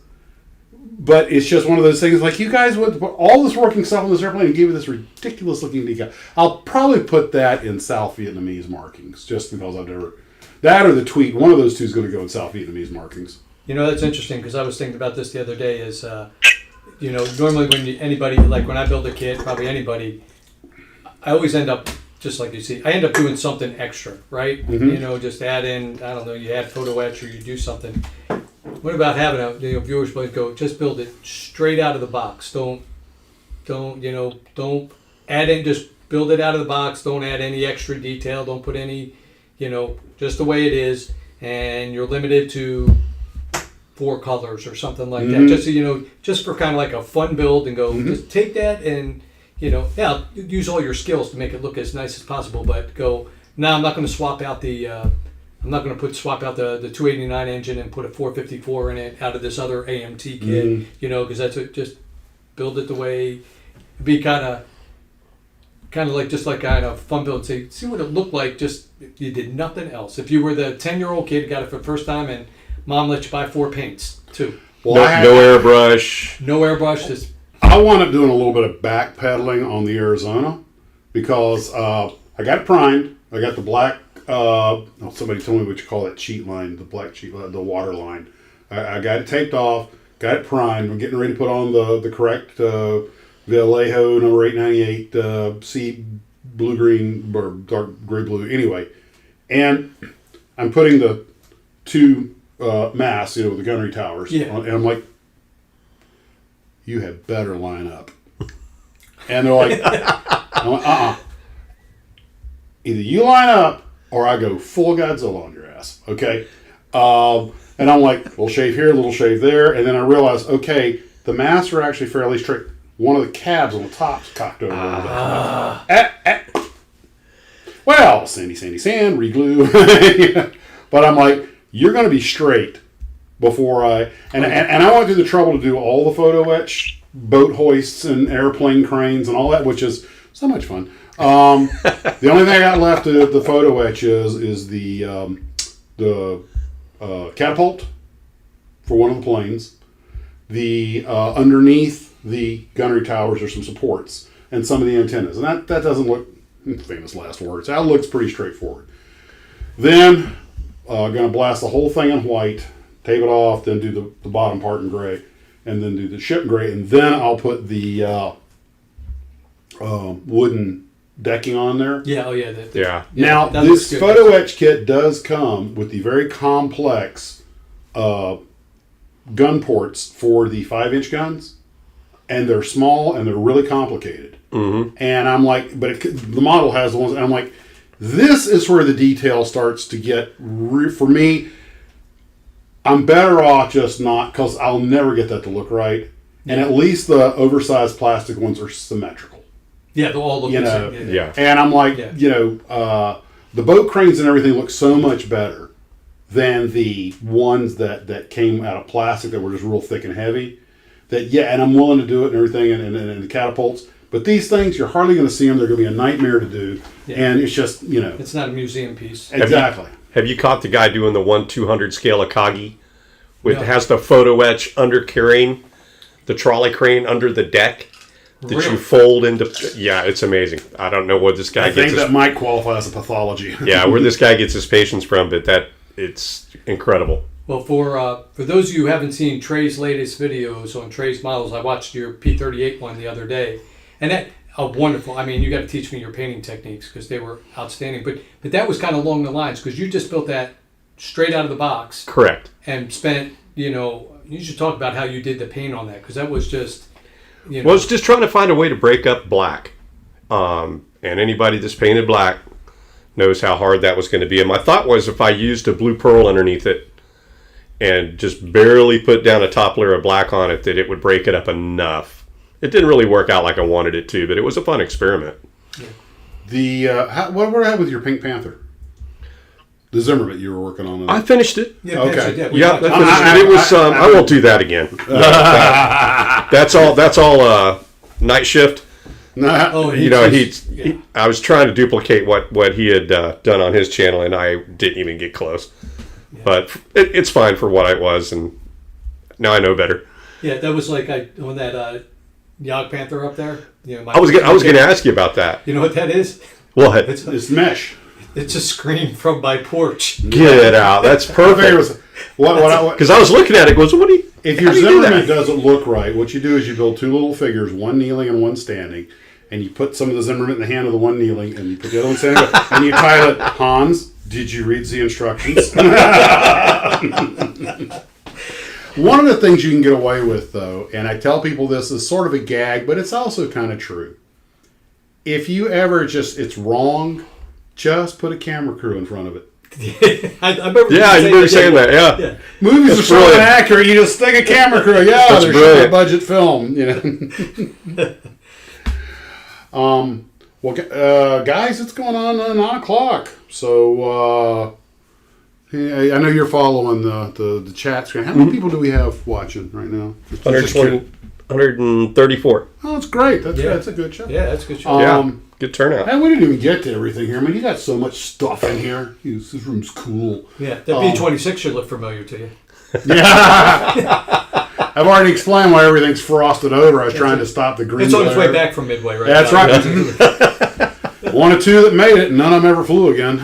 But it's just one of those things, like, you guys would put all this working stuff on this airplane and give it this ridiculous-looking decal. I'll probably put that in South Vietnamese markings, just because I've never... That or the tweet. One of those two is going to go in South Vietnamese markings. That's interesting, because I was thinking about this the other day, is, normally when anybody, like when I build a kit, probably anybody, I always end up, just like you see, I end up doing something extra, right? Mm-hmm. Just add in, I don't know, you add photo etch or you do something. What about having a viewers go, just build it straight out of the box. Don't add in, just build it out of the box. Don't add any extra detail. Don't put any, just the way it is. And you're limited to 4 colors or something like that. Just just for kind of like a fun build, and go, just take that and, use all your skills to make it look as nice as possible. But go, no, I'm not going to swap out the. I'm not going to swap out the 289 engine and put a 454 in it out of this other AMT kit, because that's just build it the way, be kind of like just like kind of fun build. See what it looked like. Just you did nothing else. If you were the 10-year-old kid who got it for the first time, and mom let you buy 4 paints too. Well, no airbrush. No airbrush. Just I wound up doing a little bit of backpedaling on the Arizona because I got it primed. I got the black. Somebody told me what you call that cheat line, the black cheat line, the water line. I got it taped off, got it primed. I'm getting ready to put on the correct Vallejo number 898 sea blue green or dark gray blue. Anyway, and I'm putting the 2 masts, the gunnery towers, on, and I'm like, you had better line up. And they're like, I'm like, either you line up or I go full Godzilla on your ass, okay? And I'm like, little shave here, little shave there. And then I realized, okay, the masts are actually fairly straight. One of the cabs on the top's cocked over a little bit. Well, sand, re-glue. But I'm like, you're going to be straight before I... And I went through the trouble to do all the photo etch, boat hoists and airplane cranes and all that, which is so much fun. The only thing I got left of the photo etch is the catapult for one of the planes. The underneath the gunnery towers are some supports and some of the antennas, and that doesn't look, famous last words. That looks pretty straightforward. Then gonna blast the whole thing in white, tape it off, then do the bottom part in gray, and then do the ship in gray, and then I'll put the wooden decking on there. Now, this photo etch kit does come with the very complex gun ports for the 5-inch guns, and they're small and they're really complicated. And I'm like, but the model has the ones, and I'm like, this is where the detail starts to get, for me, I'm better off just not, because I'll never get that to look right. And at least the oversized plastic ones are symmetrical. Yeah, they'll all look the same. Yeah. And I'm like, the boat cranes and everything look so much better than the ones that came out of plastic that were just real thick and heavy. And I'm willing to do it and everything, and the catapults. But these things, you're hardly going to see them. They're going to be a nightmare to do. And it's just, It's not a museum piece. Exactly. Have you caught the guy doing the 1/200 scale Akagi? Has the photo etch under carrying the trolley crane under the deck? that Really? you fold into. Yeah, it's amazing. I don't know what this guy I gets. think His, that might qualify as a pathology. yeah, where this guy gets his patience from, but it's incredible. Well, for those of you who haven't seen Trey's latest videos on Trey's models, I watched your P38 one the other day, and that wonderful. I mean, you got to teach me your painting techniques because they were outstanding. But that was kind of along the lines because you just built that straight out of the box Correct. and spent. You should talk about how you did the paint on that because that was just. Well, it's just trying to find a way to break up black. And anybody that's painted black knows how hard that was going to be. And my thought was if I used a blue pearl underneath it and just barely put down a top layer of black on it, that it would break it up enough. It didn't really work out like I wanted it to, but it was a fun experiment. Yeah. What happened with your Pink Panther? The Zimmerman you were working on. I finished it. Yeah, Okay. yeah, Yeah, I finished it. It was. I won't do that again. That's all. Night shift. Oh, I was trying to duplicate what he had done on his channel, and I didn't even get close. Yeah. But it's fine for what it was, and now I know better. Yeah, that was like on that Yog Panther up there. I was going to ask you about that. You know what that is? What? It's mesh. It's a screen from my porch. Get out. That's perfect. Because I was looking at it, goes, what do you... If your Zimmerman doesn't look right, what you do is you build two little figures, one kneeling and one standing, and you put some of the Zimmerman in the hand of the one kneeling, and you put the other one standing, and you title it, Hans, did you read the instructions? One of the things you can get away with, though, and I tell people this is sort of a gag, but it's also kind of true. If you ever it's wrong, just put a camera crew in front of it. I remember you were saying that. Yeah. Movies are so inaccurate. You just stick a camera crew. Yeah, That's they're shooting a budget film. Well, guys, it's going on 9:00. So I know you're following the chat screen. How many people do we have watching right now? 134. Oh, that's great. That's a good show. Yeah, that's a good show. Good turnout. And we didn't even get to everything here. I mean, you got so much stuff in here. This room's cool. Yeah, that B-26 should look familiar to you. Yeah. I've already explained why everything's frosted over. I was trying to stop the green. It's on its way back from Midway, right? That's right. One or two that made it, and none of them ever flew again.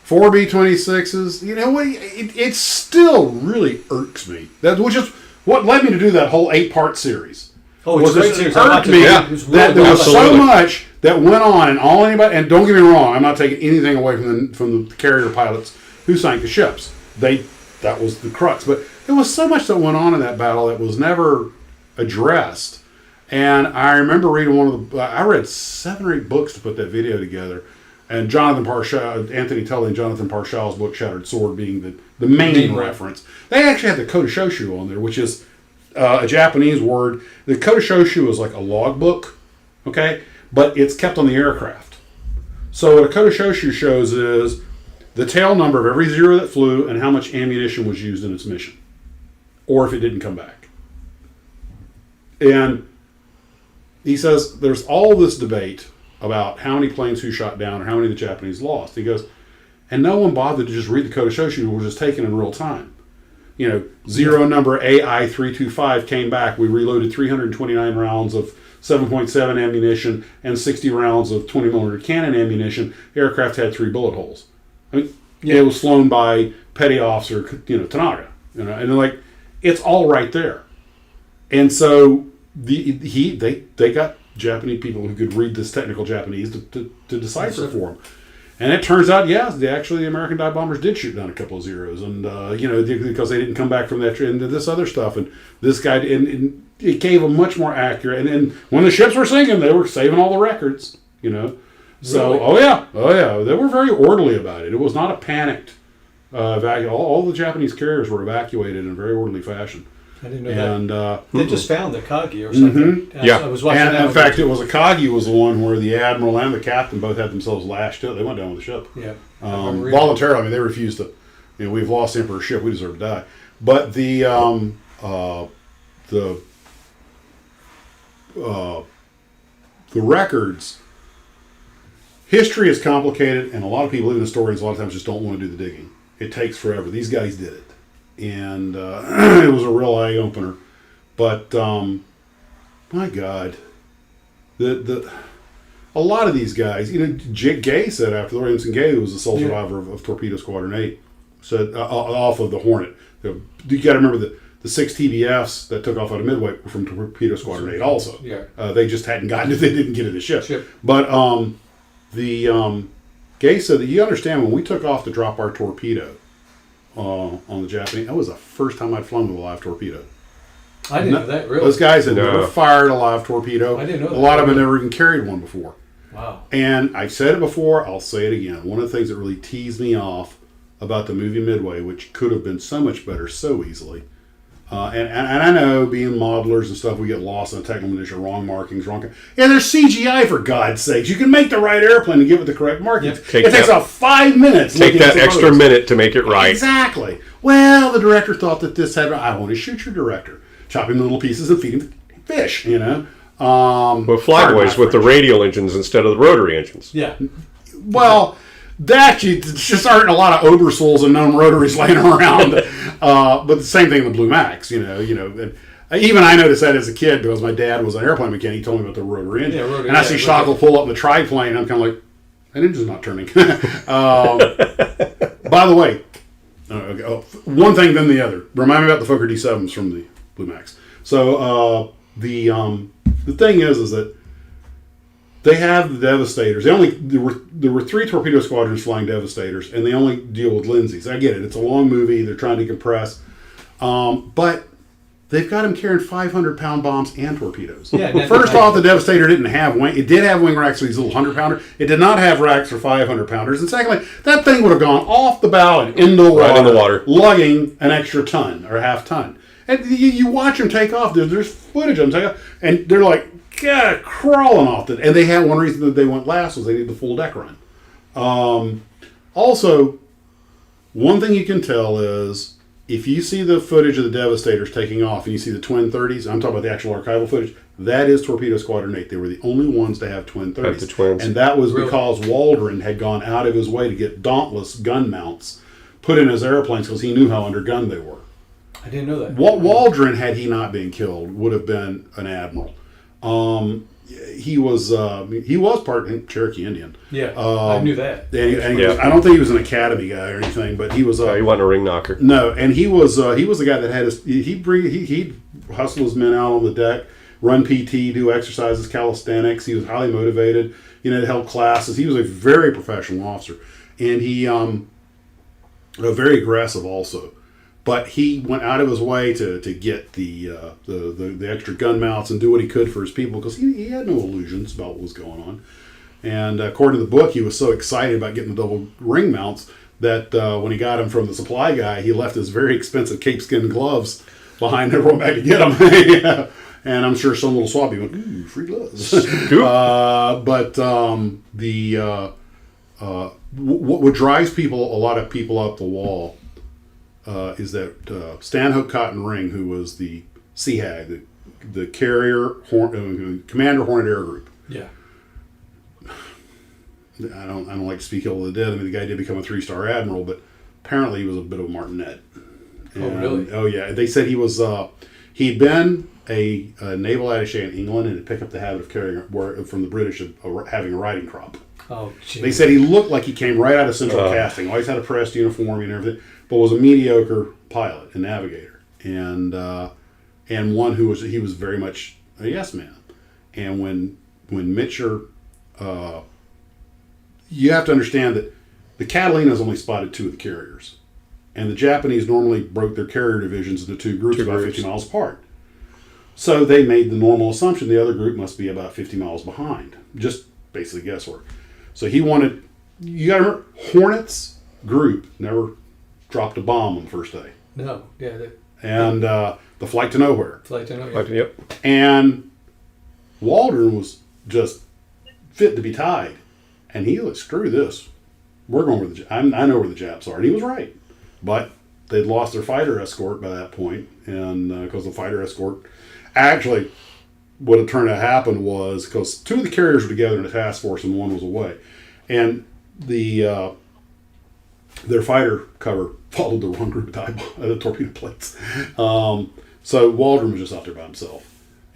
4 B-26s. You know what? It still really irks me. Which is what led me to do that whole 8-part series. Oh, it's a great series. Irked me that there was so much that went on, and don't get me wrong, I'm not taking anything away from the carrier pilots who sank the ships. That was the crux. But there was so much that went on in that battle that was never addressed. And I remember reading I read 7 or 8 books to put that video together. And Anthony Tully and Jonathan Parshall's book, Shattered Sword, being the main reference. They actually had the Kodashoshu on there, which is a Japanese word. The Kodashoshu is like a logbook, okay? But it's kept on the aircraft. So what a Kodashoshu shows is the tail number of every zero that flew and how much ammunition was used in its mission. Or if it didn't come back. And he says there's all this debate about how many planes who shot down or how many the Japanese lost. He goes, and no one bothered to just read the Kodashoshu, which was taken in real time. Zero number AI325 came back. We reloaded 329 rounds of 7.7 ammunition and 60 rounds of 20 millimeter cannon ammunition. Aircraft had 3 bullet holes. I mean, it was flown by Petty Officer, Tanaga. And they're like, it's all right there. And so they got Japanese people who could read this technical Japanese to decipher for them. And it turns out, the American dive bombers did shoot down a couple of zeros, and because they didn't come back from that and this other stuff, and this guy, and it gave them much more accurate. And when the ships were sinking, they were saving all the records, So, really? They were very orderly about it. It was not a panicked evacuation. All the Japanese carriers were evacuated in a very orderly fashion. I didn't know and, that. They just found the Kagi or something. I was watching and that. In fact, it was a Kagi was the one where the admiral and the captain both had themselves lashed to it. They went down with the ship. Yeah. Voluntarily. I mean, they refused to. We've lost the Emperor's ship. We deserve to die. But the records. History is complicated, and a lot of people, even historians, a lot of times just don't want to do the digging. It takes forever. These guys did it. And it was a real eye-opener. But my God, a lot of these guys, Gay said after the Williamson Gay, who was the sole survivor of Torpedo Squadron 8, said off of the Hornet. You got to remember the 6 TBFs that took off out of Midway were from Torpedo Squadron 8 also. Yeah. They just hadn't gotten it. They didn't get it to ship. But Gay said that you understand when we took off to drop our torpedo on the Japanese, that was the first time I'd flown with a live torpedo. I didn't know that, really. Those guys had never fired a live torpedo. I didn't know that. A lot of them had never even carried one before. Wow. And I've said it before, I'll say it again. One of the things that really teased me off about the movie Midway, which could have been so much better so easily, and I know being modelers and stuff, we get lost in the technical edition, wrong markings, yeah, there's CGI for God's sakes. You can make the right airplane and give it the correct markings. Yep. It takes about 5 minutes. Take that extra minute to make it right. Exactly. Well, the director thought that this had, I want to shoot your director. Chop him in little pieces and feed him fish, Well, flyboys with the radial engines instead of the rotary engines. Yeah. Well, that you just aren't a lot of Obersouls and gnome rotaries laying around. But the same thing in the Blue Max, And even I noticed that as a kid because my dad was an airplane mechanic. He told me about the rotary engine. Yeah, and I see Stockel pull up in the triplane, and I'm kind of like, that engine's not turning. By the way, one thing then the other. Remind me about the Fokker D7s from the Blue Max. So the thing is that they have the Devastators. There were 3 torpedo squadrons flying Devastators, and they only deal with Lindsay's. I get it; it's a long movie. They're trying to compress, but they've got them carrying 500-pound bombs and torpedoes. Yeah, First off, the Devastator didn't have wing. It did have wing racks for these little 100-pounder. It did not have racks for 500-pounders. And secondly, that thing would have gone off the bow and into the water, right in the water, lugging an extra ton or a half ton. And you watch them take off. There's footage of them take off, and they're like, God, crawling off it. And they had one reason that they went last was they needed the full deck run. Also, one thing you can tell is if you see the footage of the Devastators taking off and you see the twin 30s, I'm talking about the actual archival footage, that is Torpedo Squadron 8. They were the only ones to have twin 30s. Have the twins. And that was because Waldron had gone out of his way to get Dauntless gun mounts put in his airplanes because he knew how undergunned they were. I didn't know that. Waldron, had he not been killed, would have been an admiral. He was part Cherokee Indian. Yeah, I knew that. And I don't think he was an academy guy or anything, but he was. He wasn't a ring knocker. No, and he was the guy that had he'd hustle his men out on the deck, run PT, do exercises, calisthenics. He was highly motivated. Held classes. He was a very professional officer, and he very aggressive also. But he went out of his way to get the extra gun mounts and do what he could for his people because he had no illusions about what was going on. And according to the book, he was so excited about getting the double ring mounts that when he got them from the supply guy, he left his very expensive capeskin gloves behind and went back to get them. Yeah. And I'm sure some little swabby went, ooh, free gloves. What drives a lot of people up the wall is that Stanhope Cotton Ring, who was the CHAG, the carrier, Commander Hornet Air Group. Yeah. I don't like to speak ill of the dead. I mean, the guy did become a 3-star admiral, but apparently he was a bit of a martinet. Oh, really? Oh, yeah. They said he'd been a naval attaché in England and had picked up the habit of carrying from the British of having a riding crop. Oh, geez. They said he looked like he came right out of Central Casting. Always had a pressed uniform and everything, but was a mediocre pilot and navigator, and one who was very much a yes man. And when Mitcher, you have to understand that the Catalinas only spotted 2 of the carriers, and the Japanese normally broke their carrier divisions into 2 groups about 50 miles apart. So they made the normal assumption the other group must be about 50 miles behind. Just basically guesswork. So you got to remember, Hornets group never dropped a bomb on the first day. No, yeah. And the Flight to Nowhere. Flight to Nowhere. Yep. And Waldron was just fit to be tied. And he was, screw this. We're going where I know where the Japs are. And he was right. But they'd lost their fighter escort by that point. And because the fighter escort, actually, what had turned out to happen was, because 2 of the carriers were together in a task force and 1 was away. And their fighter cover followed the wrong group of torpedo plates. So Waldron was just out there by himself.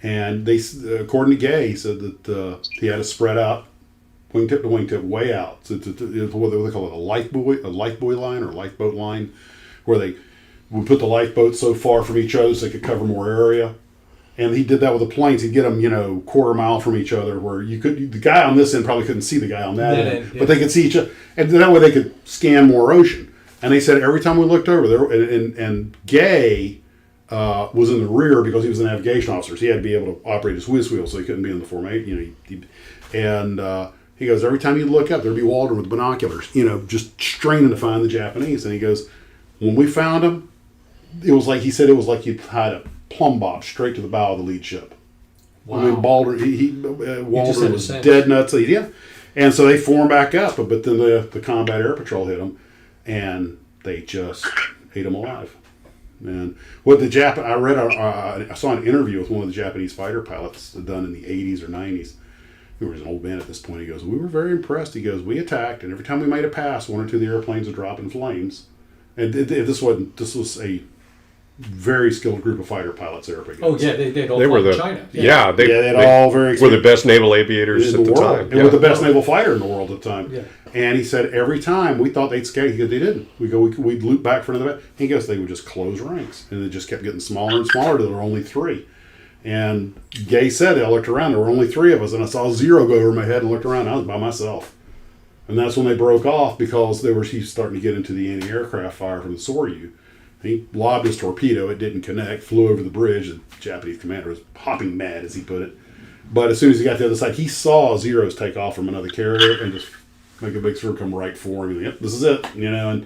And they, according to Gay, he said that he had to spread out wingtip to wingtip way out. So it's what they call it, a lifebuoy line or lifeboat line, where they would put the lifeboats so far from each other so they could cover more area. And he did that with the planes. He'd get them, quarter mile from each other, where the guy on this end probably couldn't see the guy on that end, but they could see each other, and that way they could scan more ocean. And they said every time we looked over there, and Gay was in the rear because he was a navigation officer, so he had to be able to operate his whiz wheel, so he couldn't be in the formation. He goes, every time you look up, there'd be Waldron with binoculars, just straining to find the Japanese. And he goes, when we found them, it was like you had a plumb bob straight to the bow of the lead ship. Wow. I mean, Waldron was dead nuts. Yeah. And so they formed back up, but then the combat air patrol hit them, and they just ate them alive. And what I saw an interview with one of the Japanese fighter pilots done in the 80s or 90s. He was an old man at this point. He goes, we were very impressed. He goes, we attacked, and every time we made a pass, one or two of the airplanes would drop in flames. And this was a very skilled group of fighter pilots there. Oh yeah, they all were fought in China. They all very were the best naval aviators in at the world, time, and were the best naval fighter in the world at the time. Yeah. And he said every time we thought they'd skate, he goes, they didn't. We'd loop back for another. He goes, they would just close ranks, and it just kept getting smaller and smaller till there were only three. And Gay said, I looked around, there were only three of us, and I saw zero go over my head and looked around, I was by myself. And that's when they broke off, because he's starting to get into the anti-aircraft fire from the Soryu. He lobbed his torpedo, it didn't connect, flew over the bridge. The Japanese commander was hopping mad, as he put it. But as soon as he got to the other side, he saw Zeros take off from another carrier and just make a big circle come right for him. Yep, this is it, and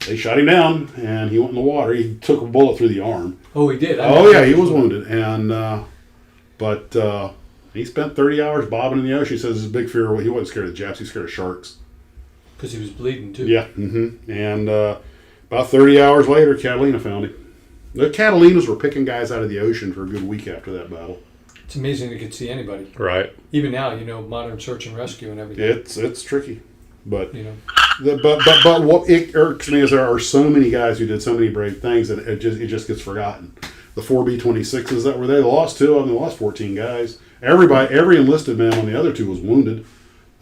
they shot him down, and he went in the water. He took a bullet through the arm. Oh, he did? He was wounded. And but he spent 30 hours bobbing in the ocean. He says his big fear, he wasn't scared of the Japs, he was scared of sharks. Because he was bleeding, too. Yeah. Mm-hmm. And about 30 hours later, Catalina found him. The Catalinas were picking guys out of the ocean for a good week after that battle. It's amazing you could see anybody. Right. Even now, modern search and rescue and everything. It's tricky. But but what it irks me is there are so many guys who did so many brave things that it just gets forgotten. The 4 B-26s that were there, they lost 2 of them, they lost 14 guys. Every enlisted man on the other 2 was wounded.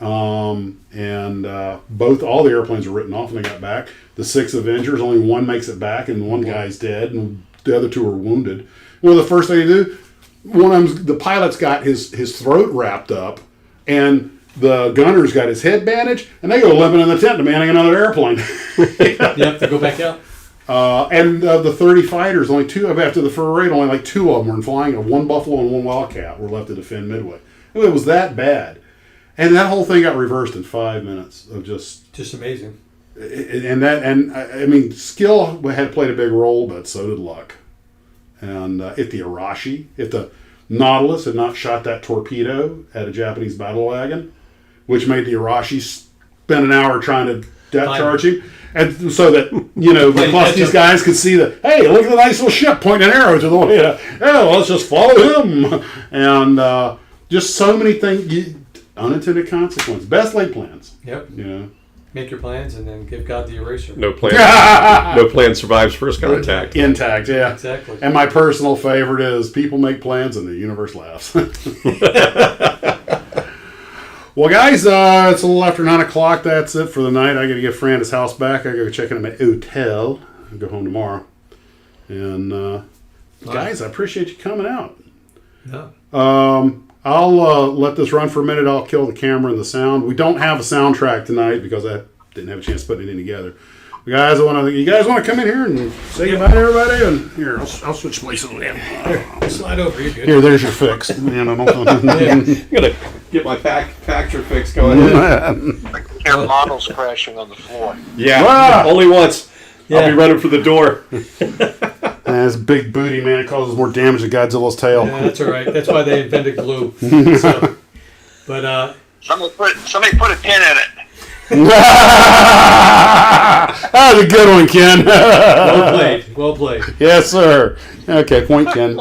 All the airplanes were written off when they got back. The 6 Avengers, only 1 makes it back, and 1 guy's dead, and the other 2 are wounded. Well, the first thing they do, one of them, the pilot's got his throat wrapped up, and the gunner's got his head bandaged, and they go living in the tent demanding another airplane. Yep, to go back out. And the 30 fighters, only 2 after the fur raid, only like 2 of them were flying. 1 Buffalo and 1 Wildcat were left to defend Midway. It was that bad. And that whole thing got reversed in 5 minutes of just amazing. And skill had played a big role, but so did luck. And if the Nautilus had not shot that torpedo at a Japanese battle wagon, which made the Arashi spend an hour trying to depth charge him, and so that plus these guys could see that, hey, look at the nice little ship pointing an arrow to the way. Let's just follow him, and just so many things. Unintended consequences. Best laid plans. Yep. Make your plans and then give God the eraser. No plan. No plan survives first contact. Intact, yeah. Exactly. And my personal favorite is people make plans and the universe laughs. Well, guys, it's a little after 9 o'clock. That's it for the night. I got to get Fran his house back. I got to go check in at my hotel. I'll go home tomorrow. And guys, I appreciate you coming out. Yeah. I'll let this run for a minute. I'll kill the camera and the sound. We don't have a soundtrack tonight because I didn't have a chance putting it in together. You guys want to come in here and say goodbye to everybody? And here, I'll switch places with you. Here, slide over. You're good. Here, there's your fix. I'm gonna get my factor fix going. Your model's crashing on the floor. Yeah, only once. Yeah. I'll be running for the door. This big booty, man, it causes more damage than Godzilla's tail. Yeah, that's all right. That's why they invented glue. Somebody put a pin in it. That was a good one, Ken. Well played. Yes, sir. Okay, point, Ken.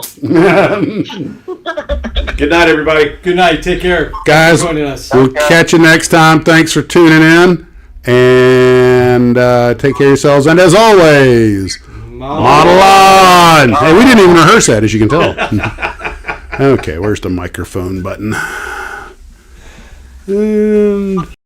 Good night, everybody. Good night. Take care. Guys, Thanks for joining us. We'll catch you next time. Thanks for tuning in. And take care of yourselves. And as always, model on. Hey, we didn't even rehearse that, as you can tell. Okay, where's the microphone button? And